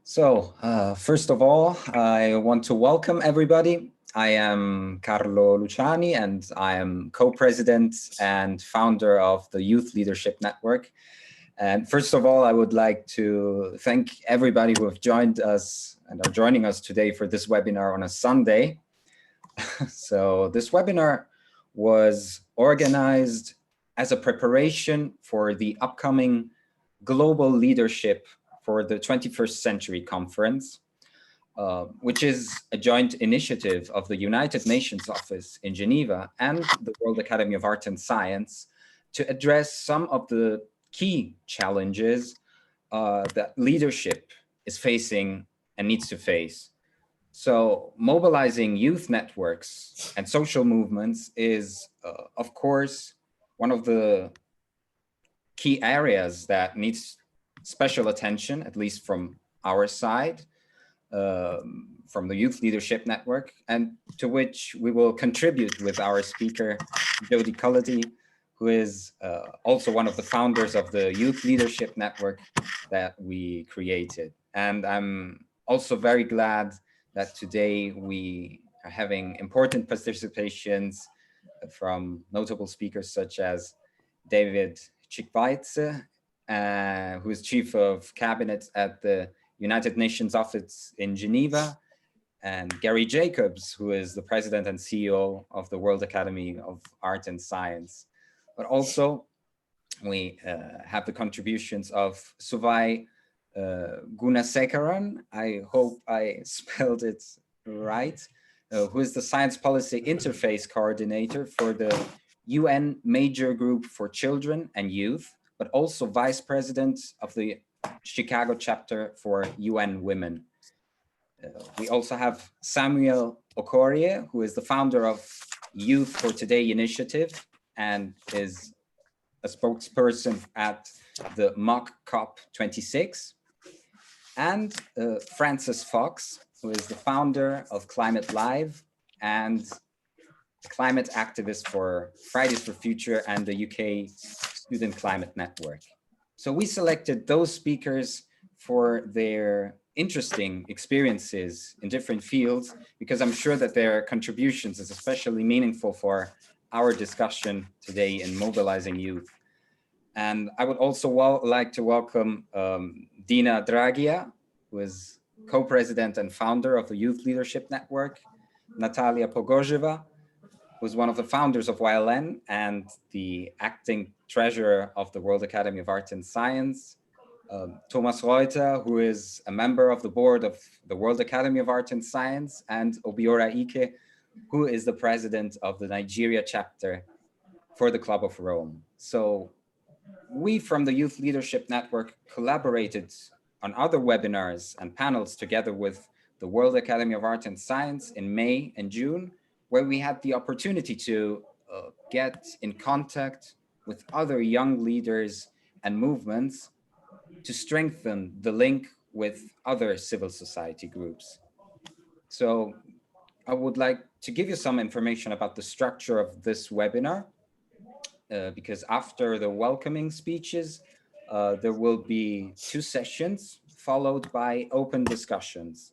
First of all, I want to welcome everybody. I am Carlo Luciani, and I am co-president and founder of the Youth Leadership Network. And first of all, I would like to thank everybody who have joined us and are joining us today for this webinar on a Sunday. So this webinar was organized as a preparation for the upcoming Global Leadership for the 21st Century Conference, which is a joint initiative of the United Nations Office in Geneva and the World Academy of Art and Science to address some of the key challenges that leadership is facing and needs to face. So mobilizing youth networks and social movements is, of course, one of the key areas that needs special attention, at least from our side, from the Youth Leadership Network, and to which we will contribute with our speaker, Jody Cullity, who is also one of the founders of the Youth Leadership Network that we created. And I'm also very glad that today we are having important participations from notable speakers such as David Chikwaitse, who is Chief of Cabinet at the United Nations Office in Geneva, and Gary Jacobs, who is the President and CEO of the World Academy of Art and Science. But also we have the contributions of Suvai Gunasekaran, I hope I spelled it right, who is the Science Policy Interface Coordinator for the UN Major Group for Children and Youth, but also Vice President of the Chicago chapter for UN Women. We also have Samuel Okorie, who is the founder of Youth for Today initiative and is a spokesperson at the Mock COP26. And Francis Fox, who is the founder of Climate Live and a climate activist for Fridays for Future and the UK Student Climate Network. So we selected those speakers for their interesting experiences in different fields, because I'm sure that their contributions is especially meaningful for our discussion today in mobilizing youth. And I would also like to welcome Dina Dragia, who is co-president and founder of the Youth Leadership Network, Natalia Pogozheva, who's one of the founders of YLN and the acting treasurer of the World Academy of Art and Science, Thomas Reuter, who is a member of the board of the World Academy of Art and Science, and Obiora Ike, who is the president of the Nigeria chapter for the Club of Rome. So we from the Youth Leadership Network collaborated on other webinars and panels together with the World Academy of Art and Science in May and June, where we had the opportunity to get in contact with other young leaders and movements to strengthen the link with other civil society groups. So I would like to give you some information about the structure of this webinar, because after the welcoming speeches, there will be 2 sessions followed by open discussions.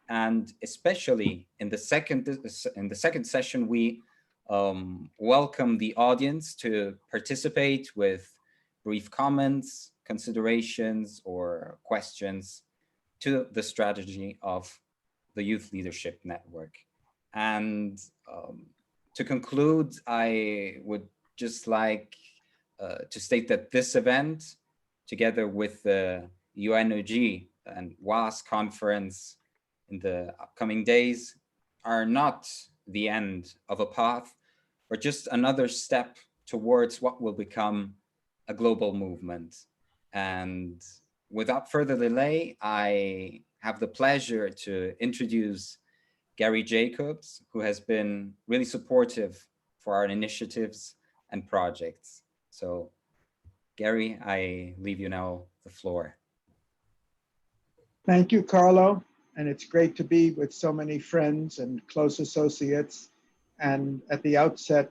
And especially in the second session, we welcome the audience to participate with brief comments, considerations, or questions to the strategy of the Youth Leadership Network. And to conclude, I would just like to state that this event, together with the UNOG and WAAS conference in the upcoming days, are not the end of a path, but just another step towards what will become a global movement. And without further delay, I have the pleasure to introduce Gary Jacobs, who has been really supportive for our initiatives and projects. So Gary, I leave you now the floor. Thank you, Carlo. And it's great to be with so many friends and close associates. And at the outset,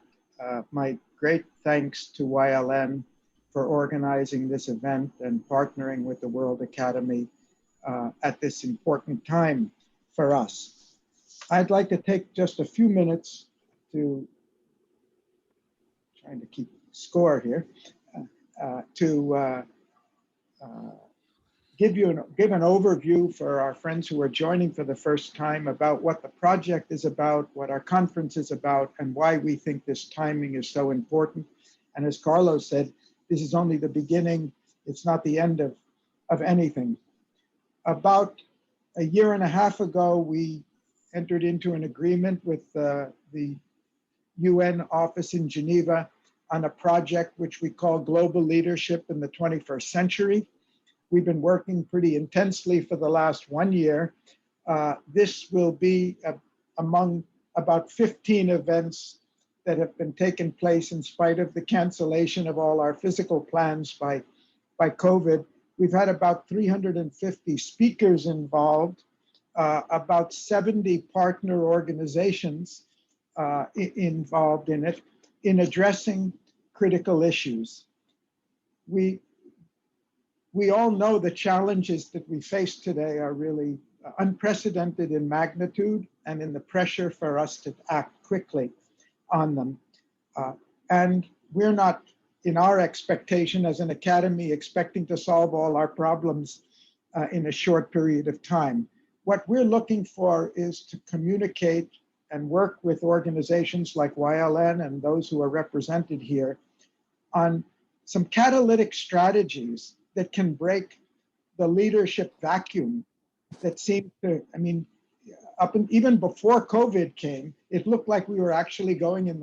my great thanks to YLN for organizing this event and partnering with the World Academy at this important time for us. I'd like to take just a few minutes to, trying to keep score here, to give an overview for our friends who are joining for the first time about what the project is about, what our conference is about, and why we think this timing is so important. And as Carlos said, this is only the beginning. It's not the end of anything. About a year and a half ago, we entered into an agreement with the UN office in Geneva on a project which we call Global Leadership in the 21st Century. We've been working pretty intensely for the last 1 year. This will be among about 15 events that have been taking place in spite of the cancellation of all our physical plans by COVID. We've had about 350 speakers involved, about 70 partner organizations involved in it, in addressing critical issues. We all know the challenges that we face today are really unprecedented in magnitude and in the pressure for us to act quickly on them. And we're not, in our expectation as an academy, expecting to solve all our problems in a short period of time. What we're looking for is to communicate and work with organizations like YLN and those who are represented here on some catalytic strategies that can break the leadership vacuum that seemed to, I mean, even before COVID came, it looked like we were actually going in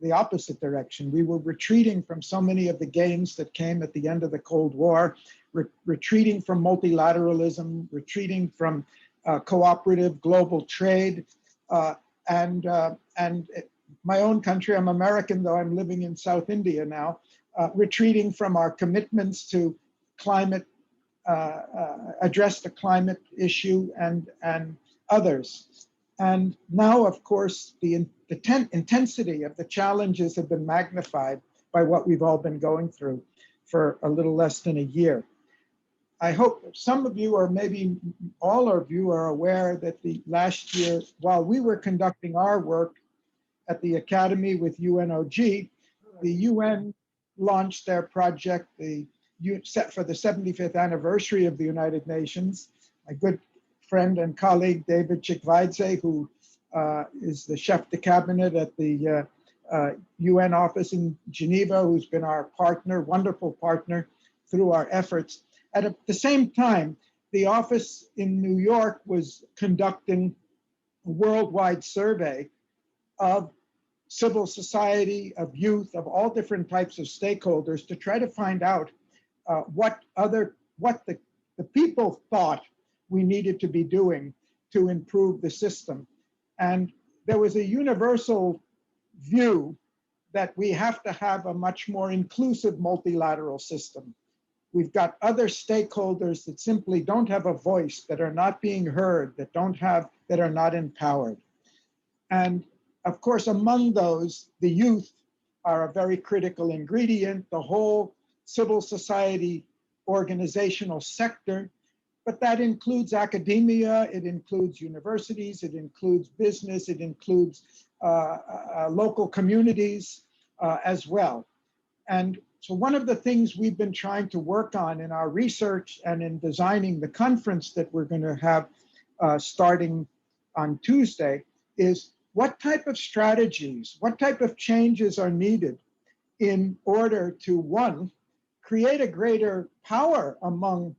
the opposite direction. We were retreating from so many of the gains that came at the end of the Cold War, retreating from multilateralism, retreating from cooperative global trade, and my own country, I'm American, though I'm living in South India now, retreating from our commitments to climate, address the climate issue and others. And now, of course, the intensity of the challenges have been magnified by what we've all been going through for a little less than a year. I hope some of you, or maybe all of you, are aware that the last year, while we were conducting our work at the Academy with UNOG, the UN launched their project, set for the 75th anniversary of the United Nations. My good friend and colleague, David Chikvaidze, who is the chef de cabinet at the UN office in Geneva, who's been our partner, wonderful partner through our efforts. At the same time, the office in New York was conducting a worldwide survey of civil society, of youth, of all different types of stakeholders to try to find out what the people thought we needed to be doing to improve the system. And there was a universal view that we have to have a much more inclusive multilateral system. We've got other stakeholders that simply don't have a voice, that are not being heard, that are not empowered. And of course, among those, the youth are a very critical ingredient, the whole civil society organizational sector, but that includes academia, it includes universities, it includes business, it includes local communities as well. And so one of the things we've been trying to work on in our research and in designing the conference that we're going to have starting on Tuesday is what type of strategies, what type of changes are needed in order to, one, create a greater power among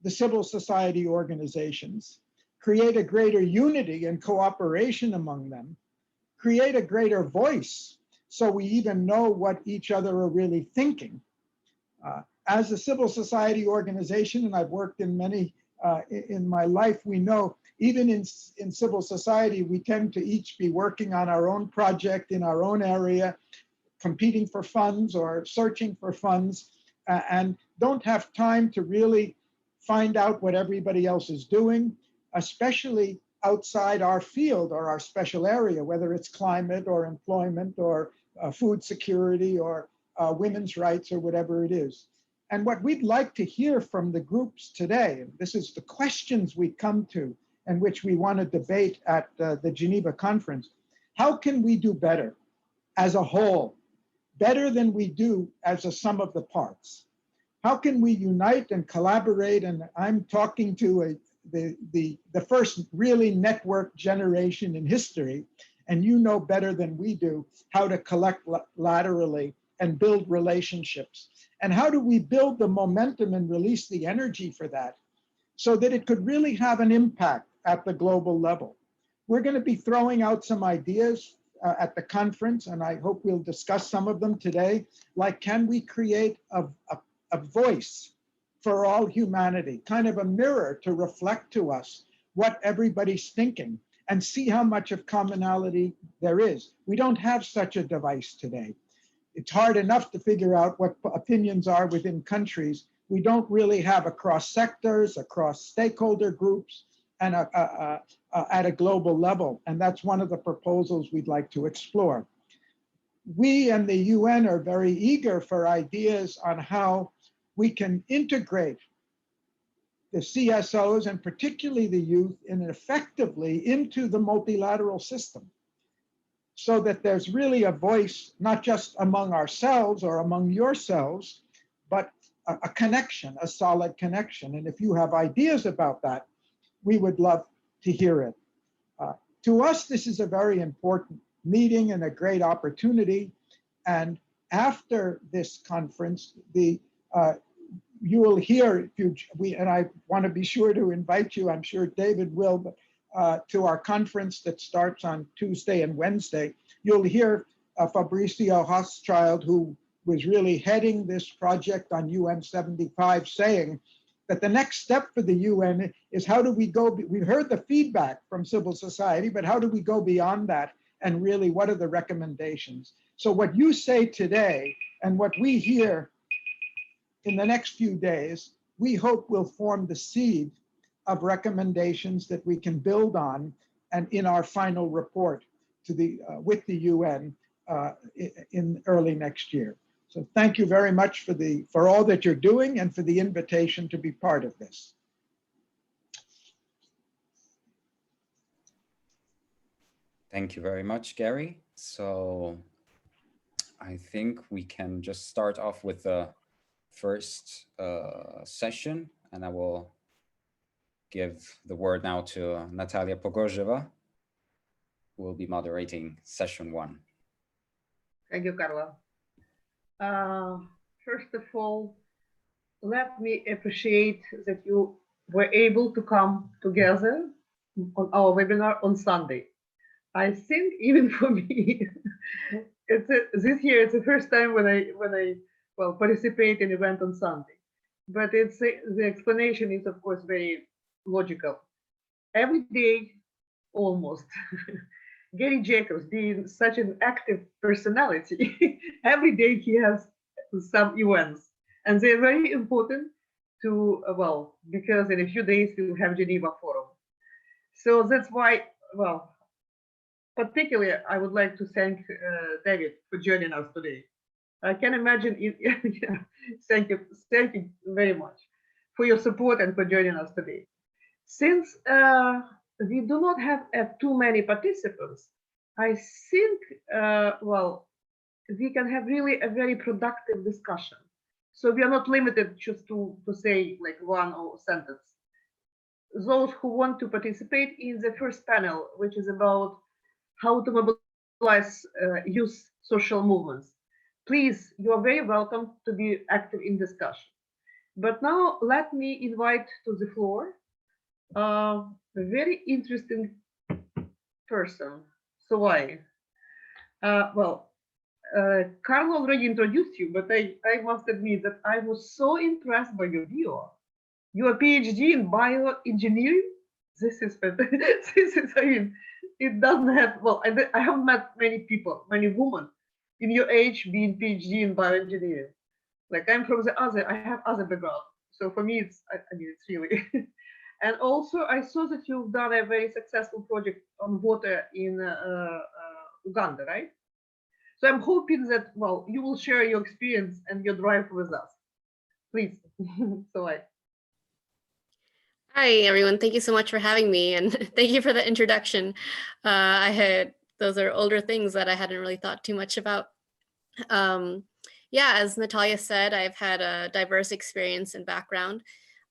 the civil society organizations, create a greater unity and cooperation among them, create a greater voice so we even know what each other are really thinking. As a civil society organization, and I've worked in many in my life, we know even in civil society, we tend to each be working on our own project in our own area, competing for funds or searching for funds, and don't have time to really find out what everybody else is doing, especially outside our field or our special area, whether it's climate or employment or food security or women's rights or whatever it is. And what we'd like to hear from the groups today, and this is the questions we come to and which we want to debate at the Geneva conference. How can we do better as a whole, better than we do as a sum of the parts? How can we unite and collaborate? And I'm talking to the first really network generation in history, and you know better than we do how to collect laterally and build relationships. And how do we build the momentum and release the energy for that so that it could really have an impact at the global level? We're going to be throwing out some ideas at the conference, and I hope we'll discuss some of them today, like can we create a voice for all humanity, kind of a mirror to reflect to us what everybody's thinking and see how much of commonality there is. We don't have such a device today. It's hard enough to figure out what opinions are within countries. We don't really have across sectors, across stakeholder groups, and at a global level. And that's one of the proposals we'd like to explore. We and the UN are very eager for ideas on how we can integrate the CSOs and particularly the youth effectively into the multilateral system, so that there's really a voice, not just among ourselves or among yourselves, but a connection, a solid connection. And if you have ideas about that, we would love to hear it. To us, this is a very important meeting and a great opportunity. And after this conference, you will hear, and I want to be sure to invite you, I'm sure David will, but to our conference that starts on Tuesday and Wednesday. You'll hear Fabrizio Hochschild, who was really heading this project on UN 75, saying that the next step for the UN is how do we go, we've heard the feedback from civil society, but how do we go beyond that? And really, what are the recommendations? So what you say today and what we hear in the next few days, we hope will form the seed of recommendations that we can build on and in our final report to with the UN in early next year. So thank you very much for all that you're doing and for the invitation to be part of this. Thank you very much, Gary. So I think we can just start off with the first session, and I will give the word now to Natalia Pogorzewa, who will be moderating session 1. Thank you, Carla. First of all, let me appreciate that you were able to come together on our webinar on Sunday. I think even for me, this year it's the first time when I participate in an event on Sunday. But the explanation is of course very logical. Every day, almost, Gary Jacobs, being such an active personality, every day he has some events, and they're very important to, because in a few days we'll have Geneva Forum. So that's why, particularly I would like to thank David for joining us today. I can imagine, thank you very much for your support and for joining us today. Since we do not have too many participants, I think, we can have really a very productive discussion. So we are not limited just to say like one or sentence. Those who want to participate in the first panel, which is about how to mobilize youth social movements, please, you are very welcome to be active in discussion. But now let me invite to the floor a very interesting person. So why? Carl already introduced you, but I must admit that I was so impressed by your bio. Your PhD in bioengineering. This is I mean, it doesn't have. I have met many people, many women in your age being PhD in bioengineering. Like I'm from I have other background. So for me, it's really. And also, I saw that you've done a very successful project on water in Uganda, right? So I'm hoping that, you will share your experience and your drive with us. Please. So Hi, everyone. Thank you so much for having me, and thank you for the introduction. Those are older things that I hadn't really thought too much about. Yeah, as Natalia said, I've had a diverse experience and background,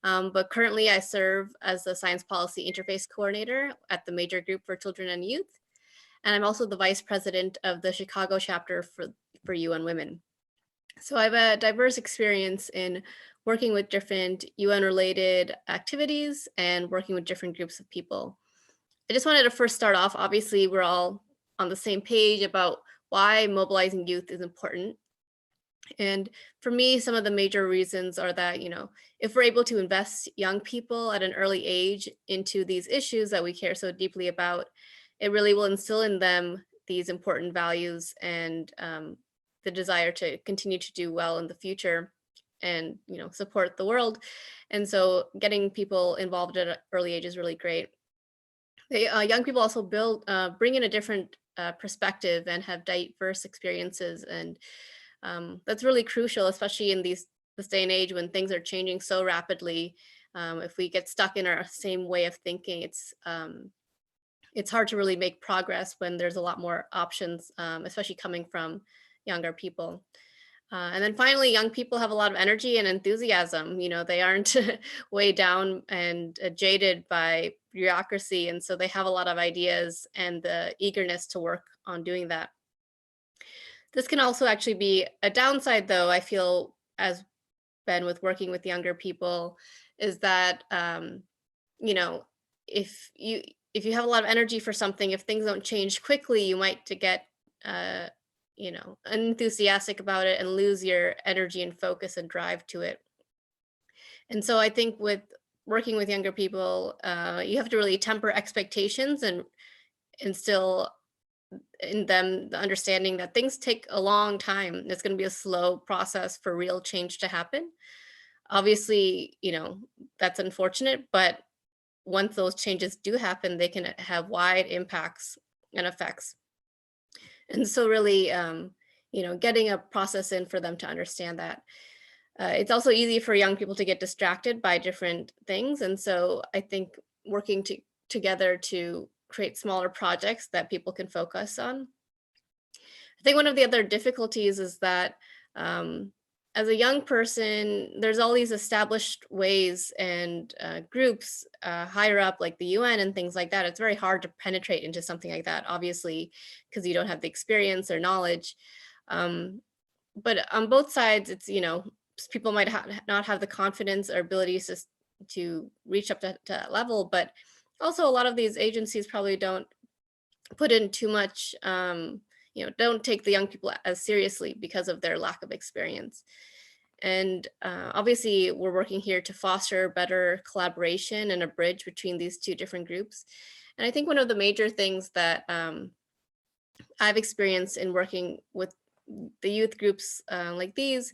but currently I serve as the Science Policy Interface Coordinator at the Major Group for Children and Youth, and I'm also the Vice President of the Chicago chapter for UN Women. So I have a diverse experience in working with different UN-related activities and working with different groups of people. I just wanted to first start off, obviously we're all on the same page about why mobilizing youth is important. And for me, some of the major reasons are that, if we're able to invest young people at an early age into these issues that we care so deeply about, it really will instill in them these important values and the desire to continue to do well in the future and, support the world. And so getting people involved at an early age is really great. Young people also bring in a different perspective and have diverse experiences, and that's really crucial, especially in this day and age when things are changing so rapidly. If we get stuck in our same way of thinking, it's hard to really make progress when there's a lot more options, especially coming from younger people. And then finally, young people have a lot of energy and enthusiasm. They aren't weighed down and jaded by bureaucracy. And so they have a lot of ideas and the eagerness to work on doing that. This can also actually be a downside, though, I feel, as been with working with younger people, is that, if you have a lot of energy for something, if things don't change quickly, you might get unenthusiastic about it and lose your energy and focus and drive to it. And so I think with working with younger people, you have to really temper expectations and instill in them the understanding that things take a long time. It's going to be a slow process for real change to happen. Obviously, that's unfortunate, but once those changes do happen, they can have wide impacts and effects. And so really, getting a process in for them to understand that. It's also easy for young people to get distracted by different things. And so I think working together to create smaller projects that people can focus on. I think one of the other difficulties is that as a young person, there's all these established ways and groups higher up, like the UN and things like that. It's very hard to penetrate into something like that, obviously, because you don't have the experience or knowledge. But on both sides, it's, people might not have the confidence or abilities to reach up to that level, but also a lot of these agencies probably don't put in too much, don't take the young people as seriously because of their lack of experience. And obviously we're working here to foster better collaboration and a bridge between these two different groups. And I think one of the major things that I've experienced in working with the youth groups like these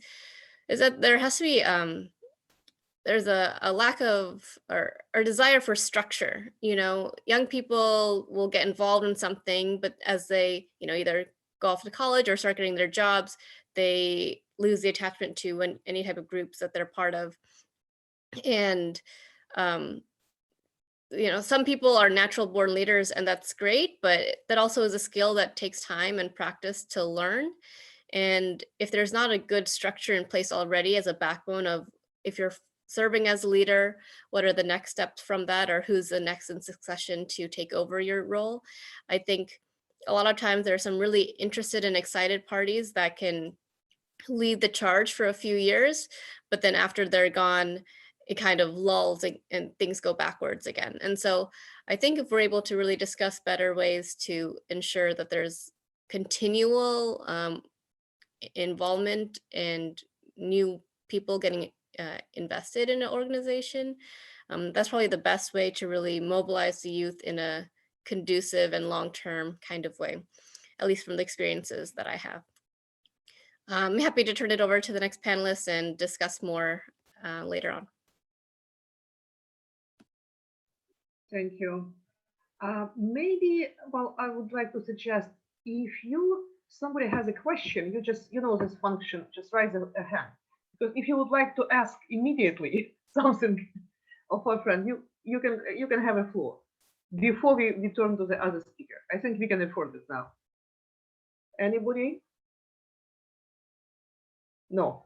is that there has to be there's a lack of or desire for structure. Young people will get involved in something, but as they either go off to college or start getting their jobs, they lose the attachment to any type of groups that they're part of. And some people are natural born leaders, and that's great, but that also is a skill that takes time and practice to learn. And if there's not a good structure in place already as a backbone of, if you're serving as a leader, what are the next steps from that, or who's the next in succession to take over your role? I think a lot of times there are some really interested and excited parties that can lead the charge for a few years, but then after they're gone, it kind of lulls and things go backwards again. And so I think if we're able to really discuss better ways to ensure that there's continual involvement and new people getting invested in an organization, that's probably the best way to really mobilize the youth in a conducive and long-term kind of way, at least from the experiences that I have. I'm happy to turn it over to the next panelist and discuss more later on. Thank you. Maybe, I would like to suggest, if somebody has a question, you just, this function, just raise a hand. Because if you would like to ask immediately something of our friend, you can have a floor before we turn to the other speaker. I think we can afford it now. Anybody? No.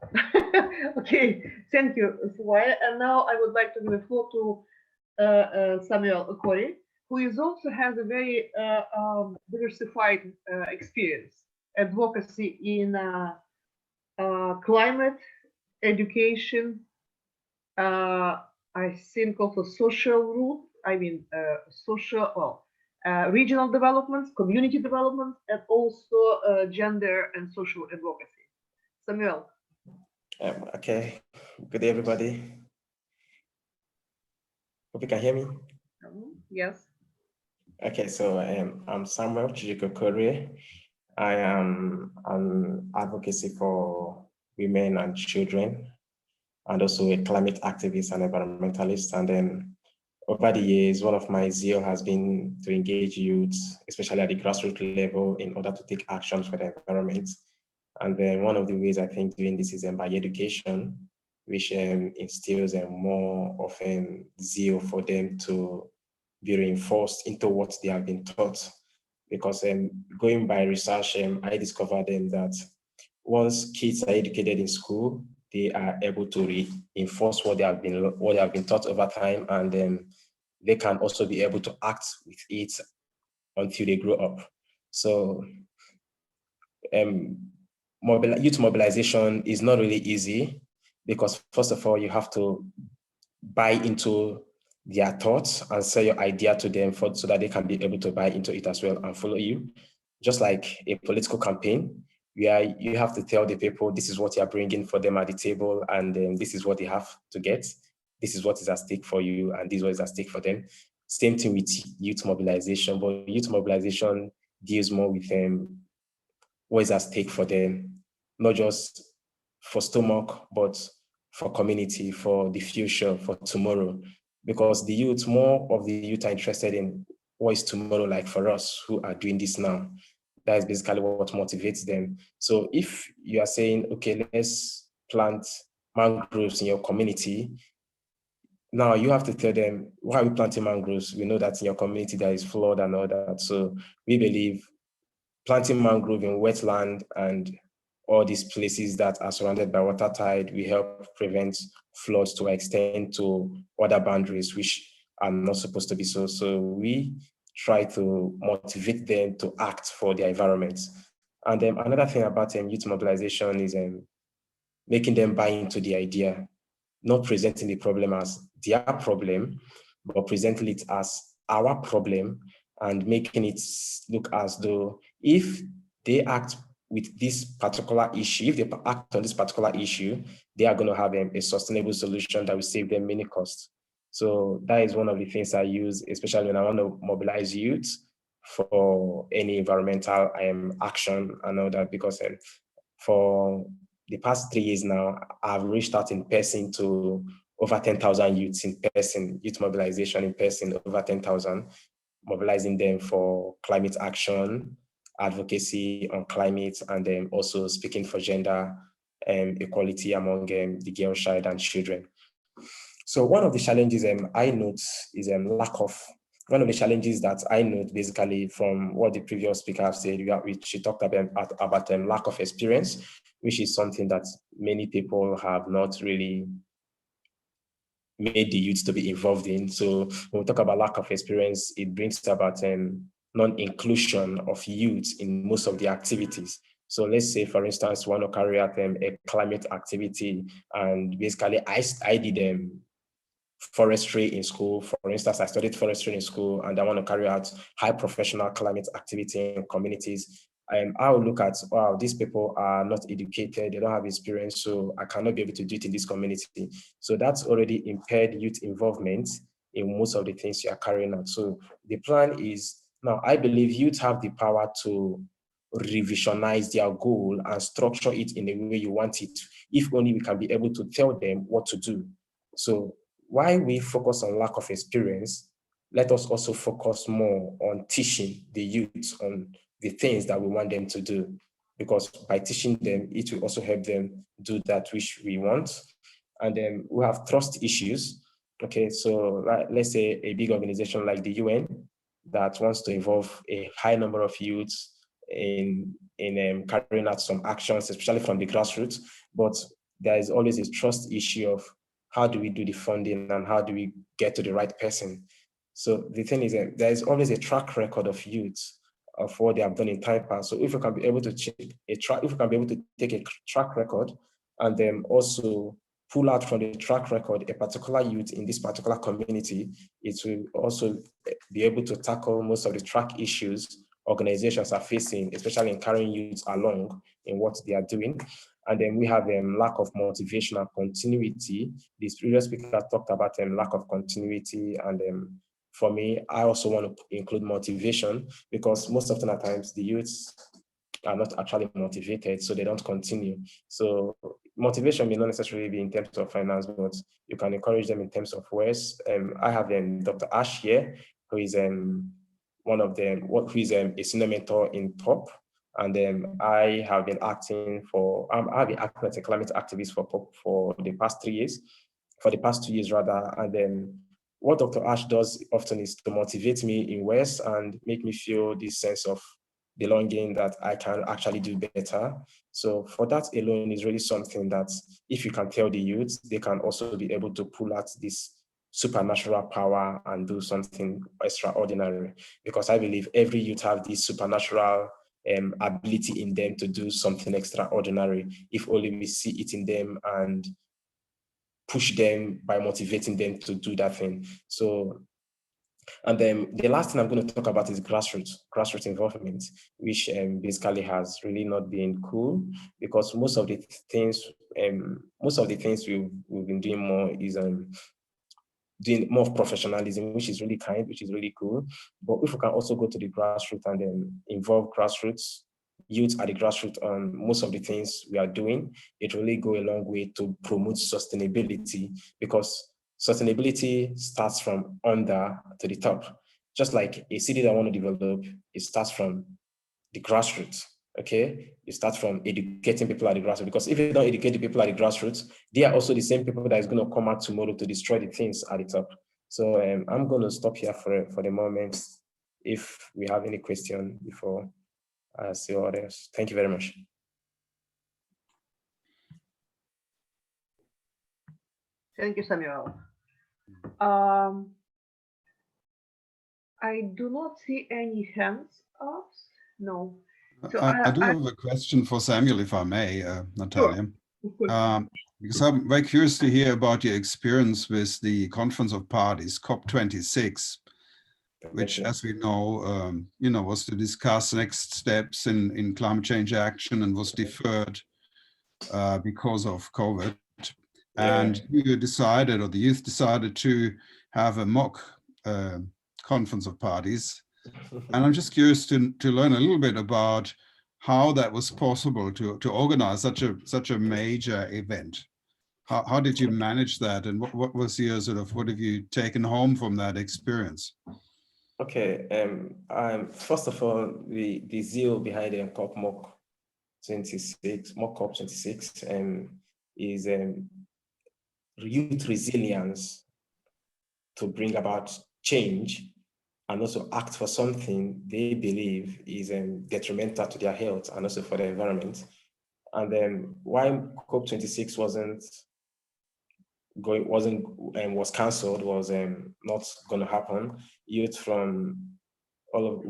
Okay, thank you, Suwaya. And now I would like to give the floor to Samuel Okori, who is also has a very diversified experience, advocacy in climate, education, I think also social root, I mean social, regional development, community development, and also gender and social advocacy. Samuel. Okay, good day, everybody. Hope you can hear me. Yes. Okay, so I'm Samuel Okori. I am an advocacy for women and children, and also a climate activist and environmentalist. And then over the years, one of my zeal has been to engage youth, especially at the grassroots level, in order to take actions for the environment. And then one of the ways I think doing this is by education, which instills more of zeal for them to be reinforced into what they have been taught. Because going by research, I discovered that once kids are educated in school, they are able to reinforce what they have been taught over time, and then they can also be able to act with it until they grow up. So youth mobilization is not really easy, because first of all, you have to buy into their thoughts and sell your idea to them so that they can be able to buy into it as well and follow you. Just like a political campaign, where you have to tell the people this is what you're bringing for them at the table, and this is what they have to get. This is what is at stake for you, and this is what is at stake for them. Same thing with youth mobilization, but youth mobilization deals more with what is at stake for them, not just for stomach, but for community, for the future, for tomorrow. Because more of the youth are interested in what is tomorrow like for us who are doing this now. That is basically what motivates them. So if you are saying, okay, let's plant mangroves in your community, now you have to tell them, why are we planting mangroves? We know that in your community there is flood and all that. So we believe planting mangrove in wetland and all these places that are surrounded by water tide will help prevent floods to extend to other boundaries which are not supposed to be so. So we try to motivate them to act for their environment. And another thing about youth mobilization is making them buy into the idea, not presenting the problem as their problem, but presenting it as our problem, and making it look as though if they act with this particular issue, if they act on this particular issue, they are going to have a sustainable solution that will save them many costs. So that is one of the things I use, especially when I want to mobilize youth for any environmental action and all that, because for the past 3 years now, I've reached out in person to over 10,000 youths in person, youth mobilization in person, over 10,000, mobilizing them for climate action, advocacy on climate, and then also speaking for gender equality among the girl child and children. So one of the challenges I note is one of the challenges that I note basically from what the previous speaker have said, she talked about lack of experience, which is something that many people have not really made the youth to be involved in. So when we talk about lack of experience, it brings about non-inclusion of youth in most of the activities. So let's say, for instance, we want to carry out a climate activity, and basically I did forestry in school. For instance, I studied forestry in school, and I want to carry out high professional climate activity in communities. I will look at, wow, these people are not educated, they don't have experience, so I cannot be able to do it in this community. So that's already impaired youth involvement in most of the things you are carrying out. So the plan is, now I believe youth have the power to revisionize their goal and structure it in the way you want it, if only we can be able to tell them what to do. So while we focus on lack of experience, let us also focus more on teaching the youth on the things that we want them to do. because by teaching them, it will also help them do that which we want. And then we have trust issues. Okay, so let's say a big organization like the UN that wants to involve a high number of youths in carrying out some actions, especially from the grassroots, but there is always a trust issue of how do we do the funding and how do we get to the right person. So the thing is that there is always a track record of youths of what they have done in time past. So if we can be able to check if we can be able to take a track record and then also pull out from the track record a particular youth in this particular community, it will also be able to tackle most of the track issues organizations are facing, especially in carrying youth along in what they are doing. And then we have lack of motivation and continuity. This previous speaker talked about lack of continuity, and for me, I also want to include motivation, because most often at times the youths are not actually motivated, so they don't continue. So motivation may not necessarily be in terms of finance, but you can encourage them in terms of ways. I have Dr. Ash here, who is one of them, who is a senior mentor in TOP. And then I have been acting as a climate activist for the past 3 years, for the past 2 years rather. And then what Dr. Ash does often is to motivate me in ways and make me feel this sense of belonging that I can actually do better. So for that alone is really something that if you can tell the youth, they can also be able to pull out this supernatural power and do something extraordinary. Because I believe every youth have this supernatural ability in them to do something extraordinary, if only we see it in them and push them by motivating them to do that thing. So, and then the last thing I'm going to talk about is grassroots involvement, which basically has really not been cool, because most of the things we've been doing more is doing more of professionalism, which is really kind, which is really cool. But if we can also go to the grassroots and then involve grassroots, youth at the grassroots on most of the things we are doing, it really go a long way to promote sustainability, because sustainability starts from under to the top. Just like a city that I want to develop, it starts from the grassroots. Okay, you start from educating people at the grassroots, because if you don't educate the people at the grassroots, they are also the same people that is going to come out tomorrow to destroy the things at the top. So I'm going to stop here for the moment. If we have any question before I see others, thank you very much. Thank you, Samuel. I do not see any hands up. No. So I do have a question for Samuel, if I may, Natalia. Sure. Because I'm very curious to hear about your experience with the Conference of Parties, COP26, which, as we know, was to discuss next steps in climate change action and was deferred because of COVID. And you decided, or the youth decided, to have a mock Conference of Parties. And I'm just curious to learn a little bit about how that was possible to organize such a major event. How did you manage that, and what was your what have you taken home from that experience? Okay, first of all, the zeal behind the COP mock 26 is youth resilience to bring about change and also act for something they believe is detrimental to their health and also for the environment. And then why COP26 was cancelled, was not going to happen. Youth from all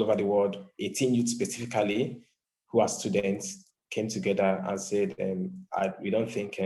over the world, 18 youth specifically, who are students, came together and said, we don't think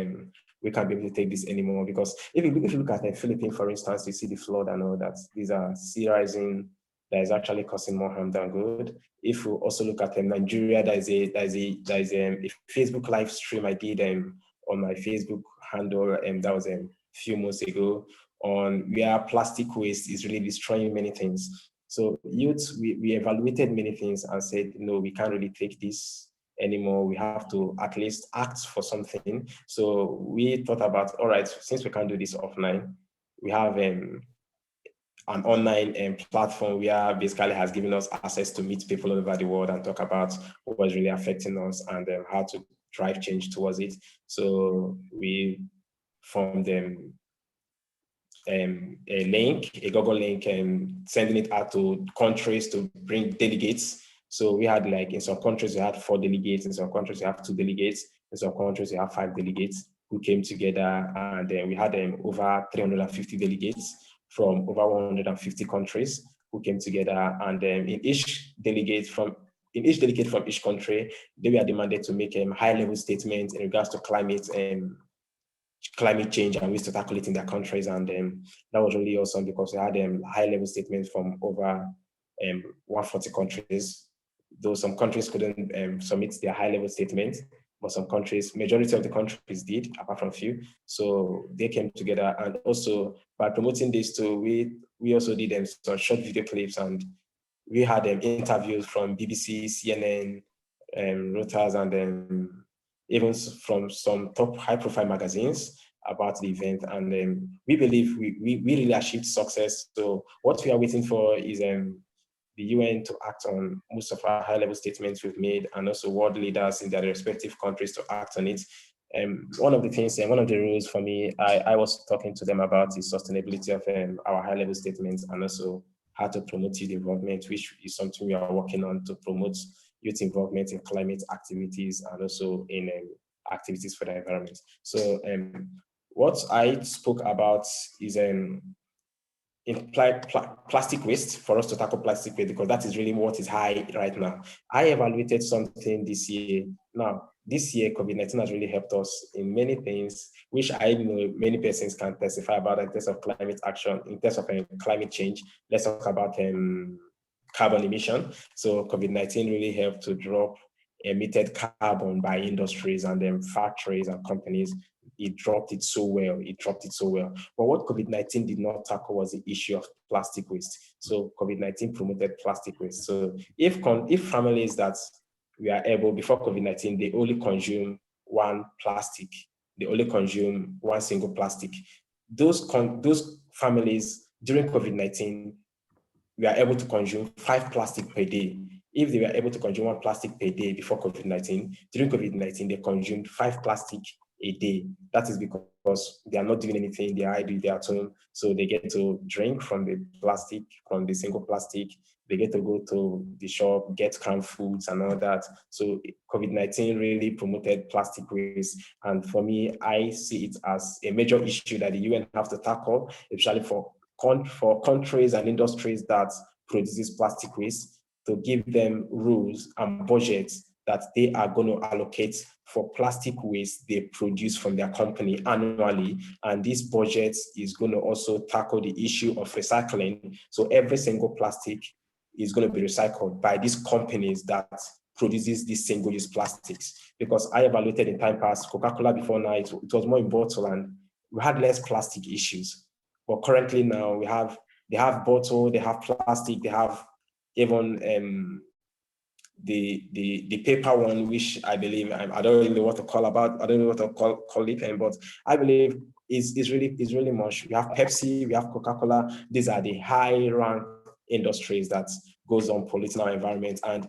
we can't be able to take this anymore, because if you look at the Philippines, for instance, you see the flood and all that. These are sea rising that is actually causing more harm than good. If you also look at Nigeria, there is a Facebook live stream I did on my Facebook handle, and that was a few months ago, on where plastic waste is really destroying many things. So youth, we evaluated many things and said, no, we can't really take this anymore. We have to at least act for something. So we thought about, all right, since we can't do this offline, we have an online platform where basically has given us access to meet people all over the world and talk about what's really affecting us and how to drive change towards it. So we formed a link, a Google link, and sending it out to countries to bring delegates. So we had, like, in some countries we had 4 delegates, in some countries we have 2 delegates, in some countries we have 5 delegates who came together, and then we had over 350 delegates from over 150 countries who came together, and in each delegate from each country, they were demanded to make high-level statements in regards to climate change and ways to tackle it in their countries. And that was really awesome because we had high-level statements from over 140 countries, though some countries couldn't submit their high-level statements, but some countries, majority of the countries did, apart from few. So they came together, and also by promoting this too, we also did some short video clips, and we had interviews from BBC, CNN, Reuters, and even from some top high-profile magazines about the event. And we believe we really achieved success. So what we are waiting for is the UN to act on most of our high-level statements we've made, and also world leaders in their respective countries to act on it. One of the things, one of the rules for me, I was talking to them about is sustainability of our high-level statements, and also how to promote youth involvement, which is something we are working on to promote youth involvement in climate activities and also in activities for the environment. So what I spoke about is plastic waste, for us to tackle plastic waste, because that is really what is high right now. I evaluated something this year. Now, this year, COVID-19 has really helped us in many things, which I know many persons can testify about in terms of climate action, in terms of climate change. Let's talk about carbon emission. So COVID-19 really helped to drop emitted carbon by industries and factories and companies. It dropped it so well. But what COVID-19 did not tackle was the issue of plastic waste. So COVID-19 promoted plastic waste. So if families that we are able, before COVID-19, they only consume one plastic, they only consume one single plastic. Those families during COVID-19, we are able to consume 5 plastic per day. If they were able to consume 1 plastic per day before COVID-19, during COVID-19, they consumed 5 plastic a day. That is because they are not doing anything, they are idle, they are at home, so they get to drink from the plastic, from the single plastic. They get to go to the shop, get canned foods and all that. So COVID-19 really promoted plastic waste. And for me, I see it as a major issue that the UN have to tackle, especially for countries and industries that produces plastic waste, to give them rules and budgets that they are going to allocate for plastic waste they produce from their company annually. And this budget is going to also tackle the issue of recycling. So every single plastic is going to be recycled by these companies that produces these single-use plastics. Because I evaluated in time past, Coca-Cola before now, it was more in bottle and we had less plastic issues. But currently now they have bottle, they have plastic, they have even the paper one, which I believe I don't really know what to call it, but I believe is really much. We have Pepsi, we have Coca-Cola. These are the high-ranked industries that goes on polluting our environment. And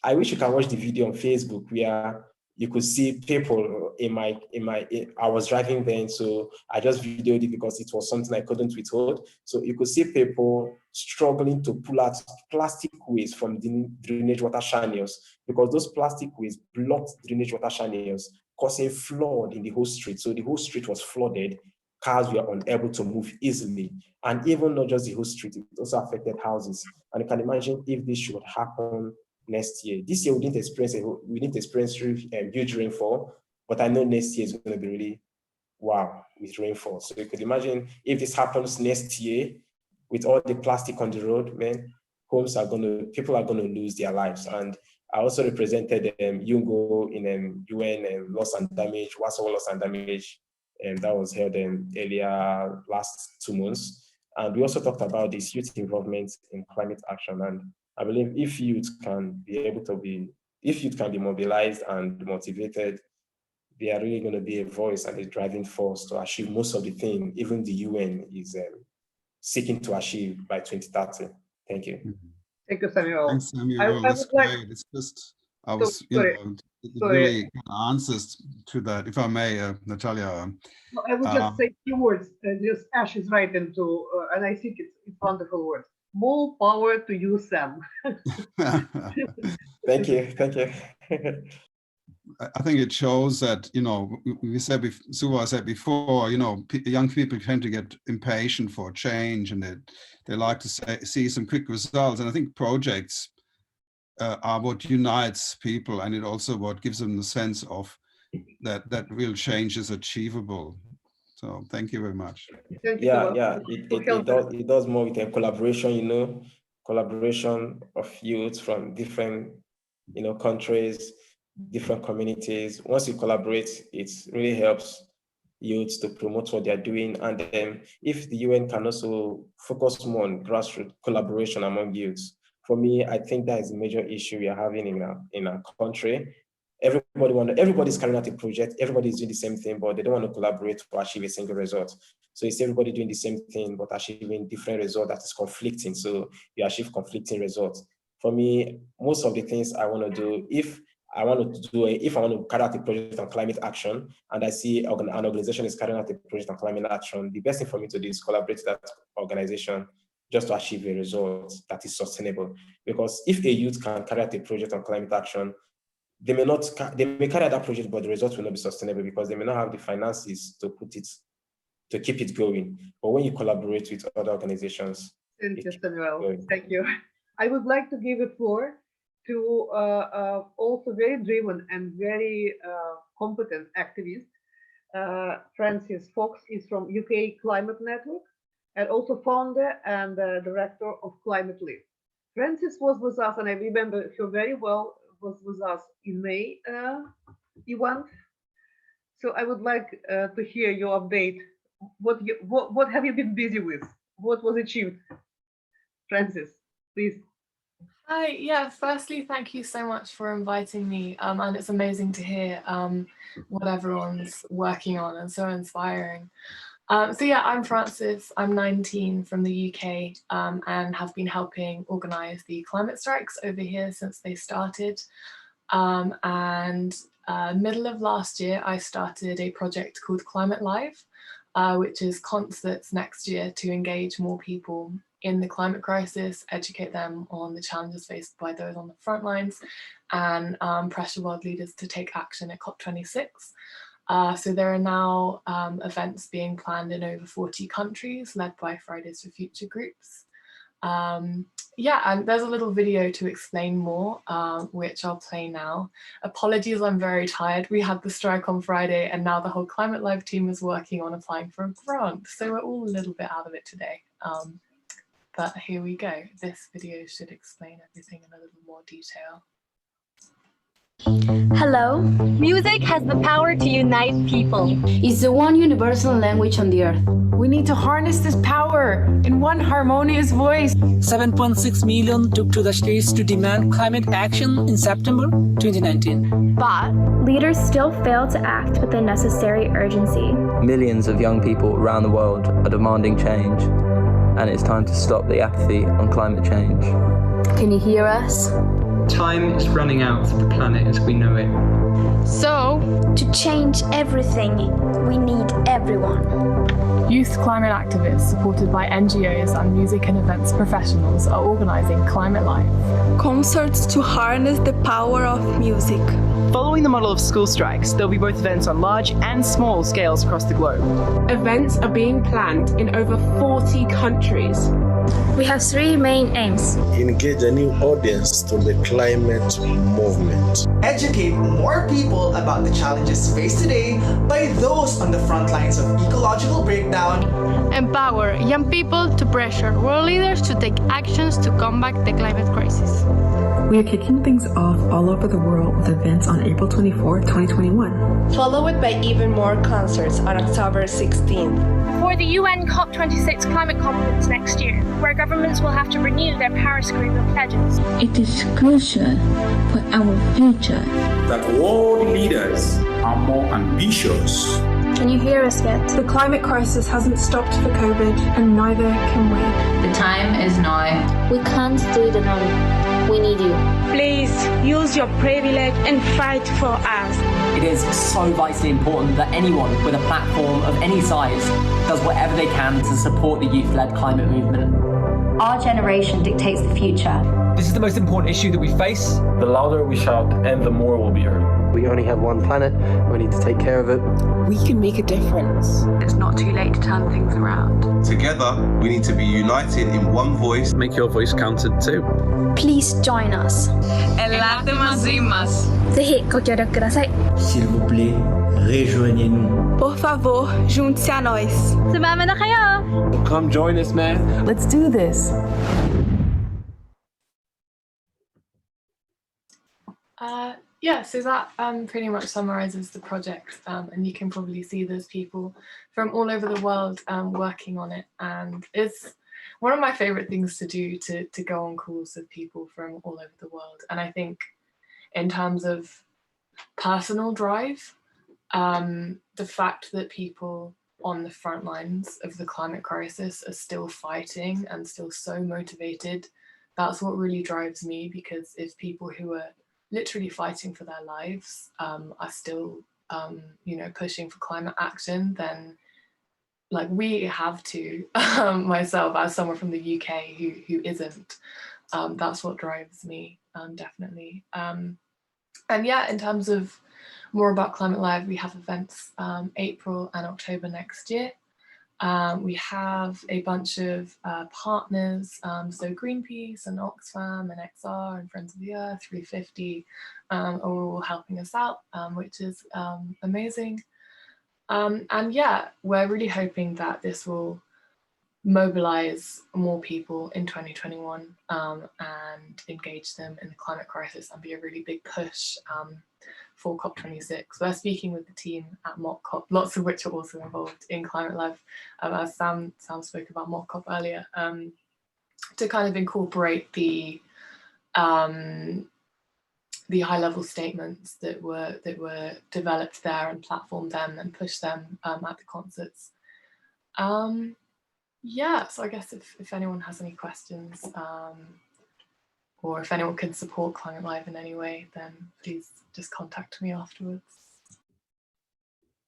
I wish you can watch the video on Facebook where you could see people I was driving then, so I just videoed it because it was something I couldn't withhold. So you could see people struggling to pull out plastic waste from the drainage water channels, because those plastic waste blocked drainage water channels, causing flood in the whole street. So the whole street was flooded. Cars were unable to move easily. And even not just the whole street, it also affected houses. And you can imagine if this should happen next year. This year we didn't experience huge rainfall, but I know next year is going to be really wow with rainfall. So you could imagine if this happens next year with all the plastic on the road, man, people are going to lose their lives. And I also represented UNGO in UN loss and damage, Warsaw loss and damage, and that was held earlier last 2 months. And we also talked about this youth involvement in climate action. And I believe if youth can be mobilized and motivated, they are really going to be a voice and a driving force to achieve most of the things even the UN is seeking to achieve by 2030. Thank you. Thank you, Samuel. Thanks, Samuel. I That's would like- great. It's just, I was, sorry. it Sorry. really answers to that, if I may, Natalia. No, I would just say a few words. Just Ash is right into, and I think it's wonderful words. More power to you, Sam. Thank you. Thank you. I think it shows that, Suva said before, young people tend to get impatient for change, and they like to see some quick results. And I think projects are what unites people, and it also what gives them the sense of that real change is achievable. So thank you very much. It does more with a collaboration, collaboration of youth from different, countries, different communities. Once you collaborate, it really helps youth to promote what they're doing. And then if the UN can also focus more on grassroots collaboration among youths, for me, I think that is a major issue we are having in our country. Everybody's carrying out a project, everybody's doing the same thing, but they don't want to collaborate to achieve a single result. So it's everybody doing the same thing, but achieving different results that is conflicting. So you achieve conflicting results. For me, most of the things I want to do, if I want to carry out a project on climate action, and I see an organization is carrying out a project on climate action, the best thing for me to do is collaborate with that organization just to achieve a result that is sustainable. Because if a youth can carry out a project on climate action, they may carry out that project, but the results will not be sustainable because they may not have the finances to keep it going. But when you collaborate with other organizations, thank you, Samuel. Thank you. I would like to give the floor to also very driven and very competent activist. Francis Fox is from UK Climate Network and also founder and director of Climate Lead. Francis was with us, and I remember her very well, was with us in May event. So I would like to hear your update. What have you been busy with? What was achieved? Francis, please. Hi, yeah, firstly, thank you so much for inviting me. And it's amazing to hear what everyone's working on, and so inspiring. So yeah, I'm Francis, I'm 19 from the UK and have been helping organise the climate strikes over here since they started. Middle of last year, I started a project called Climate Live, which is concerts next year to engage more people in the climate crisis, educate them on the challenges faced by those on the front lines, and pressure world leaders to take action at COP26. So there are now events being planned in over 40 countries, led by Fridays for Future groups. Yeah, and there's a little video to explain more, which I'll play now. Apologies, I'm very tired. We had the strike on Friday, and now the whole Climate Live team is working on applying for a grant. So we're all a little bit out of it today. But here we go. This video should explain everything in a little more detail. Hello. Music has the power to unite people. It's the one universal language on the earth. We need to harness this power in one harmonious voice. 7.6 million took to the streets to demand climate action in September 2019. But leaders still fail to act with the necessary urgency. Millions of young people around the world are demanding change, and it's time to stop the apathy on climate change. Can you hear us? Time is running out for the planet as we know it. So, to change everything, we need everyone. Youth climate activists supported by NGOs and music and events professionals are organising Climate Live. Concerts to harness the power of music. Following the model of school strikes, there'll be both events on large and small scales across the globe. Events are being planned in over 40 countries. We have three main aims. Engage a new audience to the climate movement. Educate more people about the challenges faced today by those on the front lines of ecological breakdown. Empower young people to pressure world leaders to take actions to combat the climate crisis. We are kicking things off all over the world with events on April 24, 2021. Follow it by even more concerts on October 16th. For the UN COP26 climate conference next year, where governments will have to renew their Paris Agreement pledges. It is crucial for our future that world leaders are more ambitious Can you hear us yet? The climate crisis hasn't stopped for COVID, and neither can we. The time is now. We can't do it alone. We need you. Please use your privilege and fight for us. It is so vitally important that anyone with a platform of any size does whatever they can to support the youth-led climate movement. Our generation dictates the future. This is the most important issue that we face. The louder we shout and the more we'll be heard. We only have one planet, we need to take care of it. We can make a difference. It's not too late to turn things around. Together, we need to be united in one voice. Make your voice counted too. Please join us. Ελάτε μαζί μας.ぜひご協力ください. S'il vous plaît, rejoignez-nous. Por favor, junte-se a nós. Sumama na kayo. Come join us, man. Let's do this. Yeah, so that pretty much summarizes the project, and you can probably see there's people from all over the world working on it, and it's one of my favorite things to do, to go on calls with people from all over the world. And I think in terms of personal drive, the fact that people on the front lines of the climate crisis are still fighting and still so motivated, that's what really drives me, because if people who are literally fighting for their lives are still pushing for climate action, then like we have to, myself as someone from the UK who isn't, that's what drives me, definitely. And yeah, in terms of more about Climate Live, we have events April and October next year. We have a bunch of partners, so Greenpeace and Oxfam and XR and Friends of the Earth, 350 are all helping us out, which is amazing. And yeah, we're really hoping that this will mobilize more people in 2021 and engage them in the climate crisis and be a really big push for COP26. We're speaking with the team at Mock COP, lots of which are also involved in Climate Live, as Sam spoke about Mock COP earlier, to kind of incorporate the high-level statements that were developed there and platform them and push them at the concerts. Yeah, so I guess if anyone has any questions, or if anyone can support Climate Live in any way, then please just contact me afterwards.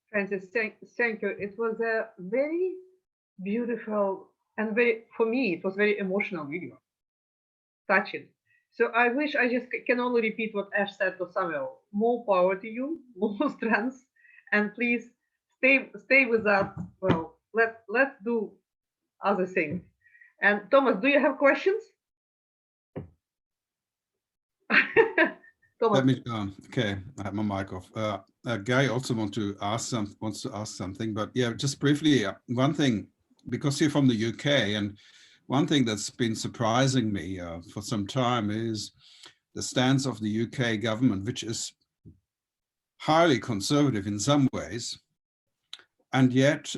Francis, thank you. It was a very beautiful and for me, it was very emotional video, touching. So I wish I just can only repeat what Ash said to Samuel. More power to you, more strength, and please stay with us. Well, let's do other things. And Thomas, do you have questions? Let me. Okay, I have my mic off. Guy also wants to ask something, but yeah, just briefly, one thing, because you're from the UK, and one thing that's been surprising me for some time is the stance of the UK government, which is highly conservative in some ways, and yet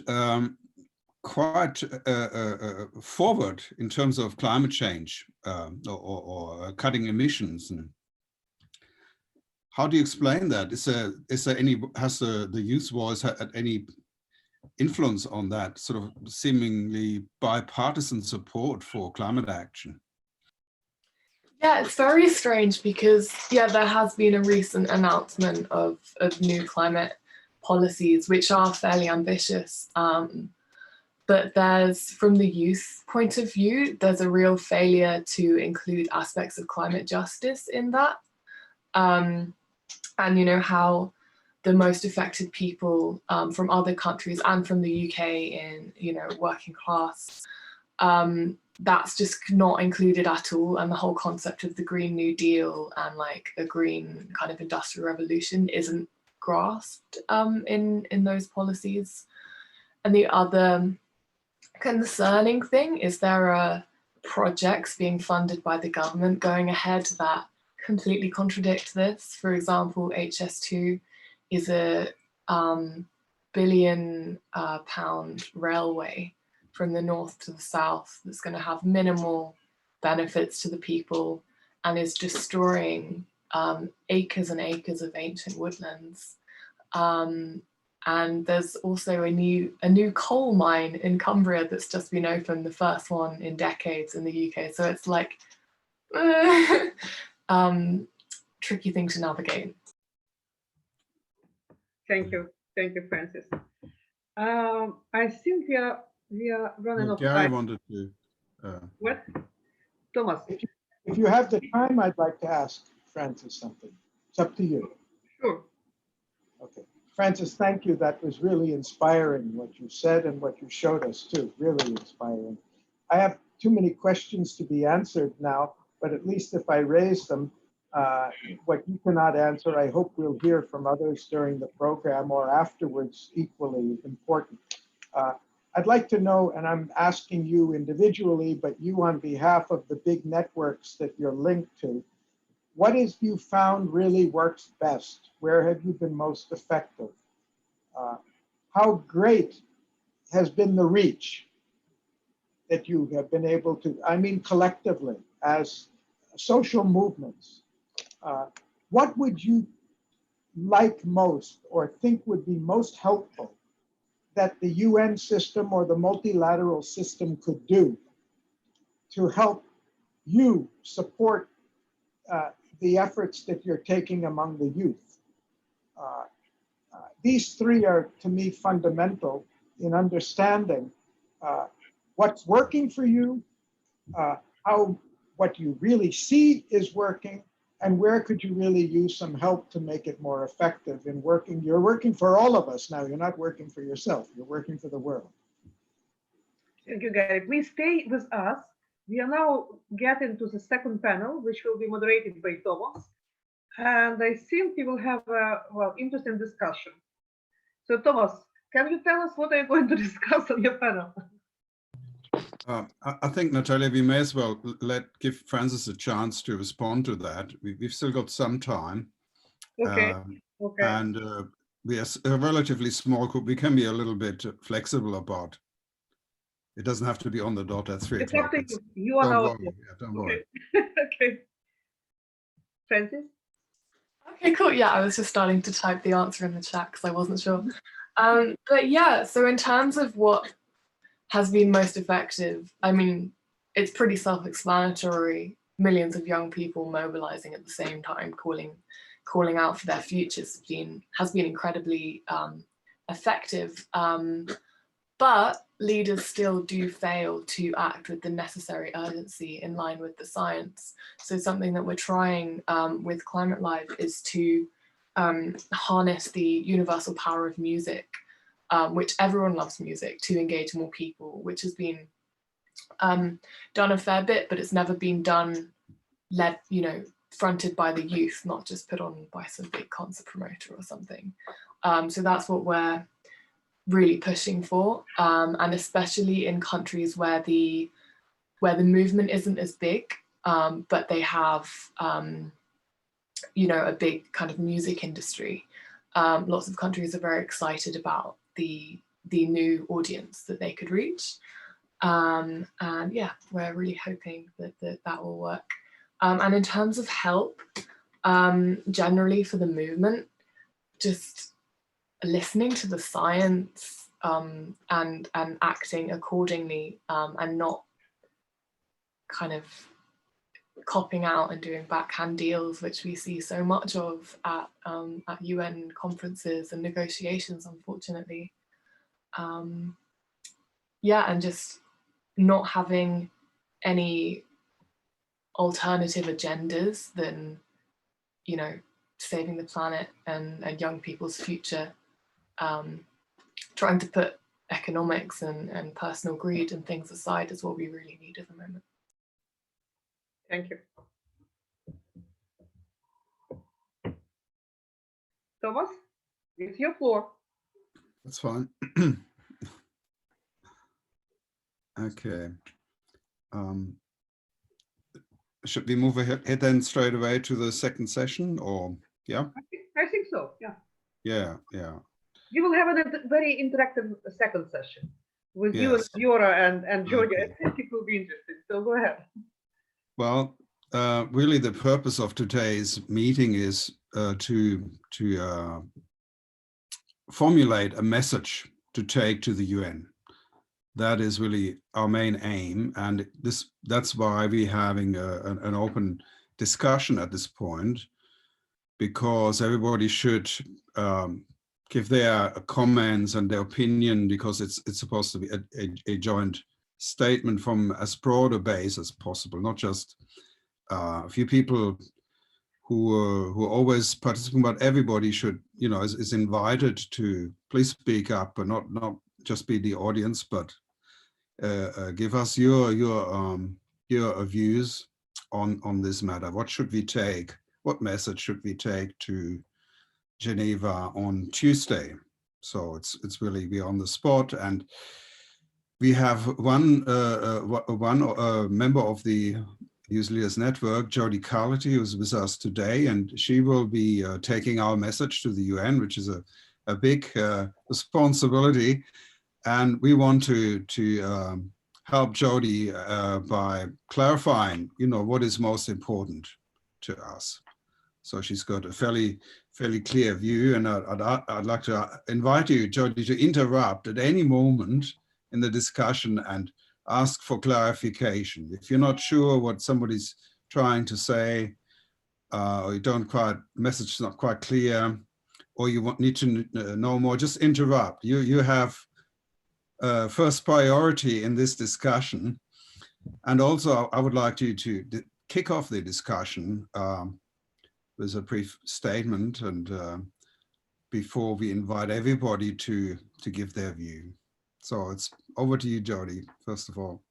quite forward in terms of climate change or cutting emissions. And how do you explain that? Has the youth voice had any influence on that sort of seemingly bipartisan support for climate action? Yeah, it's very strange because, yeah, there has been a recent announcement of new climate policies, which are fairly ambitious. But there's, from the youth point of view, there's a real failure to include aspects of climate justice in that. And you know how the most affected people from other countries and from the UK in, you know, working class, that's just not included at all. And the whole concept of the Green New Deal and like a green kind of industrial revolution isn't grasped in those policies. And the other concerning thing is there are projects being funded by the government going ahead that completely contradict this. For example, HS2 is a £1 billion railway from the north to the south that's going to have minimal benefits to the people and is destroying acres and acres of ancient woodlands. And And there's also a new coal mine in Cumbria that's just been opened, the first one in decades in the UK. So it's like tricky thing to navigate. Thank you, Francis. I think we are running out of Gary time. wanted to. What, Thomas? If you have the time, I'd like to ask Francis something. It's up to you. Sure. Okay. Francis, thank you. That was really inspiring, what you said and what you showed us too. Really inspiring. I have too many questions to be answered now, but at least if I raise them, what you cannot answer, I hope we'll hear from others during the program or afterwards, equally important. I'd like to know, and I'm asking you individually, but you on behalf of the big networks that you're linked to, what is you found really works best? Where have you been most effective? How great has been the reach that you have been able to, I mean collectively, as social movements? What would you like most or think would be most helpful that the UN system or the multilateral system could do to help you support the efforts that you're taking among the youth? These three are, to me, fundamental in understanding what's working for you, what you really see is working, and where could you really use some help to make it more effective in working? You're working for all of us now. You're not working for yourself. You're working for the world. Thank you, Gary. Please stay with us. We are now getting to the second panel, which will be moderated by Thomas. And I think we will have a interesting discussion. So Thomas, can you tell us what are you going to discuss on your panel? I think, Natalia, we may as well give Francis a chance to respond to that. We've still got some time. Okay. And we are a relatively small group. We can be a little bit flexible about. It doesn't have to be on the dot at 3 o'clock. You are now. Don't worry. Okay. Francis? Okay, cool. Yeah, I was just starting to type the answer in the chat because I wasn't sure. But yeah, so in terms of what has been most effective, I mean, it's pretty self-explanatory. Millions of young people mobilizing at the same time, calling out for their futures has been incredibly effective. But leaders still do fail to act with the necessary urgency in line with the science. So something that we're trying with Climate Live is to harness the universal power of music, which everyone loves music, to engage more people, which has been done a fair bit, but it's never been done fronted by the youth, not just put on by some big concert promoter or something. So that's what we're really pushing for, and especially in countries where the movement isn't as big, but they have a big kind of music industry. Lots of countries are very excited about the new audience that they could reach, and yeah, we're really hoping that will work. And in terms of help, generally for the movement, just listening to the science and acting accordingly, and not kind of copping out and doing backhand deals, which we see so much of at UN conferences and negotiations, unfortunately. Yeah, and just not having any alternative agendas than, saving the planet and young people's future. Trying to put economics and personal greed and things aside is what we really need at the moment. Thank you. Thomas, it's your floor. That's fine. Okay. Should we move ahead then straight away to the second session, or yeah? I think so, yeah. Yeah. You will have a very interactive second session with you and Yora and Georgia. Okay. I think it will be interesting, so go ahead. Well, really the purpose of today's meeting is to formulate a message to take to the UN. That is really our main aim, and that's why we're having an open discussion at this point, because everybody should give their comments and their opinion, because it's supposed to be a joint statement from as broad a base as possible, not just a few people who always participate, but everybody should, is invited to please speak up, and not just be the audience, but give us your views on this matter. What should we take? What message should we take to Geneva on Tuesday? So it's really, we're on the spot, and we have one member of the Youth Leaders Network, Jody Carletti, who's with us today, and she will be taking our message to the UN, which is a big responsibility. And we want to help Jody by clarifying, what is most important to us. So she's got a fairly clear view, and I'd like to invite you, Jody, to interrupt at any moment in the discussion and ask for clarification. If you're not sure what somebody's trying to say, or you message is not quite clear, or you need to know more, just interrupt. You have first priority in this discussion. And also, I would like you to kick off the discussion with a brief statement, and before we invite everybody to give their view. So it's over to you, Jody, first of all.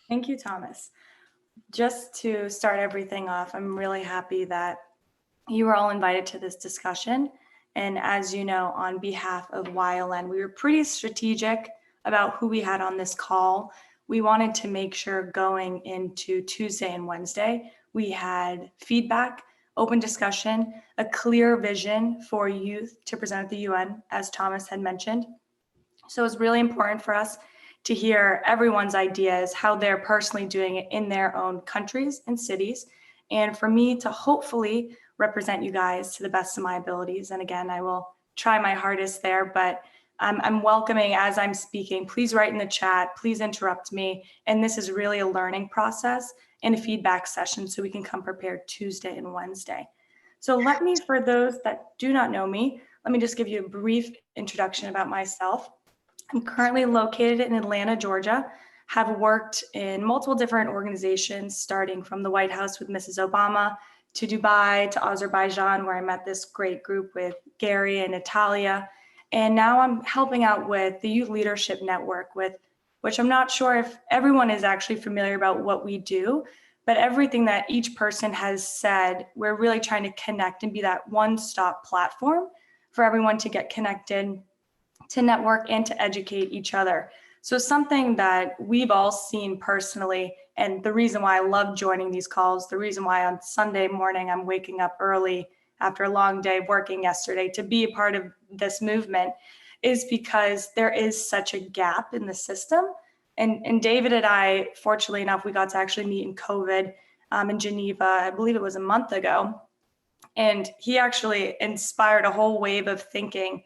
Thank you, Thomas. Just to start everything off, I'm really happy that you were all invited to this discussion. And as you know, on behalf of YLN, we were pretty strategic about who we had on this call. We wanted to make sure going into Tuesday and Wednesday, we had feedback, open discussion, a clear vision for youth to present at the UN, as Thomas had mentioned. So it's really important for us to hear everyone's ideas, how they're personally doing it in their own countries and cities, and for me to hopefully represent you guys to the best of my abilities. And again, I will try my hardest there, but I'm welcoming as I'm speaking. Please write in the chat, please interrupt me. And this is really a learning process and a feedback session, so we can come prepared Tuesday and Wednesday. So let me, for those that do not know me, let me just give you a brief introduction about myself. I'm currently located in Atlanta, Georgia, have worked in multiple different organizations, starting from the White House with Mrs. Obama, to Dubai, to Azerbaijan, where I met this great group with Gary and Natalia. And now I'm helping out with the Youth Leadership Network, which I'm not sure if everyone is actually familiar about what we do, but everything that each person has said, we're really trying to connect and be that one-stop platform for everyone to get connected, to network, and to educate each other. So something that we've all seen personally, and the reason why I love joining these calls, the reason why on Sunday morning I'm waking up early after a long day of working yesterday to be a part of this movement, is because there is such a gap in the system. And David and I, fortunately enough, we got to actually meet in COVID in Geneva, I believe it was a month ago. And he actually inspired a whole wave of thinking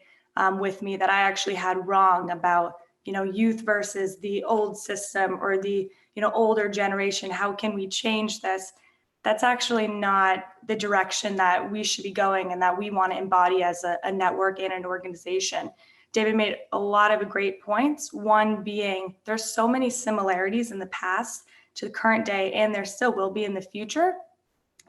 with me that I actually had wrong about, youth versus the old system, or the, older generation. How can we change this? That's actually not the direction that we should be going and that we want to embody as a network and an organization. David made a lot of great points. One being, there's so many similarities in the past to the current day, and there still will be in the future.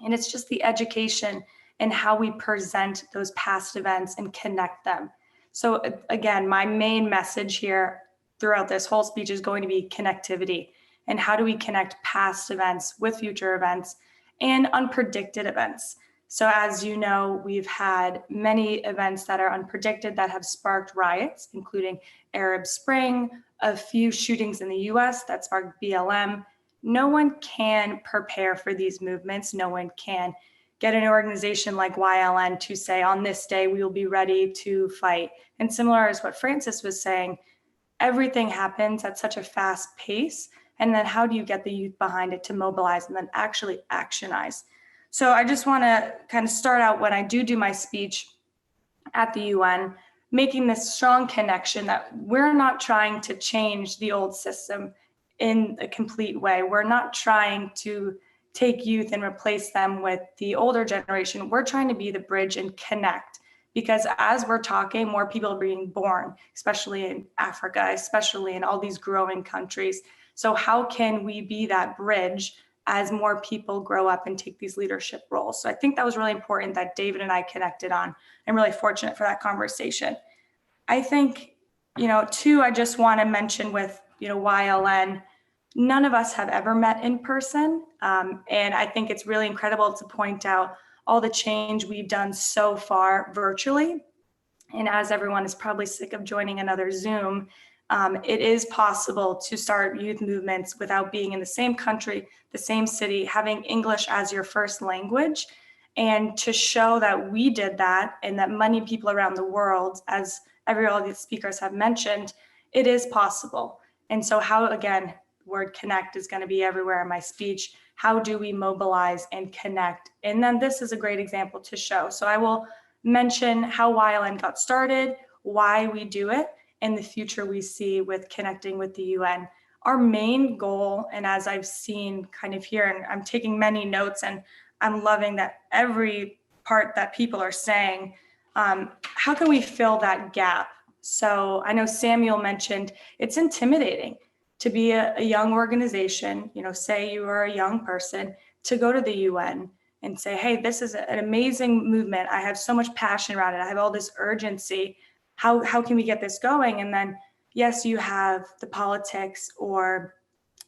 And it's just the education and how we present those past events and connect them. So again, my main message here throughout this whole speech is going to be connectivity, and how do we connect past events with future events and unpredicted events. So as you know, we've had many events that are unpredicted that have sparked riots, including Arab Spring, a few shootings in the US that sparked BLM. No one can prepare for these movements. No one can get an organization like YLN to say, on this day, we will be ready to fight. And similar as what Francis was saying, everything happens at such a fast pace. And then how do you get the youth behind it to mobilize and then actually actionize? So I just want to kind of start out when I do my speech at the UN, making this strong connection that we're not trying to change the old system in a complete way. We're not trying to take youth and replace them with the older generation. We're trying to be the bridge and connect, because as we're talking, more people are being born, especially in Africa, especially in all these growing countries. So how can we be that bridge as more people grow up and take these leadership roles? So I think that was really important that David and I connected on. I'm really fortunate for that conversation. I think, too, I just want to mention with, YLN, none of us have ever met in person. And I think it's really incredible to point out all the change we've done so far virtually. And as everyone is probably sick of joining another Zoom, it is possible to start youth movements without being in the same country, the same city, having English as your first language. And to show that we did that and that many people around the world, as all these speakers have mentioned, it is possible. And so how, again, word connect is going to be everywhere in my speech. How do we mobilize and connect? And then this is a great example to show. So I will mention how YLN got started, why we do it, and the future we see with connecting with the UN. Our main goal, and as I've seen kind of here, and I'm taking many notes, and I'm loving that every part that people are saying, how can we fill that gap? So I know Samuel mentioned it's intimidating to be a young organization, say you are a young person, to go to the UN and say, hey, this is an amazing movement. I have so much passion around it. I have all this urgency. How can we get this going? And then, yes, you have the politics or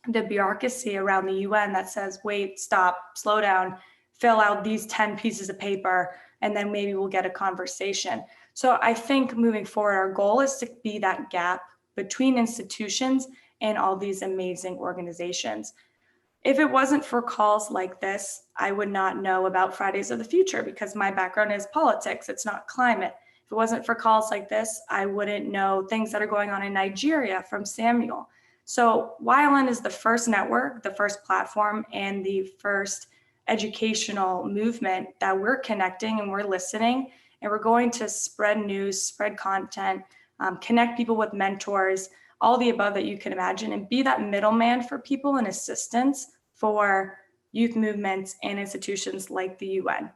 the bureaucracy around the UN that says, wait, stop, slow down, fill out these 10 pieces of paper, and then maybe we'll get a conversation. So I think moving forward, our goal is to be that gap between institutions and all these amazing organizations. If it wasn't for calls like this, I would not know about Fridays of the Future, because my background is politics, it's not climate. If it wasn't for calls like this, I wouldn't know things that are going on in Nigeria from Samuel. So YLN is the first network, the first platform, and the first educational movement that we're connecting and we're listening, and we're going to spread news, spread content, connect people with mentors, all the above that you can imagine, and be that middleman for people and assistance for youth movements and institutions like the UN.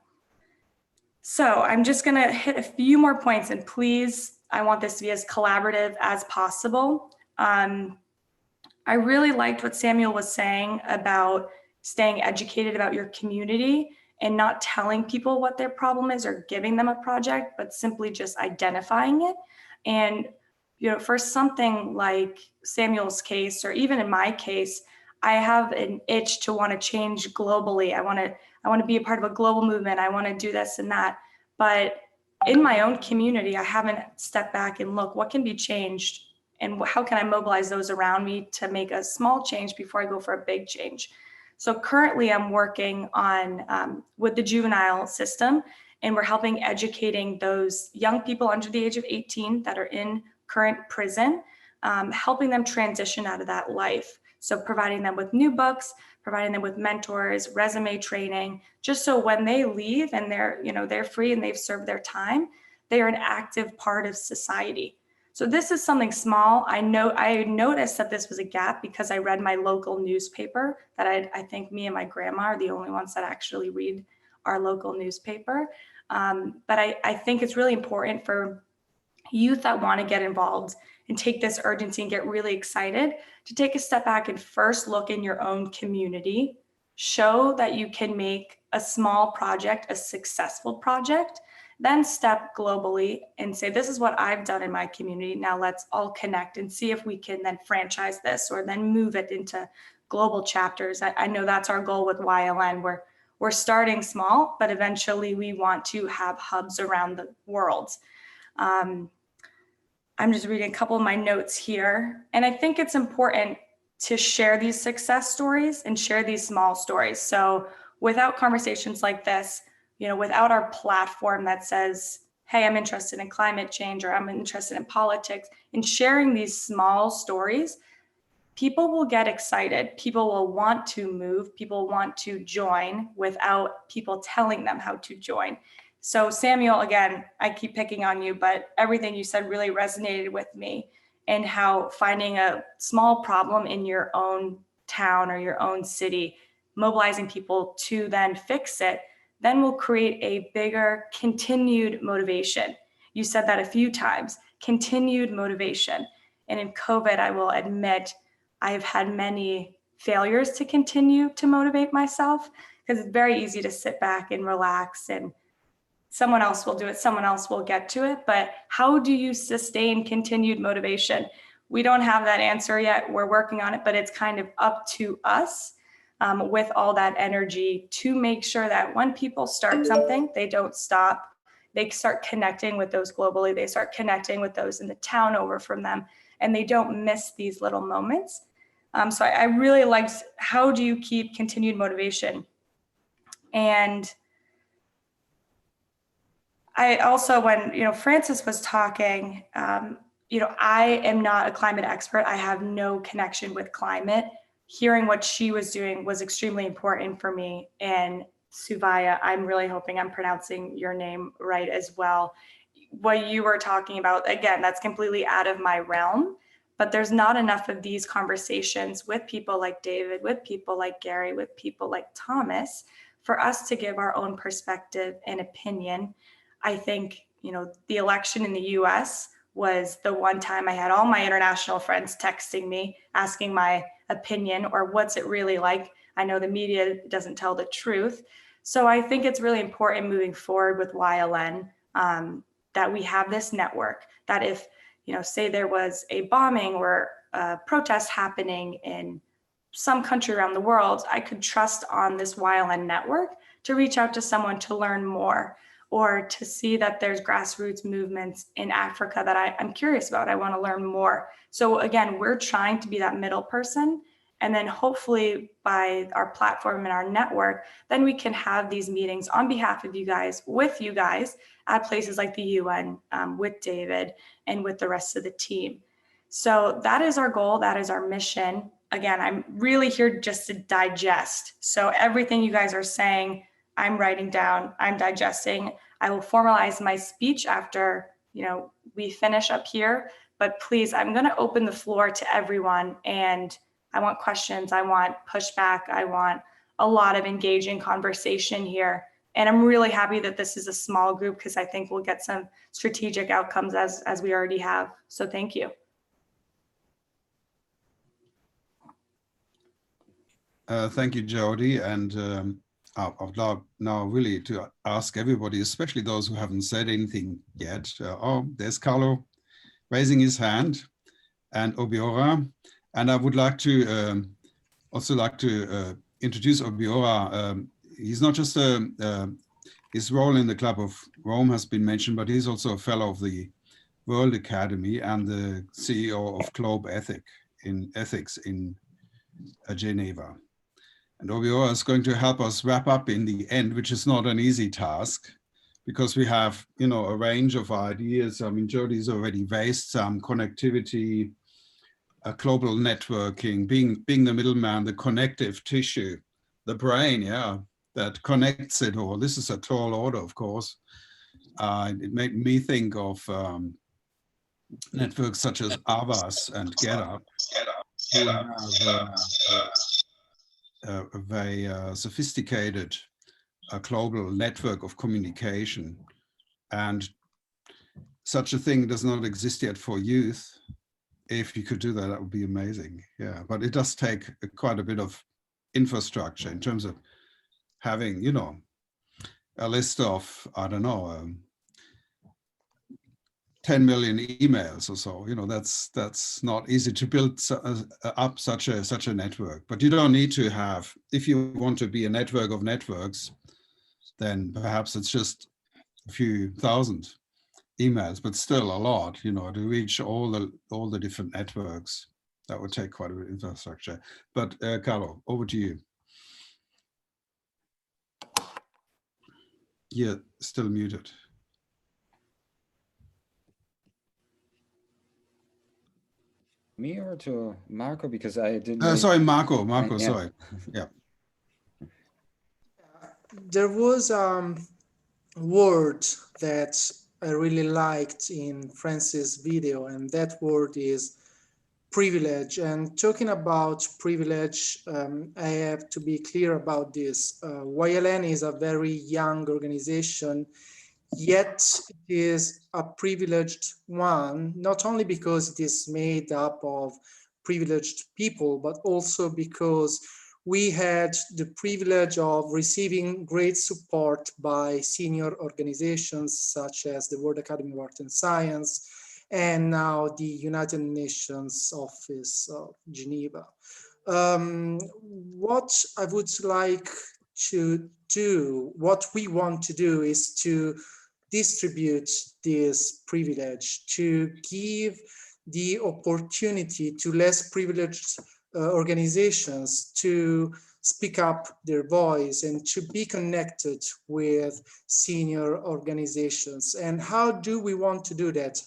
So I'm just gonna hit a few more points, and please, I want this to be as collaborative as possible. I really liked what Samuel was saying about staying educated about your community and not telling people what their problem is or giving them a project, but simply just identifying it. And for something like Samuel's case, or even in my case, I have an itch to want to change globally. I want to be a part of a global movement. I want to do this and that. But in my own community, I haven't stepped back and look what can be changed and how can I mobilize those around me to make a small change before I go for a big change. So currently I'm working on with the juvenile system, and we're helping educating those young people under the age of 18 that are in current prison, helping them transition out of that life. So providing them with new books, providing them with mentors, resume training, just so when they leave and they're free and they've served their time, they are an active part of society. So this is something small. I noticed that this was a gap because I read my local newspaper that I think me and my grandma are the only ones that actually read our local newspaper. But I think it's really important for youth that want to get involved and take this urgency and get really excited to take a step back and first look in your own community, show that you can make a small project a successful project, then step globally and say, this is what I've done in my community. Now let's all connect and see if we can then franchise this or then move it into global chapters. I know that's our goal with YLN. We're starting small, but eventually we want to have hubs around the world. I'm just reading a couple of my notes here. And I think it's important to share these success stories and share these small stories. So without conversations like this, without our platform that says, hey, I'm interested in climate change, or I'm interested in politics, in sharing these small stories, people will get excited. People will want to move. People want to join without people telling them how to join. So Samuel, again, I keep picking on you, but everything you said really resonated with me, and how finding a small problem in your own town or your own city, mobilizing people to then fix it, then will create a bigger continued motivation. You said that a few times, continued motivation. And in COVID, I will admit, I've had many failures to continue to motivate myself, because it's very easy to sit back and relax and someone else will do it, someone else will get to it. But how do you sustain continued motivation? We don't have that answer yet. We're working on it, but it's kind of up to us with all that energy to make sure that when people start something, they don't stop. They start connecting with those globally. They start connecting with those in the town over from them, and they don't miss these little moments. So I really liked, how do you keep continued motivation? And I also, when Frances was talking, I am not a climate expert. I have no connection with climate. Hearing what she was doing was extremely important for me. And Suvaya, I'm really hoping I'm pronouncing your name right as well. What you were talking about, again, that's completely out of my realm, but there's not enough of these conversations with people like David, with people like Gary, with people like Thomas, for us to give our own perspective and opinion. I think, the election in the US was the one time I had all my international friends texting me, asking my opinion or what's it really like. I know the media doesn't tell the truth. So I think it's really important moving forward with YLN that we have this network, that if, say there was a bombing or a protest happening in some country around the world, I could trust on this YLN network to reach out to someone to learn more, or to see that there's grassroots movements in Africa that I'm curious about. I want to learn more. So again, we're trying to be that middle person. And then hopefully by our platform and our network, then we can have these meetings on behalf of you guys, with you guys, at places like the UN, with David and with the rest of the team. So that is our goal. That is our mission. Again, I'm really here just to digest. So everything you guys are saying, I'm writing down, I'm digesting. I will formalize my speech after, we finish up here, but please, I'm going to open the floor to everyone, and I want questions. I want pushback. I want a lot of engaging conversation here. And I'm really happy that this is a small group, because I think we'll get some strategic outcomes as we already have. So thank you. Thank you, Jody. And I'd love now really to ask everybody, especially those who haven't said anything yet. There's Carlo raising his hand, and Obiora. And I would like to also introduce Obiora. He's not just his role in the Club of Rome has been mentioned, but he's also a fellow of the World Academy and the CEO of Globe Ethics in Geneva. And Obiora is going to help us wrap up in the end, which is not an easy task, because we have, a range of ideas. I mean, Jody's already raised some connectivity, global networking, being the middleman, the connective tissue, the brain, that connects it all. This is a tall order, of course. It made me think of networks such as WAAS and GetUp, who have a very sophisticated global network of communication. And such a thing does not exist yet for youth. If you could do that, that would be amazing. Yeah, but it does take quite a bit of infrastructure in terms of having, a list of, 10 million emails or so. That's not easy to build up such a network. But you don't need to have, if you want to be a network of networks, then perhaps it's just a few thousand emails, but still a lot, to reach all the different networks. That would take quite a bit of infrastructure. But Carlo, over to you. Yeah, still muted. Me or to Marco, because I didn't. Sorry, Marco, sorry. Yeah. There was word that I really liked in Francis' video, and that word is privilege. And talking about privilege, I have to be clear about this. YLN is a very young organization, yet it is a privileged one, not only because it is made up of privileged people, but also because we had the privilege of receiving great support by senior organizations such as the World Academy of Art and Science, and now the United Nations Office of Geneva. What I would like to do, what we want to do, is to distribute this privilege, to give the opportunity to less privileged organizations to speak up their voice and to be connected with senior organizations. And how do we want to do that?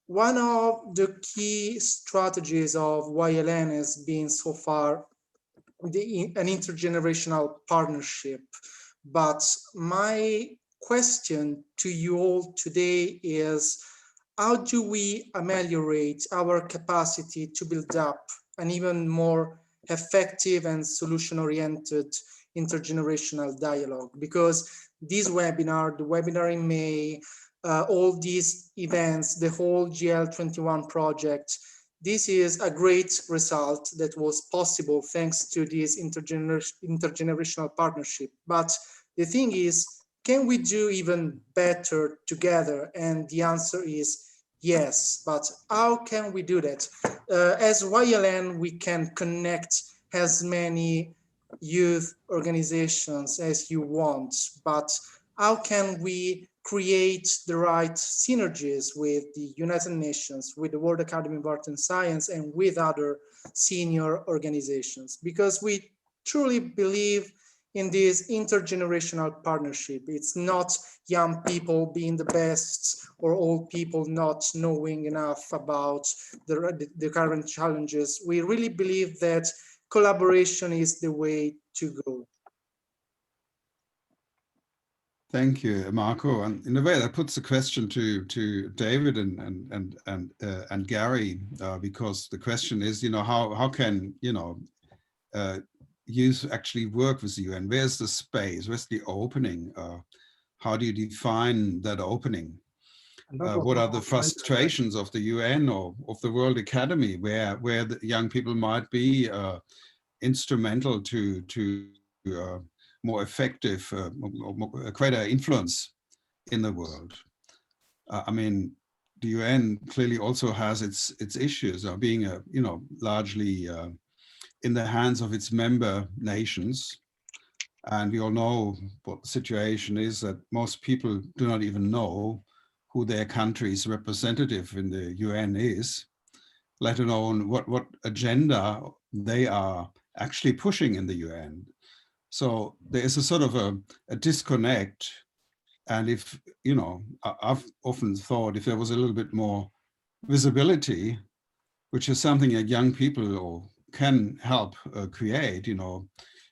One of the key strategies of YLN has been so far an intergenerational partnership. But my question to you all today is, how do we ameliorate our capacity to build up an even more effective and solution-oriented intergenerational dialogue? Because this webinar, the webinar in May, all these events, the whole GL21 project, this is a great result that was possible thanks to this intergenerational partnership. But the thing is, can we do even better together? And the answer is yes, but how can we do that? As YLN, we can connect as many youth organizations as you want, but how can we create the right synergies with the United Nations, with the World Academy of Art and Science, and with other senior organizations? Because we truly believe in this intergenerational partnership. It's not young people being the best or old people not knowing enough about the current challenges. We really believe that collaboration is the way to go. Thank you, Marco. And in a way, that puts the question to David and Gary, because the question is, how can youth actually work with the UN? Where's the space? Where's the opening? How do you define that opening? What are the frustrations of the UN or of the World Academy, where the young people might be instrumental to more effective, greater influence in the world? I mean, the UN clearly also has its issues, being largely in the hands of its member nations. And we all know what the situation is, that most people do not even know who their country's representative in the UN is, let alone what agenda they are actually pushing in the UN. So there is a sort of a disconnect. And if, I've often thought if there was a little bit more visibility, which is something that young people can help create,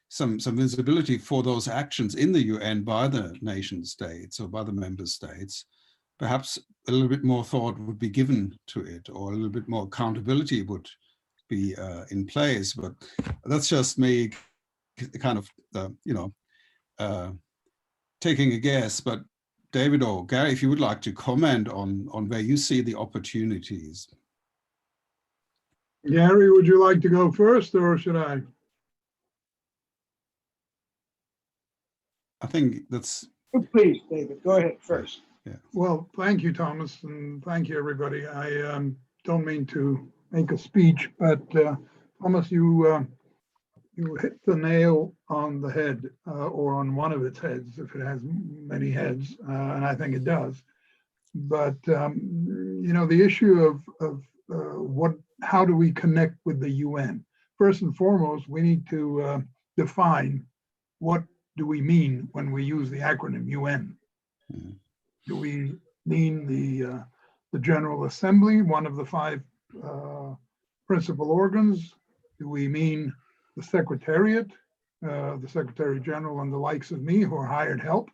some visibility for those actions in the UN by the nation states or by the member states, perhaps a little bit more thought would be given to it, or a little bit more accountability would be in place. But that's just me kind of, taking a guess. But David or Gary, if you would like to comment on where you see the opportunities. Gary, would you like to go first, or should I? I think that's... Please, David, go ahead first. Yeah. Well, thank you, Thomas, and thank you, everybody. I don't mean to make a speech, but Thomas, you hit the nail on the head, or on one of its heads, if it has many heads, and I think it does. But the issue of how do we connect with the UN? First and foremost, we need to define what do we mean when we use the acronym UN. Do we mean the General Assembly, one of the 5 principal organs? Do we mean the Secretariat, the Secretary General and the likes of me who are hired help?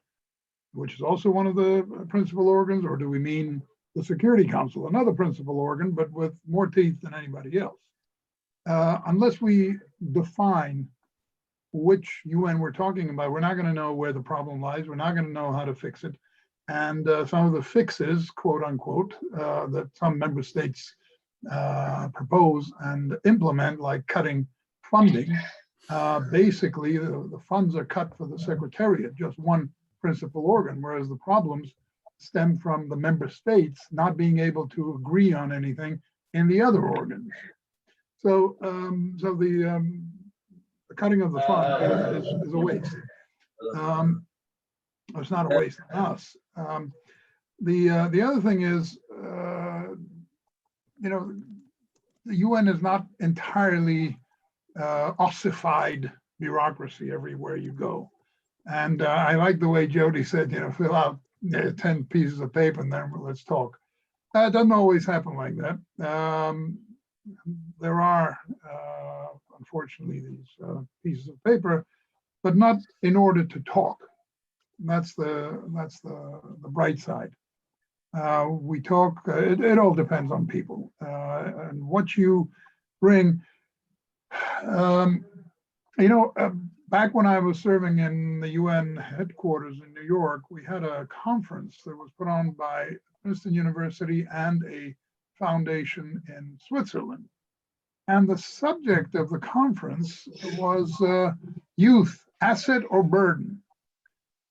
which is also one of the principal organs, or do we mean the Security Council, another principal organ, but with more teeth than anybody else? Unless we define which UN we're talking about, we're not going to know where the problem lies. We're not going to know how to fix it. And some of the fixes, quote unquote, that some member states propose and implement, like cutting funding, basically the funds are cut for the Secretariat, just one principal organ, whereas the problems stem from the member states not being able to agree on anything in the other organs. So, the cutting of the fund is a waste. It's not a waste on us. The other thing is, the UN is not entirely ossified bureaucry everywhere you go. And I like the way Jody said, fill out 10 pieces of paper and then let's talk. It doesn't always happen like that. There are, unfortunately, these pieces of paper, but not in order to talk. That's the bright side. We talk. It all depends on people and what you bring. Back when I was serving in the UN headquarters in New York, we had a conference that was put on by Princeton University and a foundation in Switzerland. And the subject of the conference was youth, asset or burden.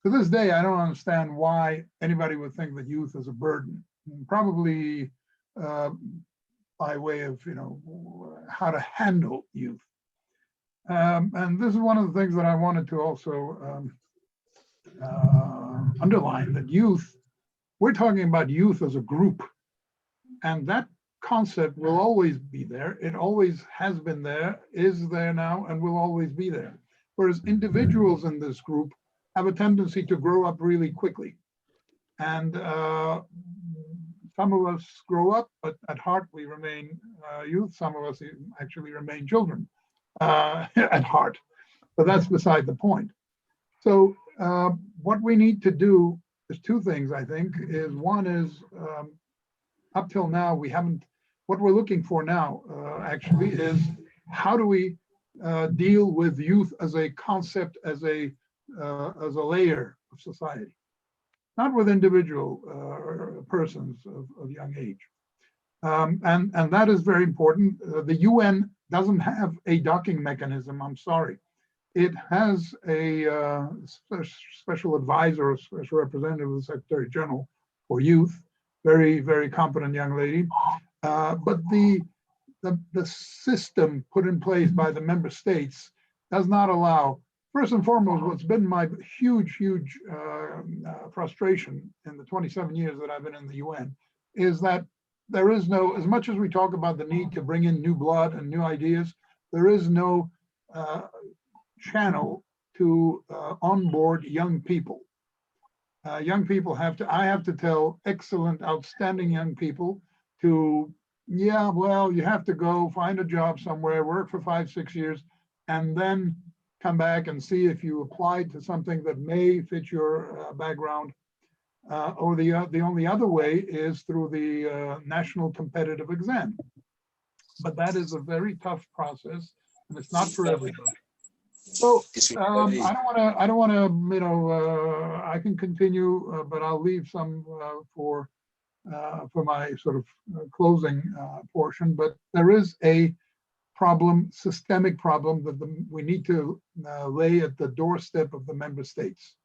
To this day, I don't understand why anybody would think that youth is a burden. Probably by way of, how to handle youth. And this is one of the things that I wanted to also underline, that youth, we're talking about youth as a group. And that concept will always be there. It always has been there, is there now, and will always be there. Whereas individuals in this group have a tendency to grow up really quickly. And some of us grow up, but at heart we remain youth. Some of us actually remain children at heart, but that's beside the point. So what we need to do is two things, I think. Is one is, up till now, we haven't, what we're looking for now actually is how do we deal with youth as a concept, as a layer of society, not with individual persons of young age. And that is very important. The UN doesn't have a docking mechanism, I'm sorry. It has a special advisor, a special representative of the Secretary General for Youth, very, very competent young lady. But the system put in place by the member states does not allow, first and foremost, what's been my huge frustration in the 27 years that I've been in the UN, is that there is no, as much as we talk about the need to bring in new blood and new ideas, there is no channel to onboard young people. Young people I have to tell excellent, outstanding young people to, yeah, well, you have to go find a job somewhere, work for 5-6 years, and then come back and see if you applied to something that may fit your background. Or the only other way is through the national competitive exam. But that is a very tough process, and it's not for everybody. So I don't want to, I can continue, but I'll leave some for my sort of closing portion. But there is a problem, systemic problem that we need to lay at the doorstep of the member states.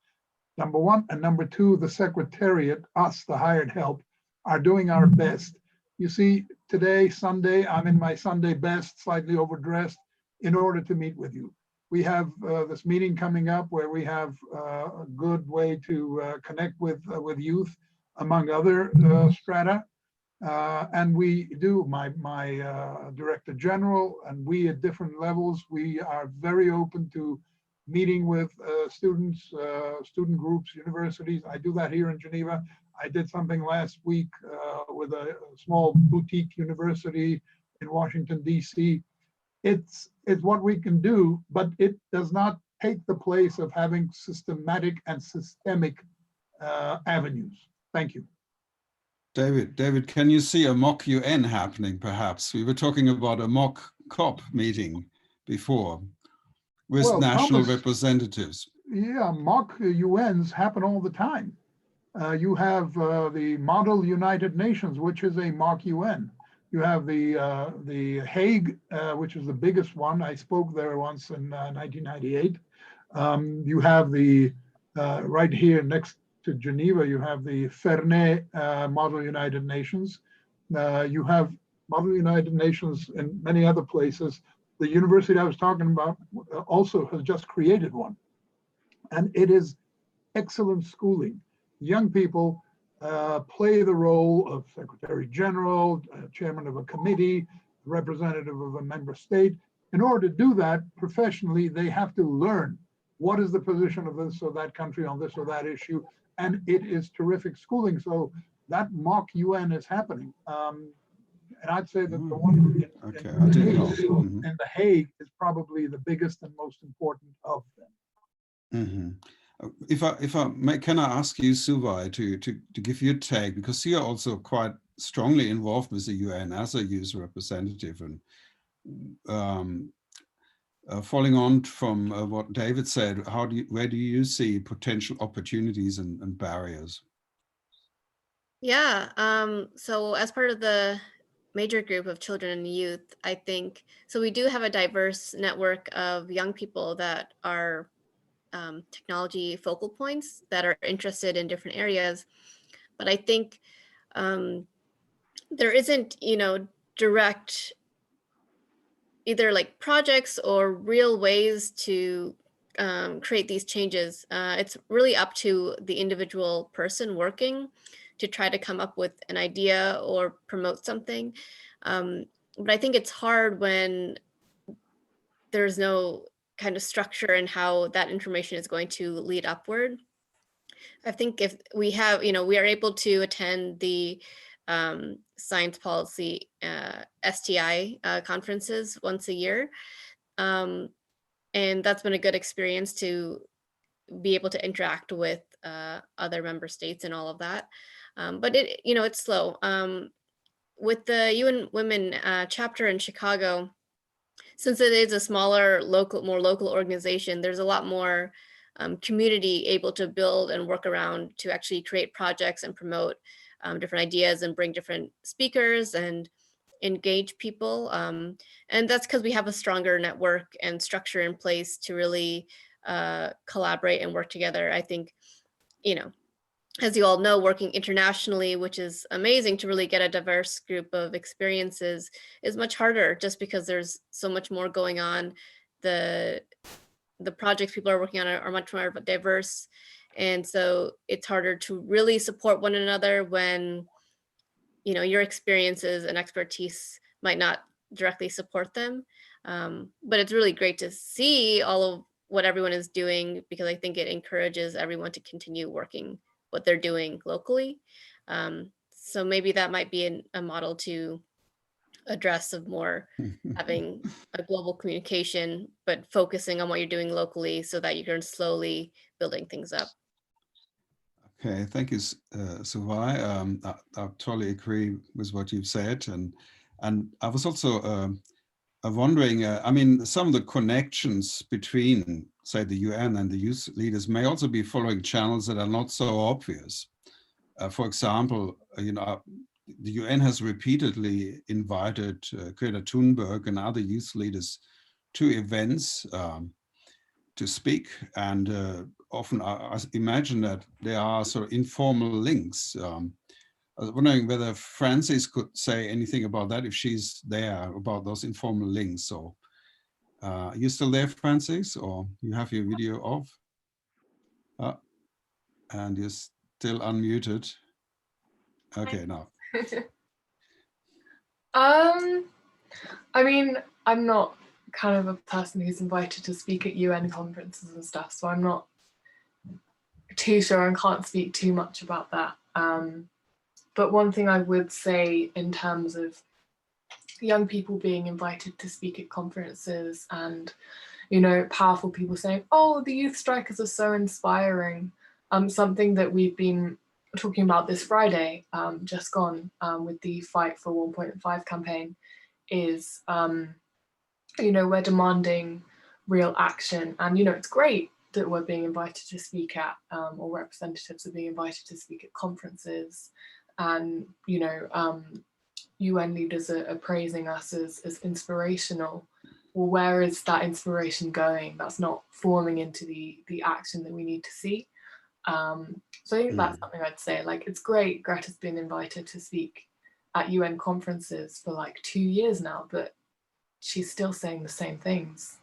Number one, and number two, the Secretariat, us, the hired help, are doing our best. You see, today, Sunday, I'm in my Sunday best, slightly overdressed, in order to meet with you. We have this meeting coming up where we have a good way to connect with youth, among other strata. And we do, my Director General and we at different levels, we are very open to meeting with students, student groups, universities. I do that here in Geneva. I did something last week with a small boutique university in Washington, DC. It's what we can do, but it does not take the place of having systematic and systemic avenues. Thank you. David, can you see a mock UN happening, perhaps? We were talking about a mock COP meeting before with national Thomas, representatives. Yeah, mock UNs happen all the time. You have the Model United Nations, which is a mock UN. You have the Hague, which is the biggest one. I spoke there once in 1998. You have the, right here next to Geneva, you have the Ferney Model United Nations. You have Model United Nations in many other places. The university I was talking about also has just created one. And it is excellent schooling. Young people play the role of Secretary General, chairman of a committee, representative of a member state. In order to do that professionally, they have to learn what is the position of this or that country on this or that issue. And it is terrific schooling. So that mock UN is happening. And I'd say that the one in The Hague is probably the biggest and most important of them. If I may, can I ask you, Suvai, to give your take, because you're also quite strongly involved with the UN as a youth representative, and following on from what David said, where do you see potential opportunities and barriers? Yeah, so as part of the major group of children and youth, I think, so we do have a diverse network of young people that are technology focal points that are interested in different areas. But I think there isn't, direct either like projects or real ways to create these changes. It's really up to the individual person working to try to come up with an idea or promote something. But I think it's hard when there's no kind of structure in how that information is going to lead upward. I think if we have, we are able to attend the science policy STI conferences once a year. And that's been a good experience to be able to interact with other member states and all of that. But it's slow. With the UN Women chapter in Chicago, since it is a smaller, more local organization, there's a lot more community able to build and work around to actually create projects and promote different ideas and bring different speakers and engage people. And that's because we have a stronger network and structure in place to really collaborate and work together. I think, as you all know, working internationally, which is amazing to really get a diverse group of experiences, is much harder just because there's so much more going on. The projects people are working on are much more diverse. And so it's harder to really support one another when, your experiences and expertise might not directly support them. But it's really great to see all of what everyone is doing, because I think it encourages everyone to continue working what they're doing locally. So maybe that might be a model to address of more having a global communication, but focusing on what you're doing locally so that you can slowly building things up. Okay, thank you, Suvai. I totally agree with what you've said. And I was also wondering, I mean, some of the connections between, say, the UN and the youth leaders may also be following channels that are not so obvious. For example, the UN has repeatedly invited Greta Thunberg and other youth leaders to events to speak, and often I imagine that there are sort of informal links. I was wondering whether Frances could say anything about that, if she's there, about those informal links. So, are you still there, Frances, or you have your video off? And you're still unmuted. Okay, now. I mean, I'm not kind of a person who's invited to speak at UN conferences and stuff, so I'm not too sure and can't speak too much about that. But one thing I would say in terms of young people being invited to speak at conferences and, powerful people saying, oh, the youth strikers are so inspiring. Something that we've been talking about this Friday, just gone, with the Fight for 1.5 campaign is, we're demanding real action. And, it's great that we're being invited to speak at, or representatives are being invited to speak at conferences. And, UN leaders are praising us as inspirational. Well, where is that inspiration going? That's not forming into the action that we need to see. So I think that's something I'd say. Like, it's great Greta's been invited to speak at UN conferences for like 2 years now, but she's still saying the same things.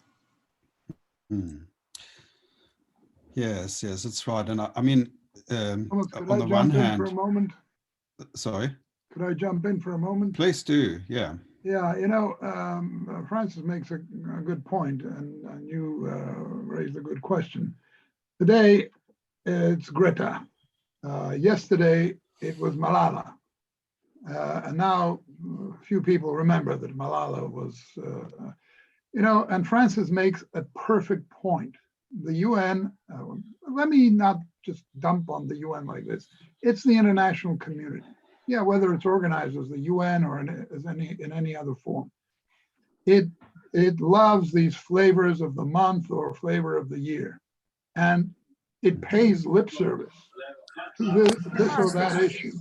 Yes, that's right. And I mean, on the one hand, for a moment? Sorry? Could I jump in for a moment? Please do, yeah. Yeah, Francis makes a good point, and you raised a good question. Today, it's Greta. Yesterday, it was Malala. And now a few people remember that Malala was, and Francis makes a perfect point. The UN, let me not just dump on the UN like this. It's the international community. Yeah, whether it's organized as the UN or in any other form. It loves these flavors of the month or flavor of the year. And it pays lip service to this or that issue.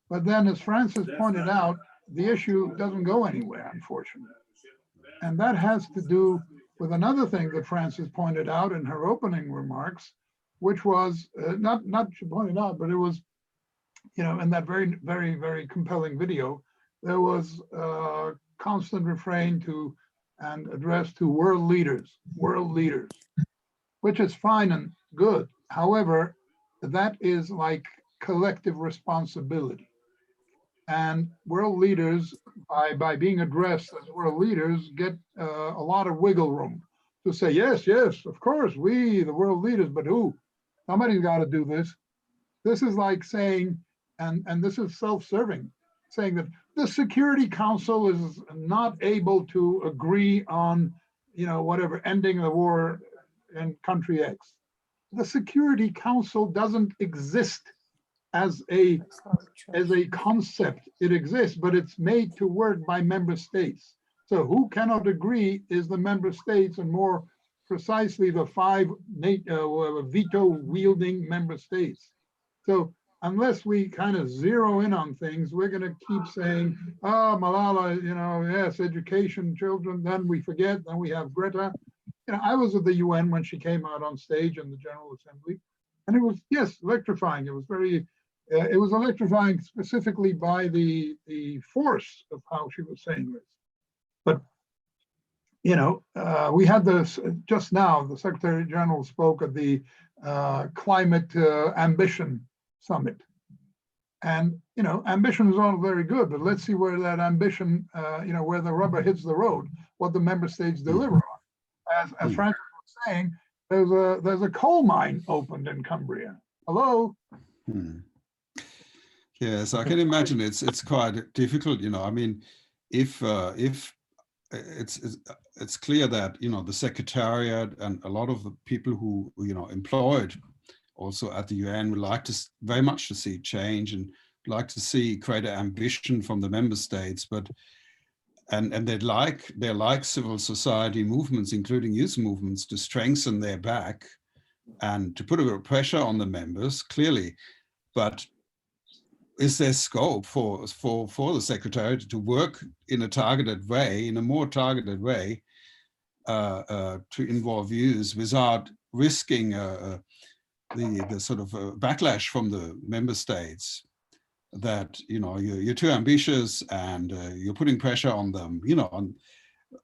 But then, as Francis pointed out, the issue doesn't go anywhere, unfortunately. And that has to do with another thing that Francis pointed out in her opening remarks, which was, not she pointed out, but it was, in that very, very, very compelling video, there was a constant refrain to and address to world leaders, which is fine and good. However, that is like collective responsibility. And world leaders, by being addressed as world leaders, get a lot of wiggle room to say, yes, of course, we, the world leaders, but who? Somebody's got to do this. This is like saying, and this is self-serving, saying that the Security Council is not able to agree on, whatever, ending the war in country X. The Security Council doesn't exist as a concept. It exists, but it's made to work by member states. So who cannot agree is the member states, and more precisely the 5 veto-wielding member states. So unless we kind of zero in on things, we're going to keep saying, oh, Malala, yes, education, children, then we forget, then we have Greta. I was at the UN when she came out on stage in the General Assembly, and it was, yes, electrifying. It was very, it was electrifying specifically by the force of how she was saying this. But, we had this just now, the Secretary General spoke at the Climate Ambition Summit. And, ambition is all very good, but let's see where that ambition, where the rubber hits the road, what the member states deliver on. As Francis was saying, there's a coal mine opened in Cumbria. Hello? Yes, I can imagine it's quite difficult, I mean, if it's clear that, the Secretariat and a lot of the people who, employed also at the UN would like to very much to see change and like to see greater ambition from the member states, but and they like civil society movements, including youth movements, to strengthen their back and to put a bit of pressure on the members, clearly. But is there scope for the Secretariat to work in a targeted way, in a more targeted way, to involve youth without risking the sort of backlash from the member states that, you're too ambitious and you're putting pressure on them, on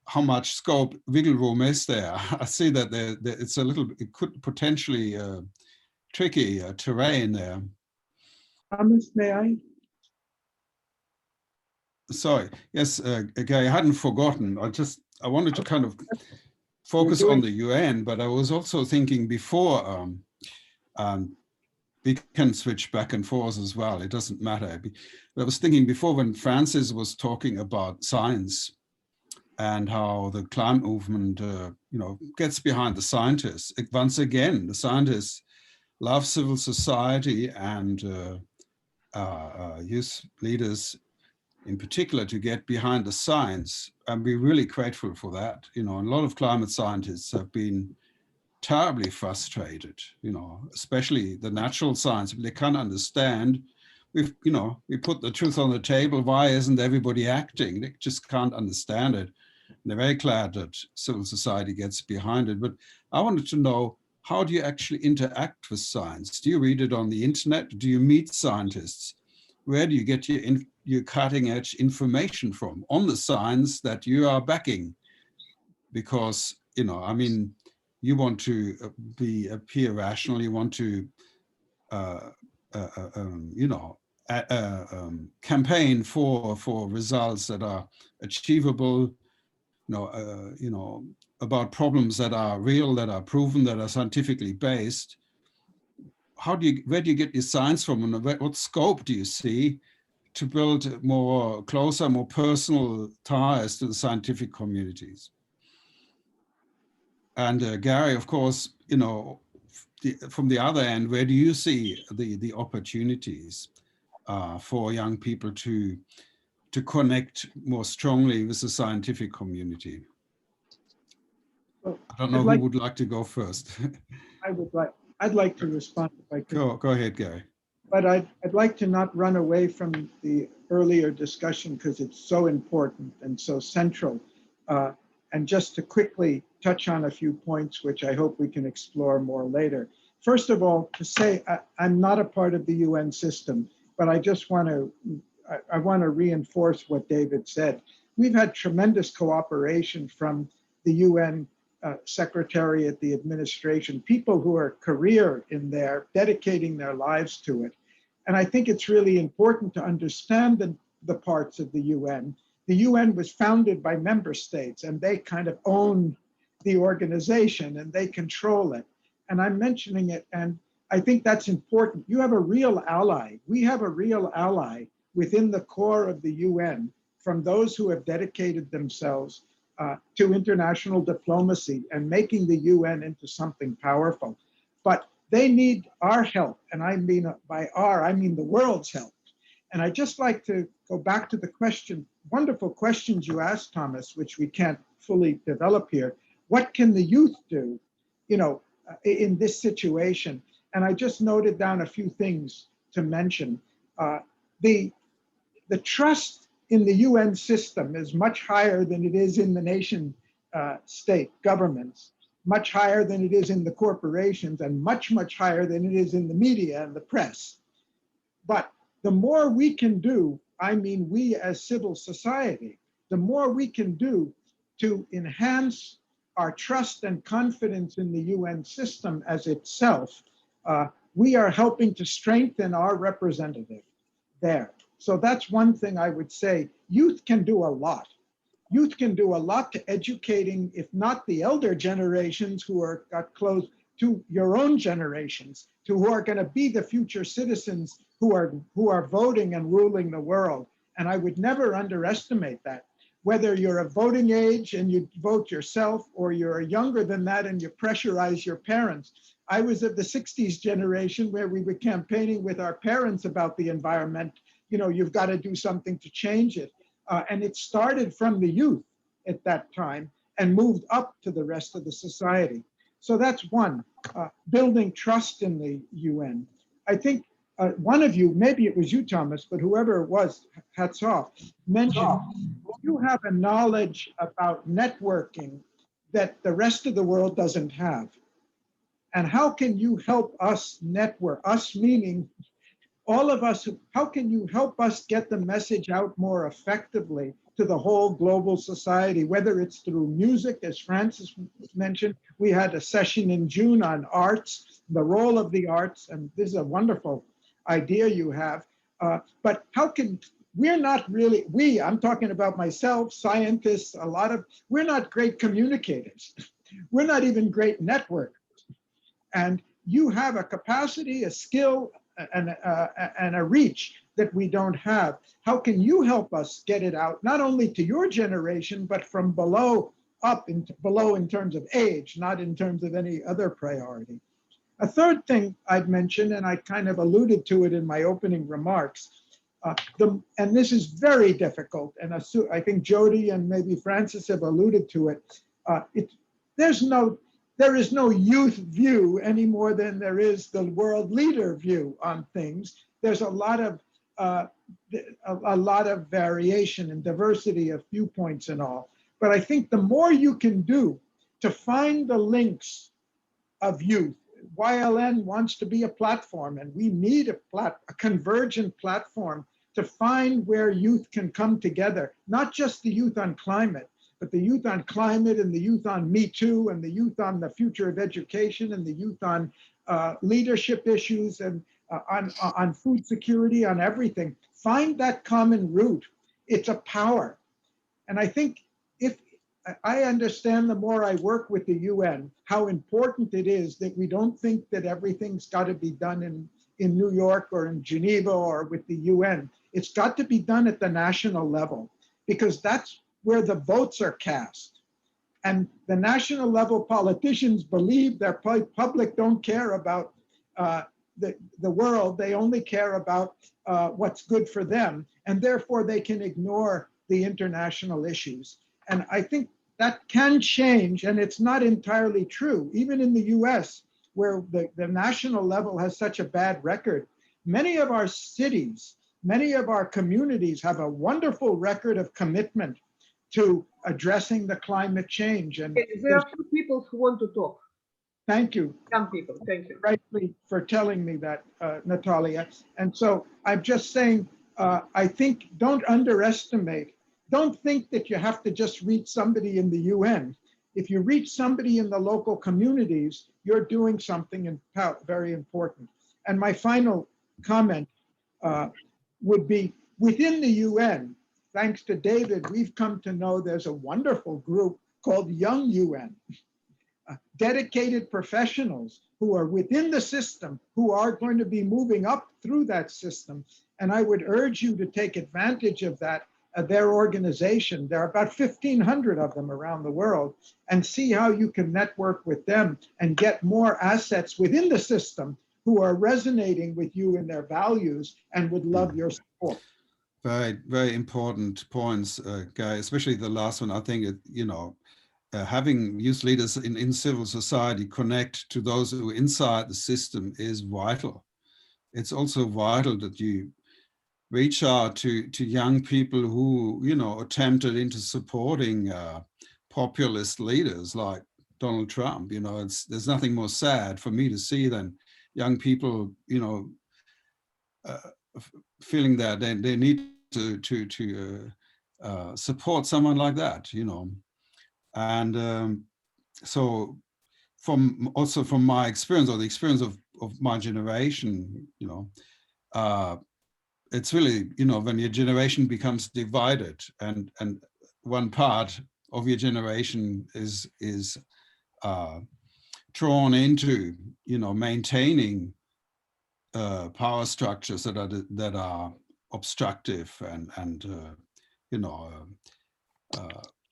how much scope, wiggle room is there? I see that it could potentially tricky terrain there. Thomas, may I? Sorry, yes, Gary, I hadn't forgotten. I wanted to kind of focus on the UN, but I was also thinking before, we can switch back and forth as well, it doesn't matter. I was thinking before when Francis was talking about science and how the climate movement, gets behind the scientists. Once again, the scientists love civil society and youth leaders in particular to get behind the science, and we're really grateful for that. You know, a lot of climate scientists have been terribly frustrated, you know, especially the natural science. They can't understand. We put the truth on the table. Why isn't everybody acting? They just can't understand it. And they're very glad that civil society gets behind it. But I wanted to know, how do you actually interact with science? Do you read it on the internet? Do you meet scientists? Where do you get your cutting edge information from on the science that you are backing? Because, you know, I mean, you want to appear rational, you want to, campaign for results that are achievable, about problems that are real, that are proven, that are scientifically based. Where do you get your science from, and what scope do you see to build more closer, more personal ties to the scientific communities? And Gary, of course, you know, from the other end, where do you see the opportunities for young people to connect more strongly with the scientific community? Well, I don't know who would like to go first. I'd like to respond if I could. Go ahead, Gary. But I'd like to not run away from the earlier discussion because it's so important and so central. And just to quickly touch on a few points, which I hope we can explore more later. First of all, to say I'm not a part of the UN system, but I just want to reinforce what David said. We've had tremendous cooperation from the UN Secretariat, the administration, people who are career in there, dedicating their lives to it. And I think it's really important to understand the parts of the UN. The UN was founded by member states, and they kind of own the organization and they control it. And I'm mentioning it, and I think that's important. You have a real ally. We have a real ally within the core of the UN from those who have dedicated themselves to international diplomacy and making the UN into something powerful. But they need our help. And I mean, by our, I mean the world's help. And I'd just like to go back to the question, wonderful questions you asked, Thomas, which we can't fully develop here. What can the youth do, you know, in this situation? And I just noted down a few things to mention. The trust in the UN system is much higher than it is in the nation state governments, much higher than it is in the corporations, and much, much higher than it is in the media and the press. But the more we can do, I mean we as civil society, the more we can do to enhance our trust and confidence in the UN system as itself, we are helping to strengthen our representative there. So that's one thing I would say. Youth can do a lot. Youth can do a lot to educating, if not the elder generations who got close to your own generations, to who are going to be the future citizens who are voting and ruling the world. And I would never underestimate that. Whether you're of voting age and you vote yourself, or you're younger than that and you pressurize your parents. I was of the 60s generation where we were campaigning with our parents about the environment. You know, you've got to do something to change it. And it started from the youth at that time and moved up to the rest of the society. So that's one, building trust in the UN. I think one of you, maybe it was you, Thomas, but whoever it was, hats off, mentioned you have a knowledge about networking that the rest of the world doesn't have. And how can you help us network, us meaning all of us, how can you help us get the message out more effectively to the whole global society, whether it's through music, as Francis mentioned. We had a session in June on arts, the role of the arts, and this is a wonderful idea you have. But how can, we're not really, I'm talking about myself, scientists, we're not great communicators. We're not even great networkers. And you have a capacity, a skill, and a reach that we don't have. How can you help us get it out, not only to your generation, but from below up into below in terms of age, not in terms of any other priority? A third thing I'd mention, and I kind of alluded to it in my opening remarks, and this is very difficult, and I think Jody and maybe Francis have alluded to it. There is no youth view any more than there is the world leader view on things. There's a lot of variation and diversity of viewpoints and all. But I think the more you can do to find the links of youth, YLN wants to be a platform, and we need a convergent platform to find where youth can come together, not just the youth on climate, but the youth on climate and the youth on Me Too and the youth on the future of education and the youth on leadership issues and on food security, on everything. Find that common root. It's a power. And I think if I understand, the more I work with the UN, how important it is that we don't think that everything's got to be done in New York or in Geneva or with the UN. It's got to be done at the national level, because that's where the votes are cast. And the national level politicians believe their public don't care about the world. They only care about what's good for them. And therefore they can ignore the international issues. And I think that can change, and it's not entirely true. Even in the US, where the national level has such a bad record, many of our cities, many of our communities have a wonderful record of commitment to addressing the climate change. And there are two people who want to talk. Thank you. Young people, thank you. Rightly for telling me that, Natalia. And so I'm just saying, I think don't think that you have to just reach somebody in the UN. If you reach somebody in the local communities, you're doing something very important. And my final comment would be, within the UN, thanks to David, we've come to know there's a wonderful group called Young UN, dedicated professionals who are within the system, who are going to be moving up through that system. And I would urge you to take advantage of that, their organization. There are about 1,500 of them around the world, and see how you can network with them and get more assets within the system who are resonating with you in their values and would love your support. Very, very important points, Guy, especially the last one. I think, having youth leaders in civil society connect to those who are inside the system is vital. It's also vital that you reach out to young people who, are tempted into supporting populist leaders like Donald Trump. There's nothing more sad for me to see than young people, feeling that they need to support someone like that, And so from my experience, or the experience of my generation, it's really, when your generation becomes divided and one part of your generation is drawn into, maintaining power structures that are obstructive and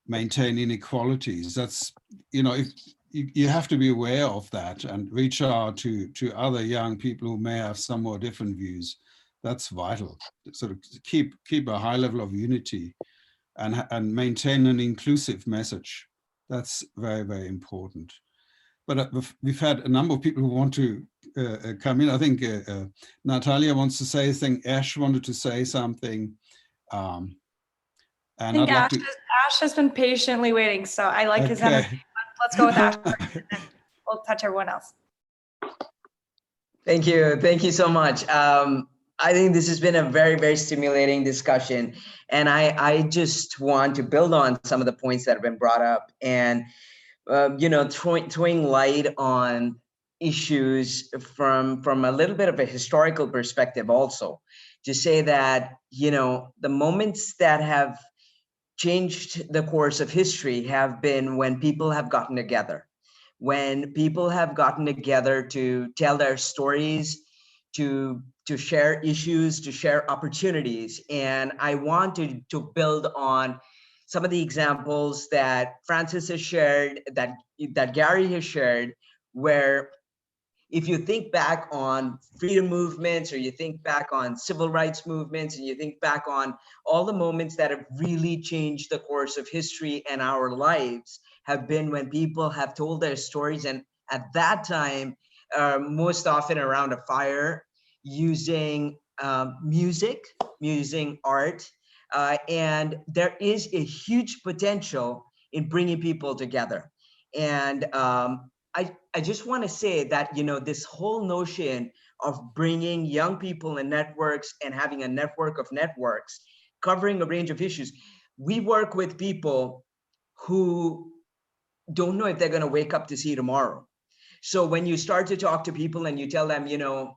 maintain inequalities. That's, if you have to be aware of that and reach out to other young people who may have some more different views. That's vital. Sort of keep a high level of unity and maintain an inclusive message. That's very, very important. But we've had a number of people who want to come in. I think Natalia wants to say something. Ash wanted to say something. And I think Ash has been patiently waiting, so I like his energy. Let's go with Ash. We'll touch everyone else. Thank you so much. I think this has been a very, very stimulating discussion, and I just want to build on some of the points that have been brought up, and throwing light on issues from a little bit of a historical perspective also, to say that, the moments that have changed the course of history have been when people have gotten together, to tell their stories, to share issues, to share opportunities. And I wanted to build on some of the examples that Francis has shared, that Gary has shared, where If you think back on freedom movements, or you think back on civil rights movements, and you think back on all the moments that have really changed the course of history and our lives, have been when people have told their stories, and at that time, most often around a fire, using music, using art, and there is a huge potential in bringing people together. And I just want to say that, you know, this whole notion of bringing young people in networks and having a network of networks covering a range of issues. We work with people who don't know if they're going to wake up to see tomorrow. So when you start to talk to people and you tell them, you know,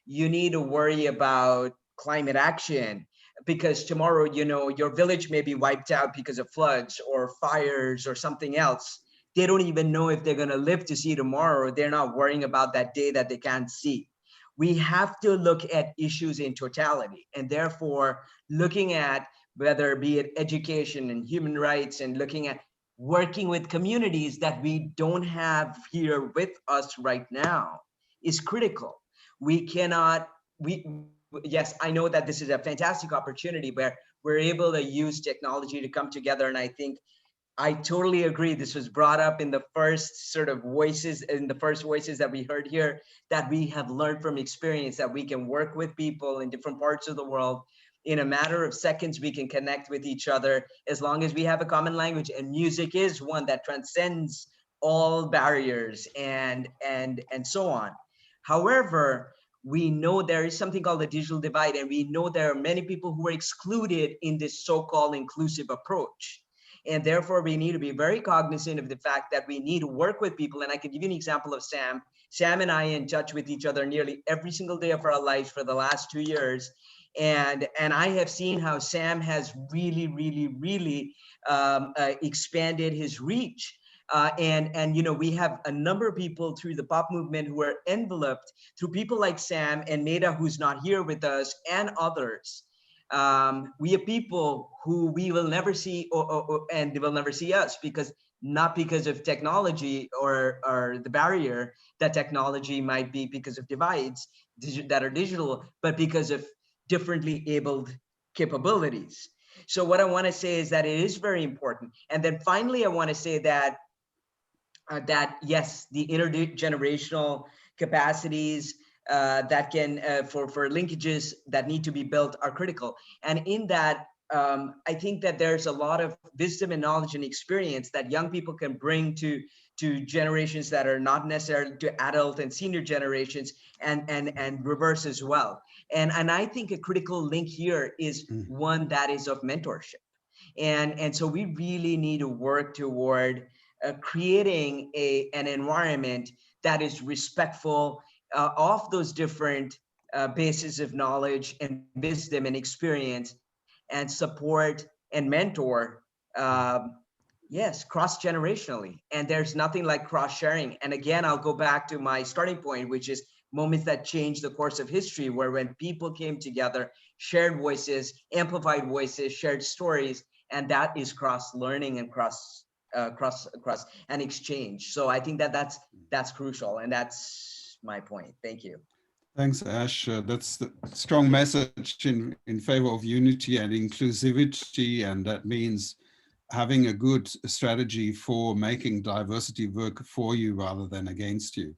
you need to worry about climate action because tomorrow, you know, your village may be wiped out because of floods or fires or something else. They don't even know if they're going to live to see tomorrow. They're not worrying about that day that they can't see. We have to look at issues in totality, and therefore looking at whether be it education and human rights, and looking at working with communities that we don't have here with us right now is critical. We cannot, yes, I know that this is a fantastic opportunity where we're able to use technology to come together. And I think I totally agree. This was brought up in the first sort of voices, in the first voices that we heard here, that we have learned from experience that we can work with people in different parts of the world. In a matter of seconds, we can connect with each other as long as we have a common language. And music is one that transcends all barriers and so on. However, we know there is something called the digital divide, and we know there are many people who are excluded in this so-called inclusive approach. And therefore, we need to be very cognizant of the fact that we need to work with people. And I can give you an example of Sam. Sam and I are in touch with each other nearly every single day of our lives for the last 2 years. And I have seen how Sam has really expanded his reach. And you know, we have a number of people through the pop movement who are enveloped through people like Sam and Neda, who's not here with us, and others. We have people who we will never see, and they will never see us, because not because of technology or the barrier that technology might be because of divides that are digital, but because of differently abled capabilities. So what I want to say is that it is very important. And then finally, I want to say that yes, the intergenerational capacities that can for linkages that need to be built are critical. And in that, I think that there's a lot of wisdom and knowledge and experience that young people can bring to generations that are not necessarily to adult and senior generations, and reverse as well. And I think a critical link here is one that is of mentorship. And so we really need to work toward creating an environment that is respectful of those different bases of knowledge and wisdom and experience, and support and mentor, yes, cross-generationally. And there's nothing like cross-sharing. And again, I'll go back to my starting point, which is moments that changed the course of history, where when people came together, shared voices, amplified voices, shared stories, and that is cross-learning and cross and exchange. So I think that that's crucial, and that's my point. Thank you. Thanks, Ash. That's the strong message in favor of unity and inclusivity, and that means having a good strategy for making diversity work for you rather than against you.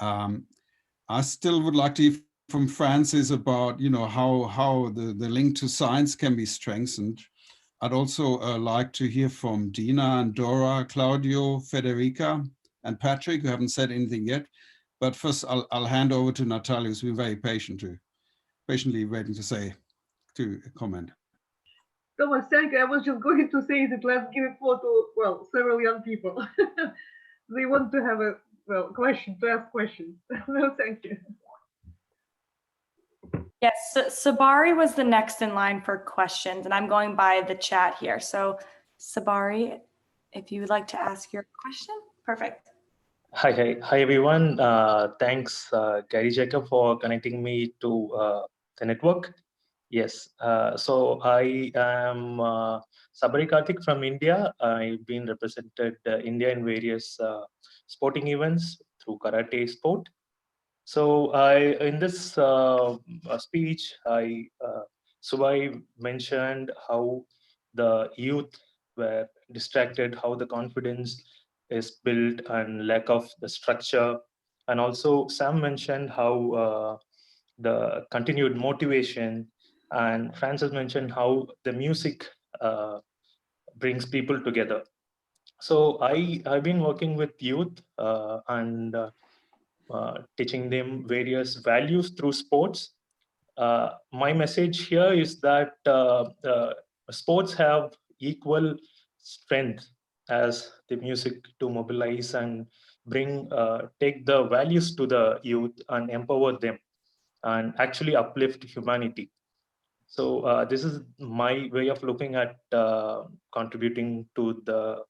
I still would like to hear from Francis about, you know, how the link to science can be strengthened. I'd also like to hear from Dina and Dora, Claudio, Federica, and Patrick, who haven't said anything yet. But first, I'll hand over to Natalia, who's been very patiently waiting to comment. Thomas, thank you. I was just going to say that let's give it floor to, well, several young people. They want to have a, well, question, to ask questions. No, thank you. Yes, so Sabari was the next in line for questions, and I'm going by the chat here. So Sabari, if you would like to ask your question, perfect. Hi everyone. Thanks, Gary Jacob, for connecting me to the network. Yes, so I am Sabari Karthik from India. I've been represented India in various sporting events through karate sport. So in this speech, Subai mentioned how the youth were distracted, how the confidence is built and lack of the structure. And also Sam mentioned how the continued motivation, and Francis mentioned how the music brings people together. So I've been working with youth and teaching them various values through sports. My message here is that sports have equal strength as the music to mobilize and bring take the values to the youth and empower them and actually uplift humanity. So this is my way of looking at contributing to the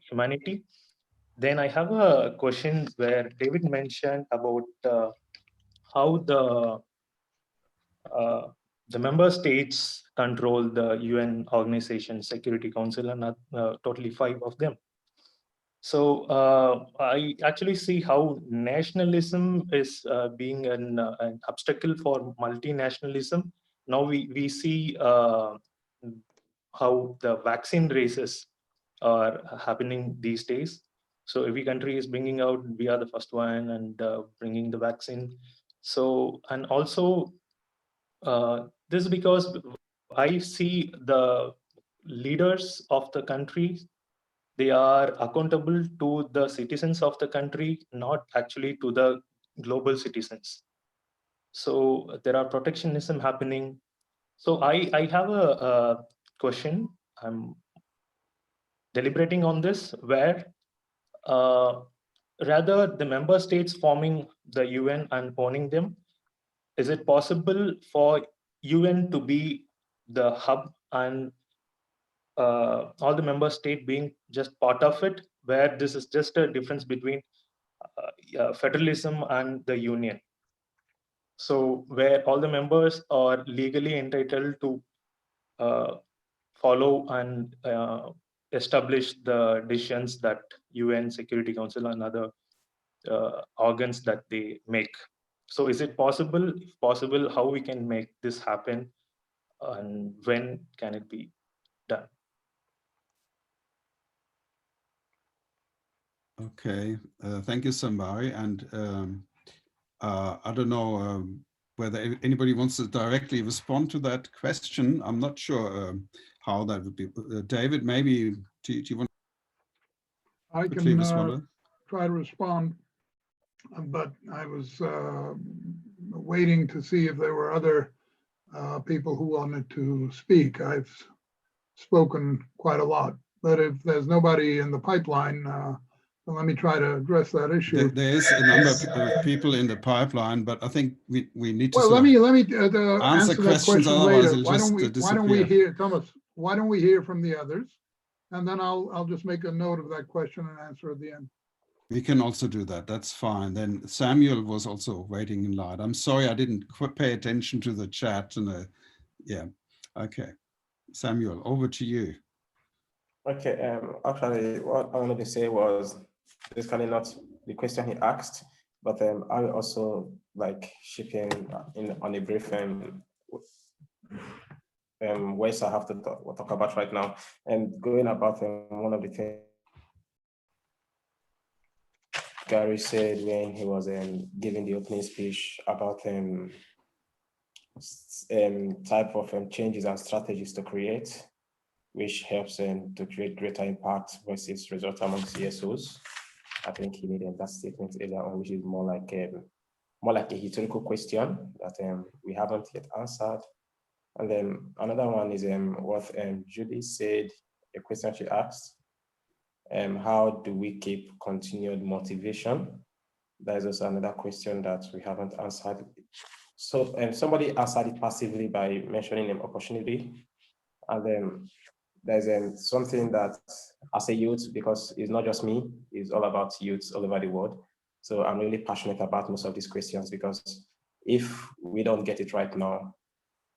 humanity. Then I have a question where David mentioned about how the member states control the UN Organization Security Council, and totally 5 of them. So I actually see how nationalism is being an obstacle for multinationalism. Now we see how the vaccine races are happening these days. So every country is bringing out, we are the first one, and bringing the vaccine. So, and also this is because I see the leaders of the country, they are accountable to the citizens of the country, not actually to the global citizens. So there are protectionism happening. So I have a question. I'm deliberating on this, where rather the member states forming the UN and owning them, is it possible for UN to be the hub and all the member state being just part of it, where this is just a difference between federalism and the union? So where all the members are legally entitled to follow and establish the decisions that UN Security Council and other organs that they make. So is it possible? If possible, how we can make this happen, and when can it be done? Okay, thank you, Sambari. And I don't know whether anybody wants to directly respond to that question. I'm not sure how that would be. David, maybe do you want I to can respond? try to respond, but I was waiting to see if there were other people who wanted to speak. I've spoken quite a lot, but if there's nobody in the pipeline, then let me try to address that issue. There is a number of people in the pipeline, but I think we need to. Well, let me answer that questions. question Otherwise, later. it'll Why don't we hear, Thomas? Why don't we hear from the others, and then I'll just make a note of that question and answer at the end. We can also do that. That's fine. Then Samuel was also waiting in line. I'm sorry I didn't pay attention to the chat. And yeah, okay. Samuel, over to you. Okay. Actually, what I wanted to say was basically not the question he asked, but I will also like chip in on a brief ways I have to talk about right now, and going about one of the things Gary said when he was giving the opening speech about type of changes and strategies to create, which helps to create greater impact versus result among CSOs. I think he made that statement earlier on, which is more like a historical question that we haven't yet answered. And then another one is what Judy said, a question she asked. How do we keep continued motivation? That is also another question that we haven't answered. So somebody answered it passively by mentioning an opportunity. And then there's something that as a youth, because it's not just me, it's all about youths all over the world. So I'm really passionate about most of these questions, because if we don't get it right now,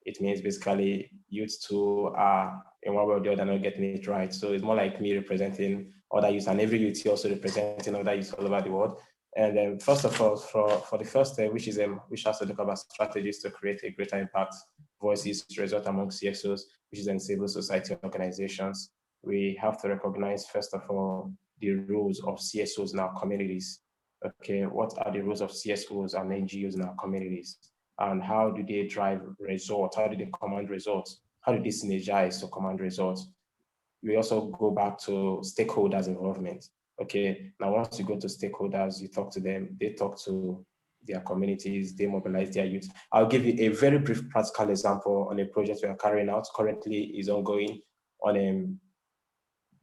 it means basically youth too are in one way or the other not getting it right. So it's more like me representing other youth, and every youth also representing other youth all over the world. And then first of all, for the first step, which has to look about strategies to create a greater impact, voices to result among CSOs, which is in civil society organizations. We have to recognize, first of all, the roles of CSOs in our communities. Okay, what are the roles of CSOs and NGOs in our communities? And how do they drive results? How do they command results? How do they synergize to command results? We also go back to stakeholders involvement. Okay, now once you go to stakeholders, you talk to them, they talk to their communities, they mobilize their youth. I'll give you a very brief practical example on a project we are carrying out. Currently is ongoing on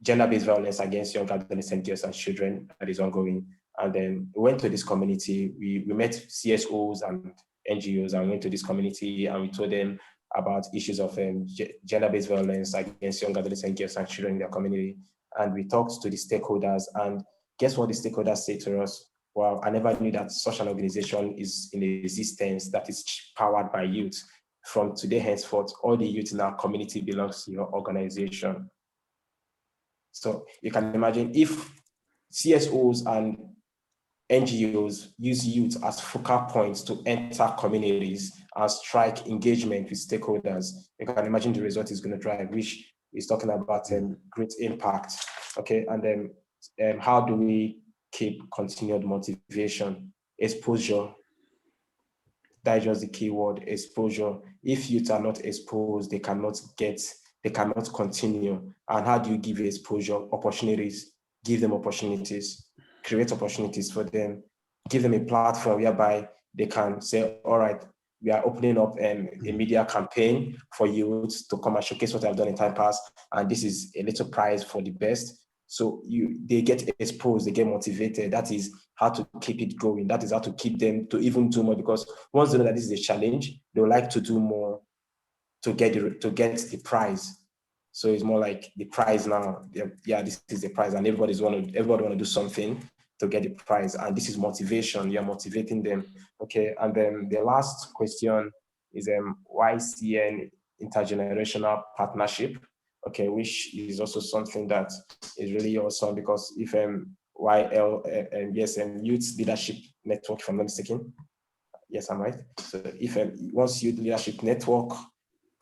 gender-based violence against young adolescent girls and children that is ongoing. And then we went to this community, we met CSOs and NGOs and went to this community and we told them about issues of gender-based violence against young adolescent girls and children in their community. And we talked to the stakeholders, and guess what the stakeholders say to us? Well, I never knew that such an organization is in existence that is powered by youth. From today henceforth, all the youth in our community belongs to your organization. So you can imagine if CSOs and NGOs use youth as focal points to enter communities and strike engagement with stakeholders, you can imagine the result is going to drive, which is talking about great impact. Okay, and then how do we keep continued motivation? Exposure. That is just the key word, exposure. If youth are not exposed, they cannot continue. And how do you give exposure? Opportunities. Give them opportunities. Create opportunities for them. Give them a platform whereby they can say, all right, we are opening up a media campaign for youth to come and showcase what I've done in time past. And this is a little prize for the best. So they get exposed, they get motivated. That is how to keep it going. That is how to keep them to even do more, because once they know that this is a challenge, they would like to do more to get the prize. So it's more like the prize now. Yeah, this is the prize, and everybody want to do something to get the prize, and this is motivation. You're motivating them. Okay, and then the last question is YCN intergenerational partnership. Okay, which is also something that is really awesome, because if YLN Youth Leadership Network, if I'm not mistaken, yes, I'm right. So if once Youth Leadership Network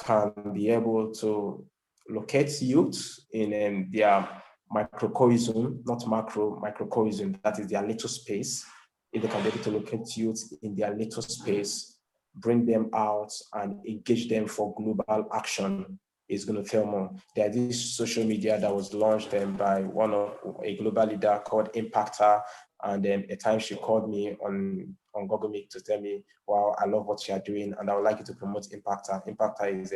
can be able to locate youth in their microcosm, not macro, microcosm, that is their little space. If they can be able to locate youth in their little space, bring them out and engage them for global action, is going to tell more. There's this social media that was launched by a global leader called Impactor, and then a time she called me on Google Meet to tell me, wow, I love what you are doing, and I would like you to promote Impactor. Impactor is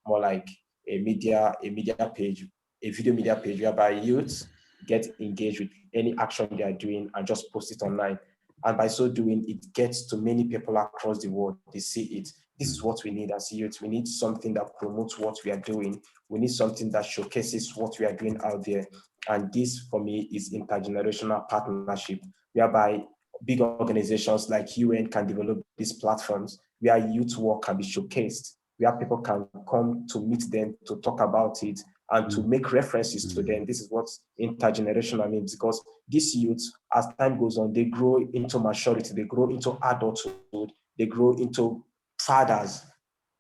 more like a video media page whereby youths get engaged with any action they are doing and just post it online. And by so doing, it gets to many people across the world. They see it. This is what we need as youth. We need something that promotes what we are doing. We need something that showcases what we are doing out there. And this, for me, is intergenerational partnership, whereby big organizations like UN can develop these platforms where youth work can be showcased, where people can come to meet them, to talk about it, and to make references to them. This is what intergenerational means, because these youths, as time goes on, they grow into maturity, they grow into adulthood, they grow into fathers.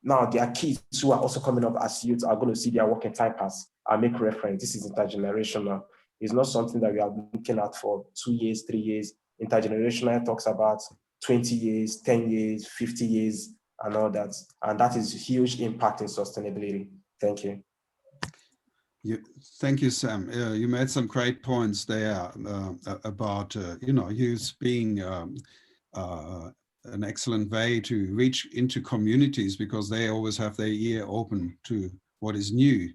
Now, their kids who are also coming up as youths are going to see their work in time pass and make reference. This is intergenerational. It's not something that we are looking at for 2 years, 3 years. Intergenerational talks about 20 years, 10 years, 50 years, and all that. And that is a huge impact in sustainability. Thank you. Thank you, Sam. You made some great points there about youth being an excellent way to reach into communities, because they always have their ear open to what is new,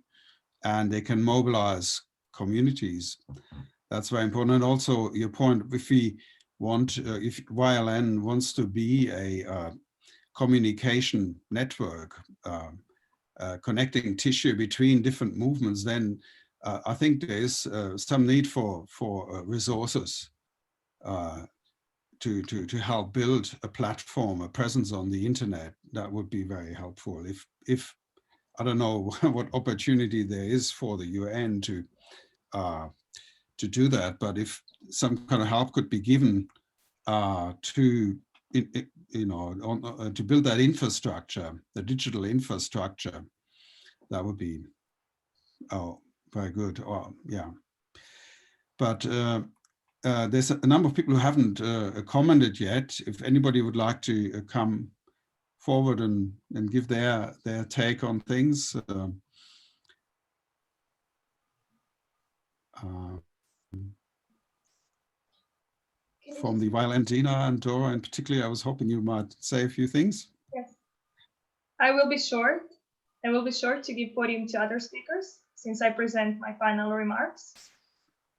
and they can mobilize communities. That's very important. And also your point, if YLN wants to be a communication network, connecting tissue between different movements, then I think there is some need for resources to help build a platform, a presence on the internet, that would be very helpful. If I don't know what opportunity there is for the UN to do that, but if some kind of help could be given to to build that infrastructure, the digital infrastructure, that would be very good. Yeah, but there's a number of people who haven't commented yet. If anybody would like to come forward and give their take on things. From the YLN, Dina and Dora, and particularly, I was hoping you might say a few things. Yes, I will be short. I will be short to give podium to other speakers since I present my final remarks.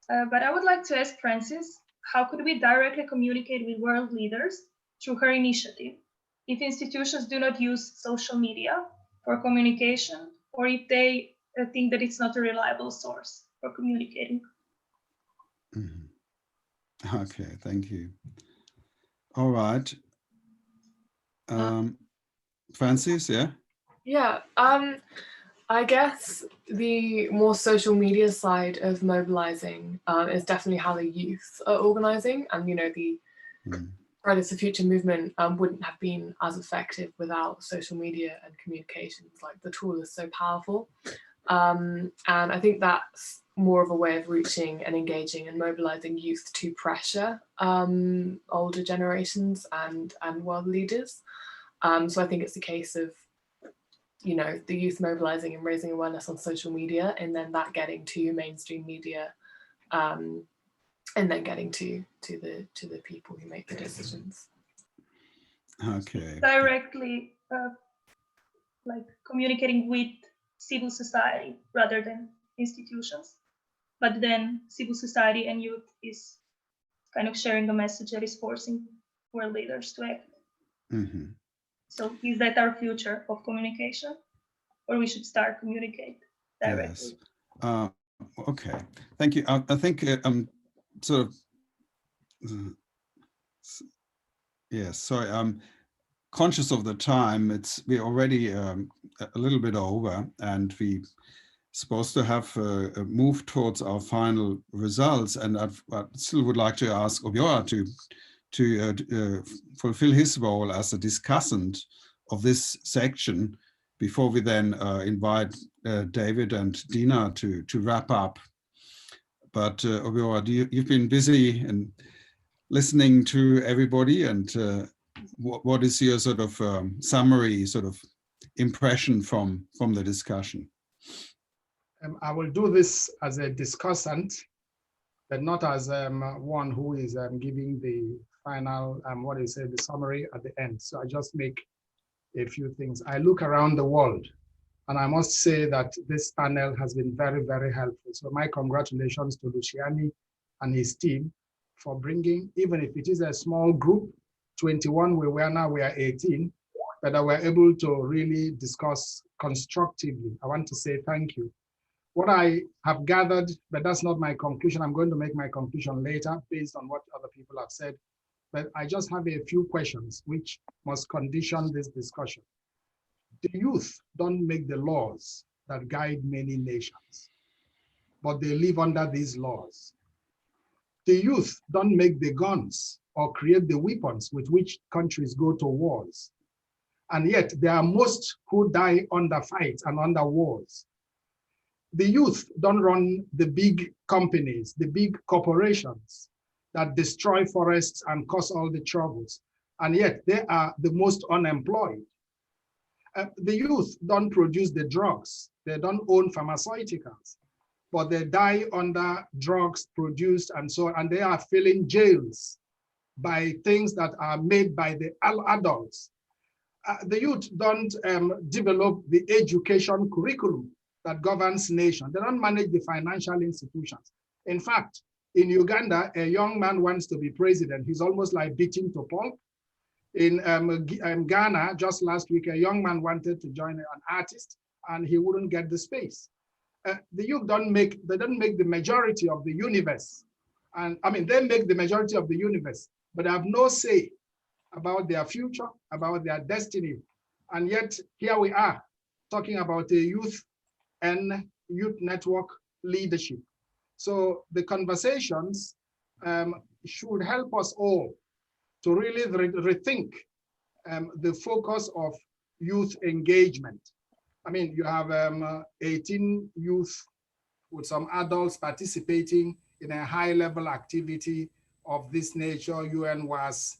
But I would like to ask Frances, how could we directly communicate with world leaders through her initiative if institutions do not use social media for communication, or if they think that it's not a reliable source for communicating? Mm-hmm. Okay, thank you. All right. Frances, yeah? Yeah, I guess the more social media side of mobilizing is definitely how the youth are organizing, and the Fridays for Future movement wouldn't have been as effective without social media and communications. Like, the tool is so powerful, and I think that's more of a way of reaching and engaging and mobilizing youth to pressure older generations and world leaders. So I think it's a case of the youth mobilizing and raising awareness on social media, and then that getting to mainstream media, and then getting to the people who make the decisions. Okay. Directly, like communicating with civil society rather than institutions, but then civil society and youth is kind of sharing a message that is forcing world leaders to act. Mm-hmm. So is that our future of communication, or we should start communicate directly? Yes. Okay. Thank you. I think I'm sort of, yes, sorry, I'm conscious of the time. We're already a little bit over, and we're supposed to have moved towards our final results. And I still would like to ask Obiora to fulfill his role as a discussant of this section before we then invite David and Dina to wrap up. But Obiora, you've been busy and listening to everybody, and what is your sort of summary sort of impression from the discussion? I will do this as a discussant, but not as one who is giving the final, the summary at the end. So I just make a few things. I look around the world, and I must say that this panel has been very, very helpful. So my congratulations to Luciani and his team for bringing, even if it is a small group, 21 we were, now we are 18, but we're able to really discuss constructively. I want to say thank you. What I have gathered, but that's not my conclusion. I'm going to make my conclusion later based on what other people have said. But I just have a few questions which must condition this discussion. The youth don't make the laws that guide many nations, but they live under these laws. The youth don't make the guns or create the weapons with which countries go to wars. And yet there are most who die under fights and under wars. The youth don't run the big companies, the big corporations that destroy forests and cause all the troubles. And yet they are the most unemployed. The youth don't produce the drugs. They don't own pharmaceuticals, but they die under drugs produced and so on. And they are filling jails by things that are made by the adults. The youth don't develop the education curriculum that governs nation. They don't manage the financial institutions. In fact, in Uganda, a young man wants to be president. He's almost like beaten to pulp. In Ghana, just last week, a young man wanted to join an artist and he wouldn't get the space. The youth don't make the majority of the universe. And I mean, they make the majority of the universe, but have no say about their future, about their destiny. And yet here we are talking about a YLN Youth Network leadership. So the conversations should help us all to really rethink the focus of youth engagement. I mean, you have 18 youth with some adults participating in a high-level activity of this nature, UN WAAS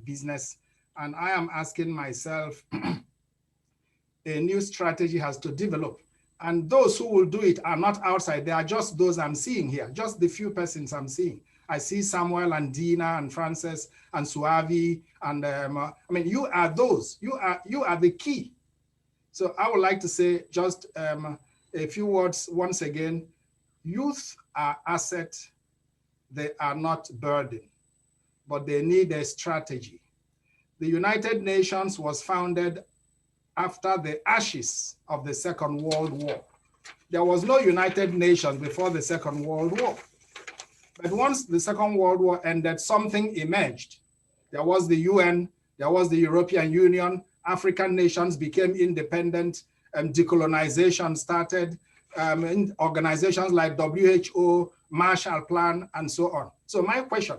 business. And I am asking myself, a new strategy has to develop. And those who will do it are not outside. They are just those I'm seeing here, just the few persons I'm seeing. I see Samuel and Dina and Frances and Suavi. And I mean, you are those, you are the key. So I would like to say just a few words once again. Youth are asset, they are not burden, but they need a strategy. The United Nations was founded after the ashes of the Second World War. There was no United Nations before the Second World War. But once the Second World War ended, something emerged. There was the UN, there was the European Union, African nations became independent, decolonization started, in organizations like WHO, Marshall Plan, and so on. So my question,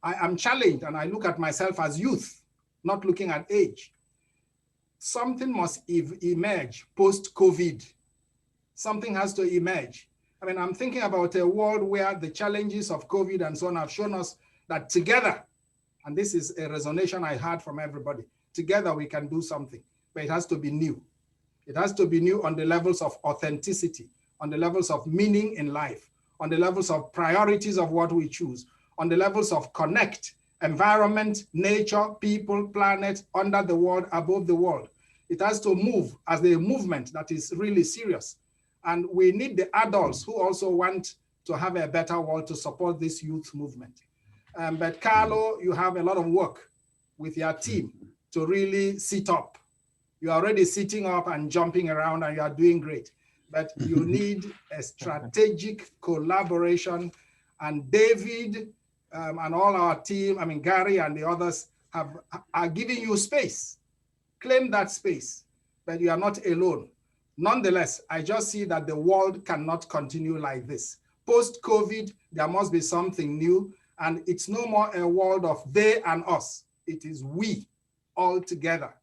I am challenged and I look at myself as youth, not looking at age. Something must emerge post-COVID. Something has to emerge. I mean, I'm thinking about a world where the challenges of COVID and so on have shown us that together, and this is a resonation I heard from everybody, together we can do something, but it has to be new. It has to be new on the levels of authenticity, on the levels of meaning in life, on the levels of priorities of what we choose, on the levels of connect, environment, nature, people, planet, under the world, above the world. It has to move as a movement that is really serious. And we need the adults who also want to have a better world to support this youth movement. But Carlo, you have a lot of work with your team to really sit up. You're already sitting up and jumping around and you are doing great. But you need a strategic collaboration. And David and all our team, I mean, Gary and the others are giving you space. Claim that space, but you are not alone. Nonetheless, I just see that the world cannot continue like this. Post-COVID, there must be something new, and it's no more a world of they and us. It is we all together.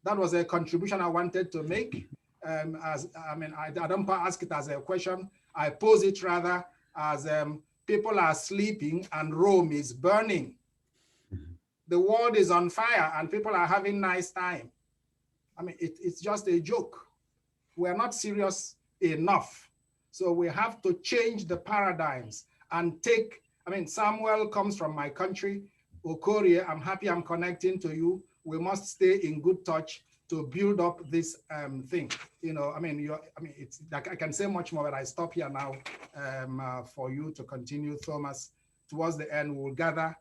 That was a contribution I wanted to make. I don't ask it as a question. I pose it rather as people are sleeping and Rome is burning. The world is on fire and people are having nice time. I mean, it's just a joke. We're not serious enough. So we have to change the paradigms and take, I mean, Samuel comes from my country, Okorie, I'm happy I'm connecting to you. We must stay in good touch to build up this thing. You know, I mean, it's like I can say much more, but I stop here now for you to continue, Thomas. Towards the end, we'll gather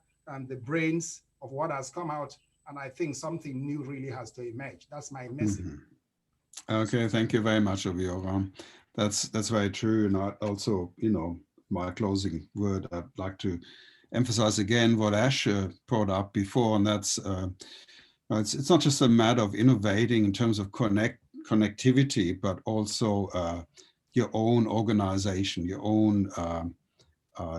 the brains of what has come out, and I think something new really has to emerge. That's my message. Okay, thank you very much, Obiora. That's very true, and I also, you know, my closing word, I'd like to emphasize again what Ash brought up before, and that's it's not just a matter of innovating in terms of connectivity, but also your own organization, your own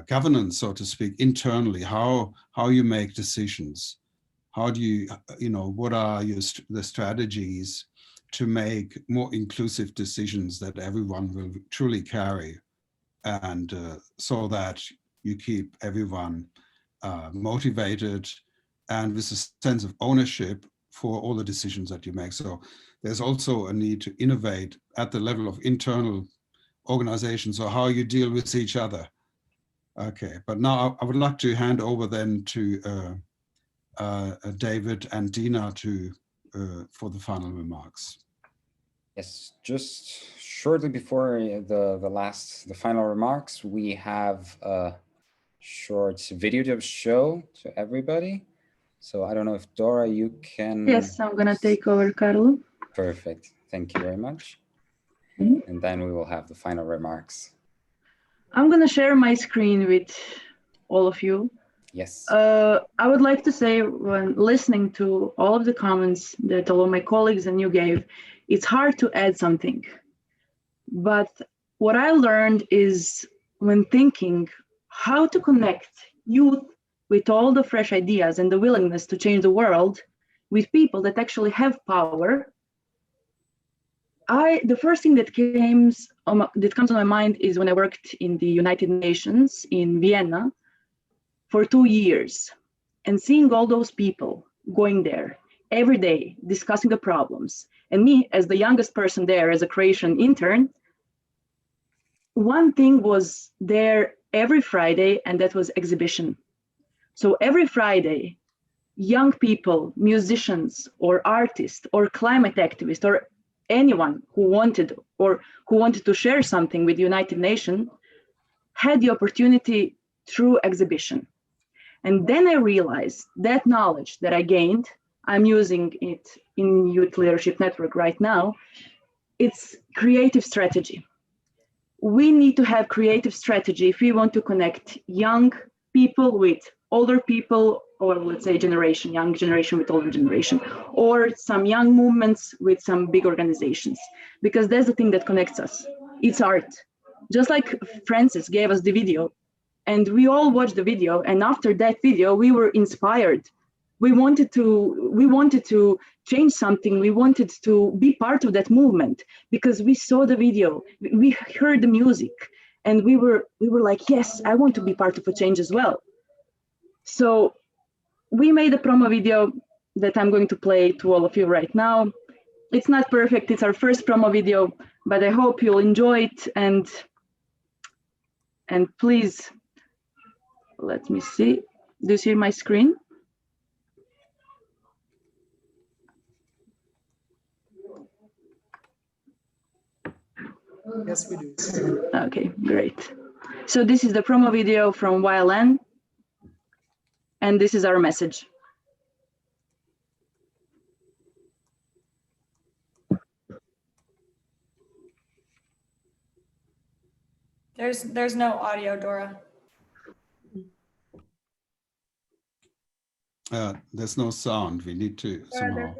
governance, so to speak, internally, how you make decisions. How do you, you know, what are the strategies to make more inclusive decisions that everyone will truly carry, and so that you keep everyone motivated and with a sense of ownership for all the decisions that you make. So there's also a need to innovate at the level of internal organizations, or how you deal with each other. Okay, but now I would like to hand over then to David and Dina for the final remarks. Yes, just shortly before the final remarks, we have a short video to show to everybody. So I don't know if Dora, you can. Yes, I'm gonna take over, Carlo. Perfect. Thank you very much. And then we will have the final remarks. I'm gonna share my screen with all of you. Yes. I would like to say, when listening to all of the comments that all of my colleagues and you gave, it's hard to add something. But what I learned is, when thinking how to connect youth with all the fresh ideas and the willingness to change the world with people that actually have power, the first thing that comes on my mind is when I worked in the United Nations in Vienna for 2 years, and seeing all those people going there every day, discussing the problems. And me, as the youngest person there, as a Croatian intern, one thing was there every Friday, and that was exhibition. So every Friday, young people, musicians or artists or climate activists or anyone who wanted to share something with the United Nations had the opportunity through exhibition. And then I realized that knowledge that I gained, I'm using it in Youth Leadership Network right now, it's creative strategy. We need to have creative strategy if we want to connect young people with older people, or let's say young generation with older generation, or some young movements with some big organizations, because that's the thing that connects us. It's art. Just like Francis gave us the video, and we all watched the video, and after that video, we were inspired. We wanted to change something. We wanted to be part of that movement because we saw the video, we heard the music, and we were like, yes, I want to be part of a change as well. So we made a promo video that I'm going to play to all of you right now. It's not perfect. It's our first promo video, but I hope you'll enjoy it. And please, let me see. Do you see my screen? Yes, we do. Okay, great. So this is the promo video from YLN, and this is our message. There's no audio, Dora. There's no sound. We need to somehow.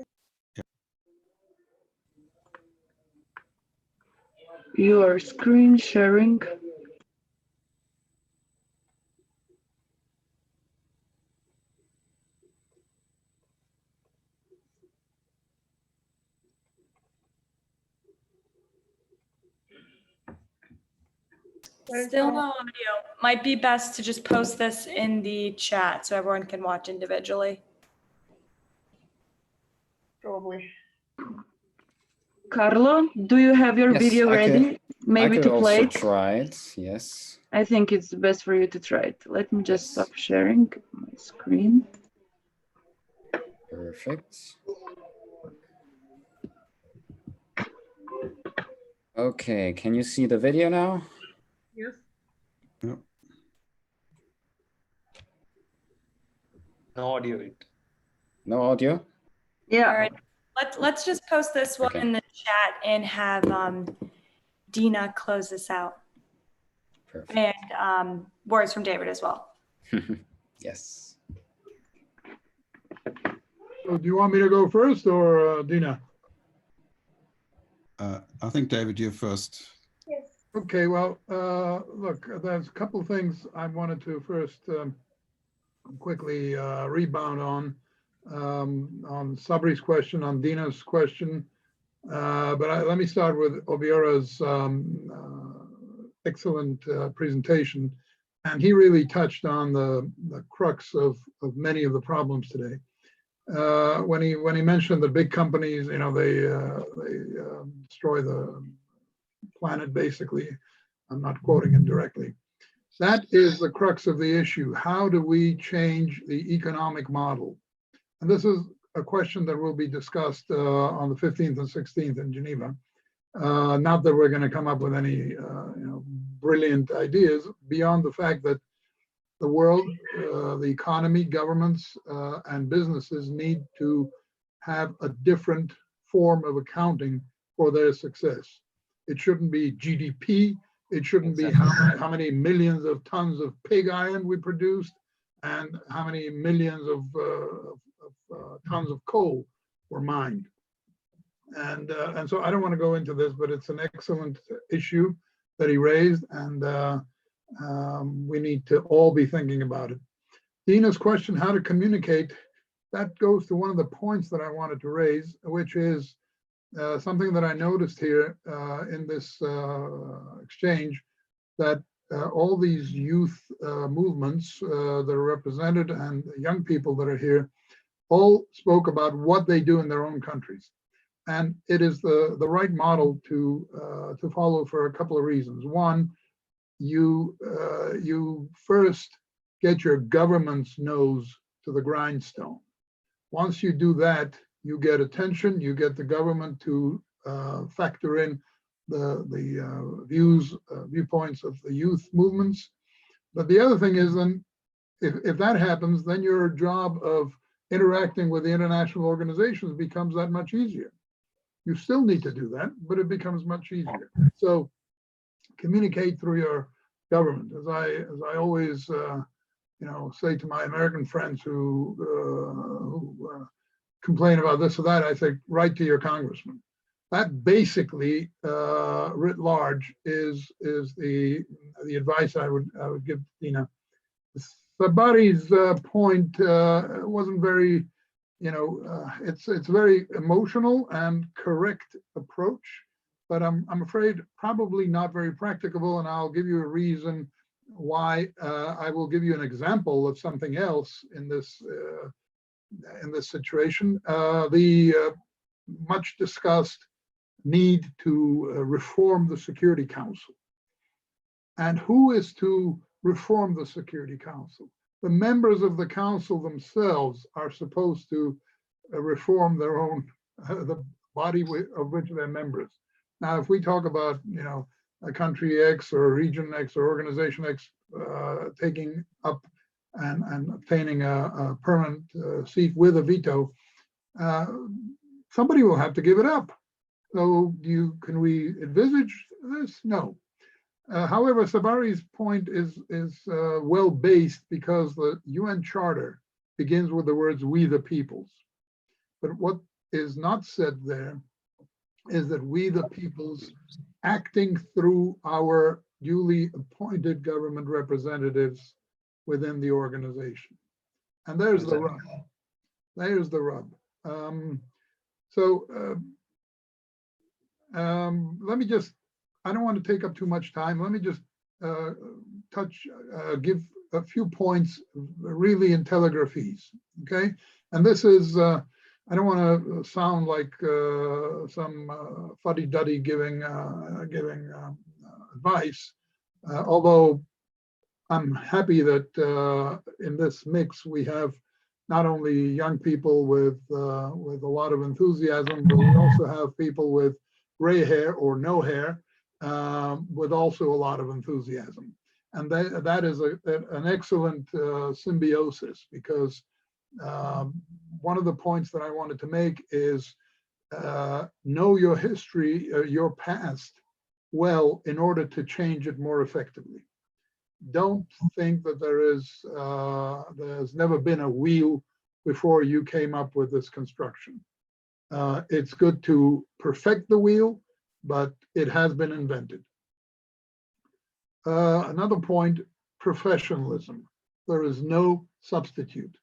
You are screen sharing. Still no audio. Might be best to just post this in the chat so everyone can watch individually. Probably. Carlo, do you have your video ready? Maybe to play it? I could also try it, yes. I think it's best for you to try it. Let me just stop sharing my screen. Perfect. Okay, can you see the video now? Yes. Yep. No audio. No audio? Yeah. All right. Let's just post this one in the chat and have Dina close this out. Perfect. And words from David as well. Yes. So do you want me to go first or Dina? I think, David, you're first. Yes. Okay, well, look, there's a couple of things I wanted to first quickly rebound on Sabri's question, on Dina's question. But let me start with Obiera's excellent presentation. And he really touched on the crux of many of the problems today. When he mentioned the big companies, you know, they destroy the planet, basically. I'm not quoting him directly. That is the crux of the issue. How do we change the economic model? And this is a question that will be discussed on the 15th and 16th in Geneva. Not that we're going to come up with any brilliant ideas beyond the fact that the world, the economy, governments, and businesses need to have a different form of accounting for their success. It shouldn't be GDP. It shouldn't be how many millions of tons of pig iron we produced and how many millions of tons of coal were mined. And so I don't want to go into this, but it's an excellent issue that he raised, and we need to all be thinking about it. Dina's question, how to communicate, that goes to one of the points that I wanted to raise, which is something that I noticed here in this exchange, that all these youth movements that are represented and young people that are here all spoke about what they do in their own countries. And it is the right model to follow for a couple of reasons. One, you first get your government's nose to the grindstone. Once you do that, you get attention, you get the government to factor in the viewpoints of the youth movements. But the other thing is, then if that happens, then your job of interacting with the international organizations becomes that much easier. You still need to do that, but it becomes much easier. So communicate through your government. As I always say to my American friends who complain about this or that, I say, write to your congressman. That basically, writ large, is the advice I would give Dina. Sabari's point wasn't very, it's a very emotional and correct approach, but I'm afraid probably not very practicable, and I'll give you a reason why. I will give you an example of something else in this situation. The much discussed need to reform the Security Council. And who is to reform the Security Council? The members of the council themselves are supposed to reform their own, the body of which they're members. Now, if we talk about, a country X or region X or organization X taking up and obtaining a permanent seat with a veto, somebody will have to give it up. So can we envisage this? No. However, Sabari's point is well-based because the UN Charter begins with the words, "we the peoples." But what is not said there is that we the peoples, acting through our duly appointed government representatives within the organization. And there's the rub. There's the rub. Let me just, I don't want to take up too much time. Let me just give a few points really in telegraphies, okay? And this is, I don't want to sound like some fuddy-duddy giving advice, although I'm happy that in this mix we have not only young people with a lot of enthusiasm, but we also have people with gray hair or no hair, with also a lot of enthusiasm. And that is an excellent symbiosis, because one of the points that I wanted to make is know your history, your past well, in order to change it more effectively. Don't think that there's never been a wheel before you came up with this construction. It's good to perfect the wheel, but it has been invented. Another point, professionalism. There is no substitute.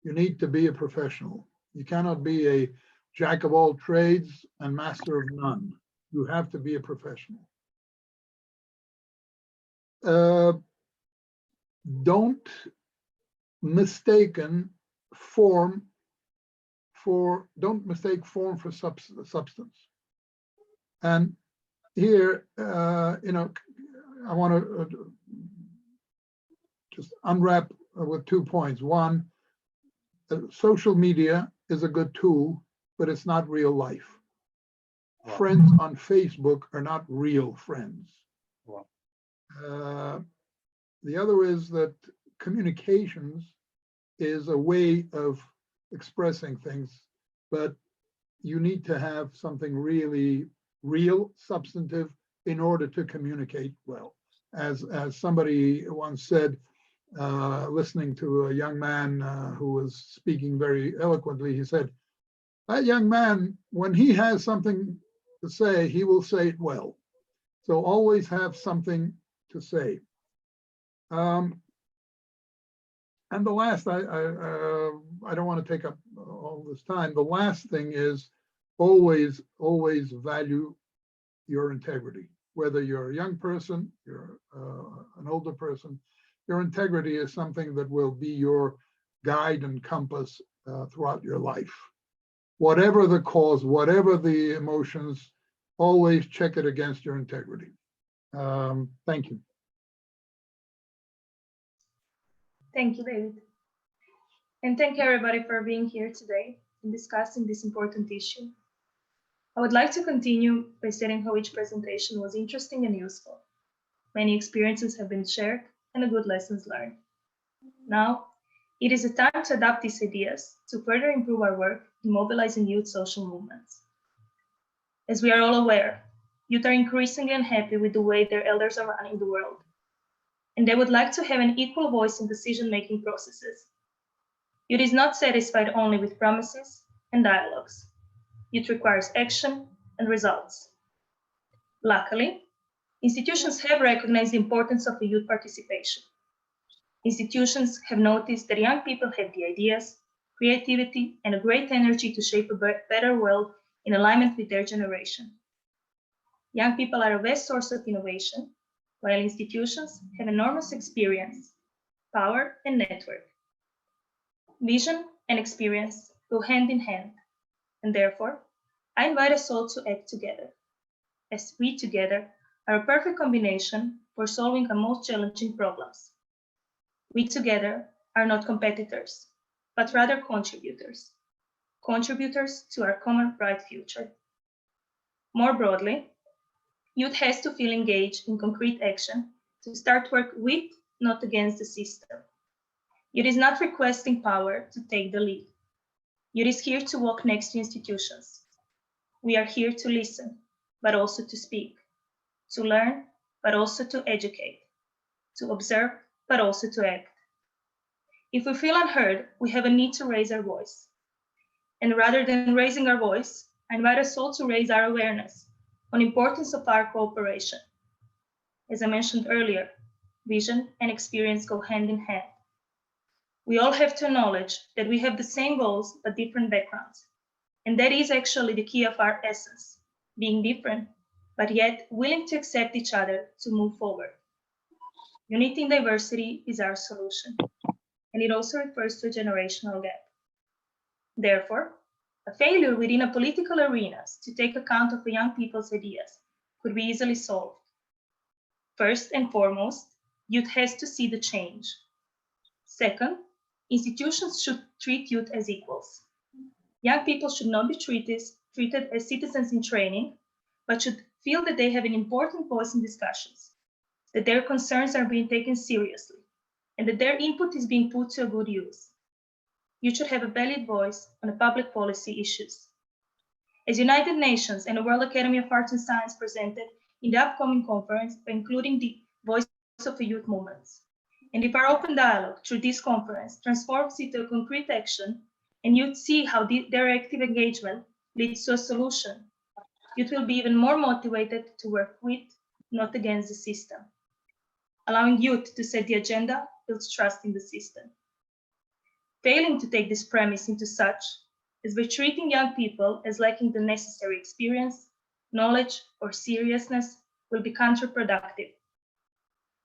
You need to be a professional. You cannot be a jack of all trades and master of none. You have to be a professional. Don't mistake form for substance. And here, I want to just unwrap with 2 points. One, social media is a good tool, but it's not real life. Wow. Friends on Facebook are not real friends. Wow. The other is that communications is a way of expressing things, but you need to have something really real, substantive, in order to communicate well. As somebody once said, listening to a young man who was speaking very eloquently. He said, that young man, when he has something to say, he will say it well. So always have something to say. And the last, I don't want to take up all this time. The last thing is always value your integrity. Whether you're a young person, you're an older person, your integrity is something that will be your guide and compass throughout your life. Whatever the cause, whatever the emotions, always check it against your integrity. Thank you. Thank you, David. And thank you, everybody, for being here today and discussing this important issue. I would like to continue by stating how each presentation was interesting and useful. Many experiences have been shared and a good lessons learned. Now, it is a time to adapt these ideas to further improve our work in mobilizing youth social movements. As we are all aware, youth are increasingly unhappy with the way their elders are running the world, and they would like to have an equal voice in decision-making processes. Youth is not satisfied only with promises and dialogues. Youth requires action and results. Luckily, institutions have recognized the importance of the youth participation. Institutions have noticed that young people have the ideas, creativity, and a great energy to shape a better world in alignment with their generation. Young people are a vast source of innovation, while institutions have enormous experience, power, and network. Vision and experience go hand in hand, and therefore, I invite us all to act together, as we together are a perfect combination for solving our most challenging problems. We together are not competitors, but rather contributors to our common bright future. More broadly, youth has to feel engaged in concrete action to start work with, not against the system. Youth is not requesting power to take the lead. Youth is here to walk next to institutions. We are here to listen, but also to speak, to learn, but also to educate, to observe, but also to act. If we feel unheard, we have a need to raise our voice. And rather than raising our voice, I invite us all to raise our awareness on the importance of our cooperation. As I mentioned earlier, vision and experience go hand in hand. We all have to acknowledge that we have the same goals, but different backgrounds. And that is actually the key of our essence, being different, but yet willing to accept each other to move forward. Unity in diversity is our solution, and it also refers to a generational gap. Therefore, a failure within a political arena to take account of the young people's ideas could be easily solved. First and foremost, youth has to see the change. Second, institutions should treat youth as equals. Young people should not be treated as citizens in training, but should feel that they have an important voice in discussions, that their concerns are being taken seriously, and that their input is being put to a good use. You should have a valid voice on the public policy issues. As United Nations and the World Academy of Arts and Science presented in the upcoming conference, by including the voice of the youth movements. And if our open dialogue through this conference transforms into a concrete action, and youth see how their active engagement leads to a solution, youth will be even more motivated to work with, not against the system. Allowing youth to set the agenda builds trust in the system. Failing to take this premise into such is by treating young people as lacking the necessary experience, knowledge, or seriousness will be counterproductive.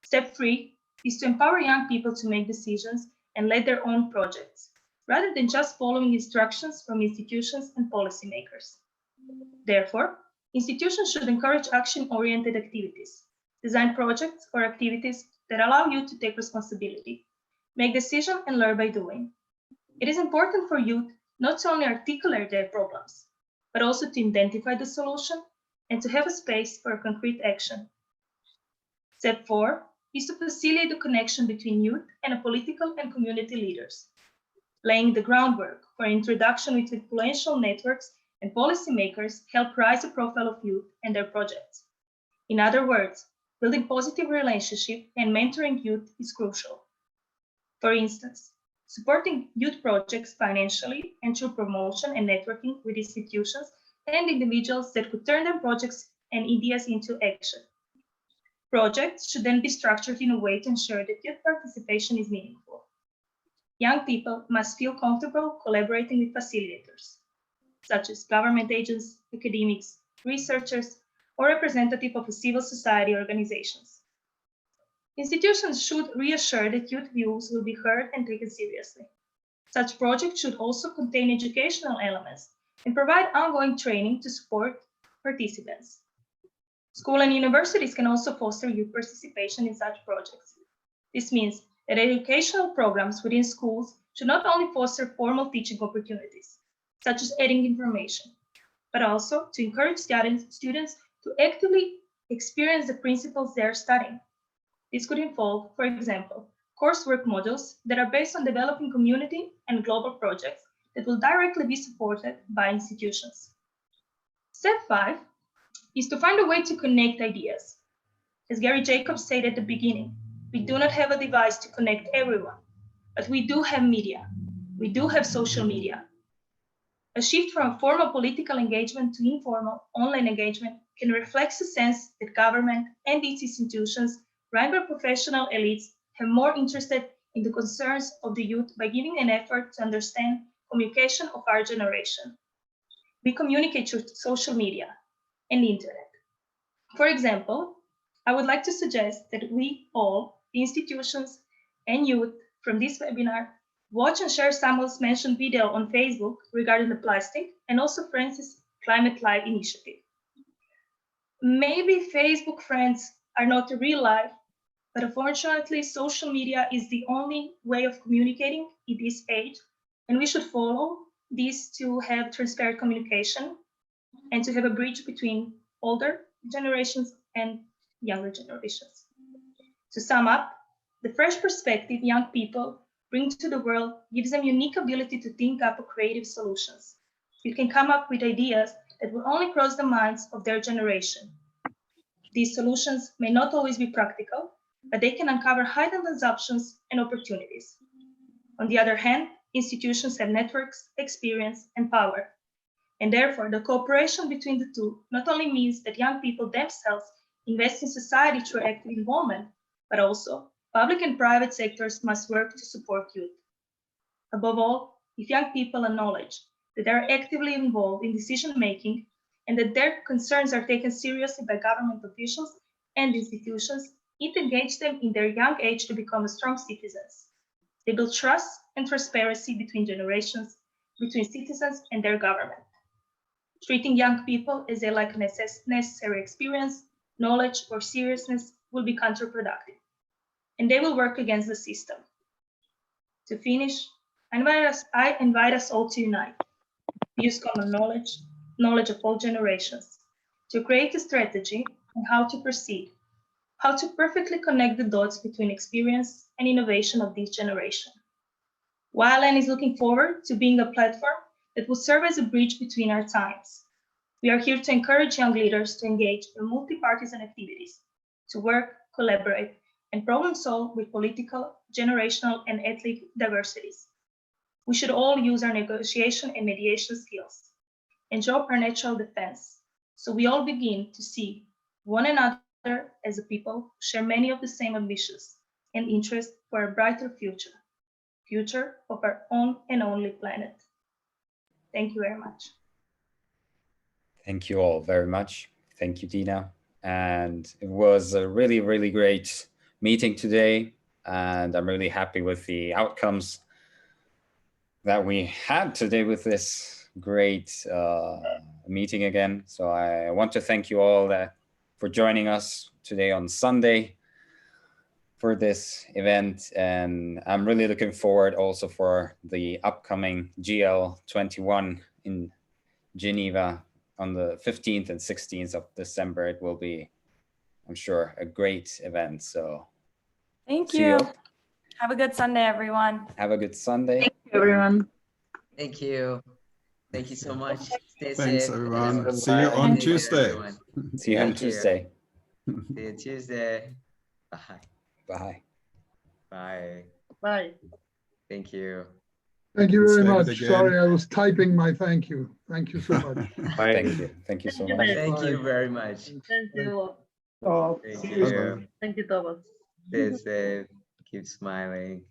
Step 3 is to empower young people to make decisions and lead their own projects, rather than just following instructions from institutions and policymakers. Therefore, institutions should encourage action-oriented activities, design projects or activities that allow youth to take responsibility, make decisions, and learn by doing. It is important for youth not to only articulate their problems, but also to identify the solution and to have a space for concrete action. Step 4 is to facilitate the connection between youth and political and community leaders, laying the groundwork for introduction with influential networks and policymakers help rise the profile of youth and their projects. In other words, building positive relationships and mentoring youth is crucial. For instance, supporting youth projects financially and through promotion and networking with institutions and individuals that could turn their projects and ideas into action. Projects should then be structured in a way to ensure that youth participation is meaningful. Young people must feel comfortable collaborating with facilitators, such as government agents, academics, researchers, or representatives of civil society organizations. Institutions should reassure that youth views will be heard and taken seriously. Such projects should also contain educational elements and provide ongoing training to support participants. Schools and universities can also foster youth participation in such projects. This means that educational programs within schools should not only foster formal teaching opportunities, such as adding information, but also to encourage students to actively experience the principles they are studying. This could involve, for example, coursework modules that are based on developing community and global projects that will directly be supported by institutions. Step 5 is to find a way to connect ideas. As Gary Jacobs said at the beginning, we do not have a device to connect everyone, but we do have media. We do have social media. A shift from formal political engagement to informal online engagement can reflect a sense that government and its institutions run by professional elites have more interested in the concerns of the youth by giving an effort to understand communication of our generation. We communicate through social media and the internet. For example, I would like to suggest that we all, the institutions and youth from this webinar, watch and share Samuel's mentioned video on Facebook regarding the plastic and also Francis' Climate Live initiative. Maybe Facebook friends are not real life, but unfortunately, social media is the only way of communicating in this age, and we should follow this to have transparent communication and to have a bridge between older generations and younger generations. To sum up, the fresh perspective young people bring to the world gives them unique ability to think up creative solutions. You can come up with ideas that will only cross the minds of their generation. These solutions may not always be practical, but they can uncover hidden assumptions and opportunities. On the other hand, institutions have networks, experience, and power. And therefore, the cooperation between the two not only means that young people themselves invest in society through active involvement, but also public and private sectors must work to support youth. Above all, if young people acknowledge that they are actively involved in decision-making and that their concerns are taken seriously by government officials and institutions, it engages them in their young age to become strong citizens. They build trust and transparency between generations, between citizens and their government. Treating young people as they lack necessary experience, knowledge, or seriousness will be counterproductive, and they will work against the system. To finish, I invite us all to unite, use common knowledge of all generations, to create a strategy on how to proceed, how to perfectly connect the dots between experience and innovation of this generation. YLN is looking forward to being a platform that will serve as a bridge between our times. We are here to encourage young leaders to engage in multi-partisan activities, to work, collaborate, and problem solve with political, generational, and ethnic diversities. We should all use our negotiation and mediation skills and drop our natural defense, so we all begin to see one another as a people who share many of the same ambitions and interests for a brighter future of our own and only planet. Thank you very much. Thank you all very much. Thank you, Dina. And it was a really, really great meeting today. And I'm really happy with the outcomes that we had today with this great meeting again. So I want to thank you all for joining us today on Sunday for this event. And I'm really looking forward also for the upcoming GL21 in Geneva on the 15th and 16th of December. It will be, I'm sure, a great event. So thank you. Have a good Sunday, everyone. Have a good Sunday. Thank you, everyone. Thank you. Thank you so much. Stay Thanks, safe. everyone. See you on Tuesday. See you on Tuesday. See you Tuesday. Bye. Bye. Bye. Bye. Thank you. Thank you Let's very save it much. again. Sorry, I was typing my thank you. Thank you so much. Thank you. Thank you so much. Thank you very much. Thank you. Thank you. Thank you, Thomas. Stay safe. Keep smiling.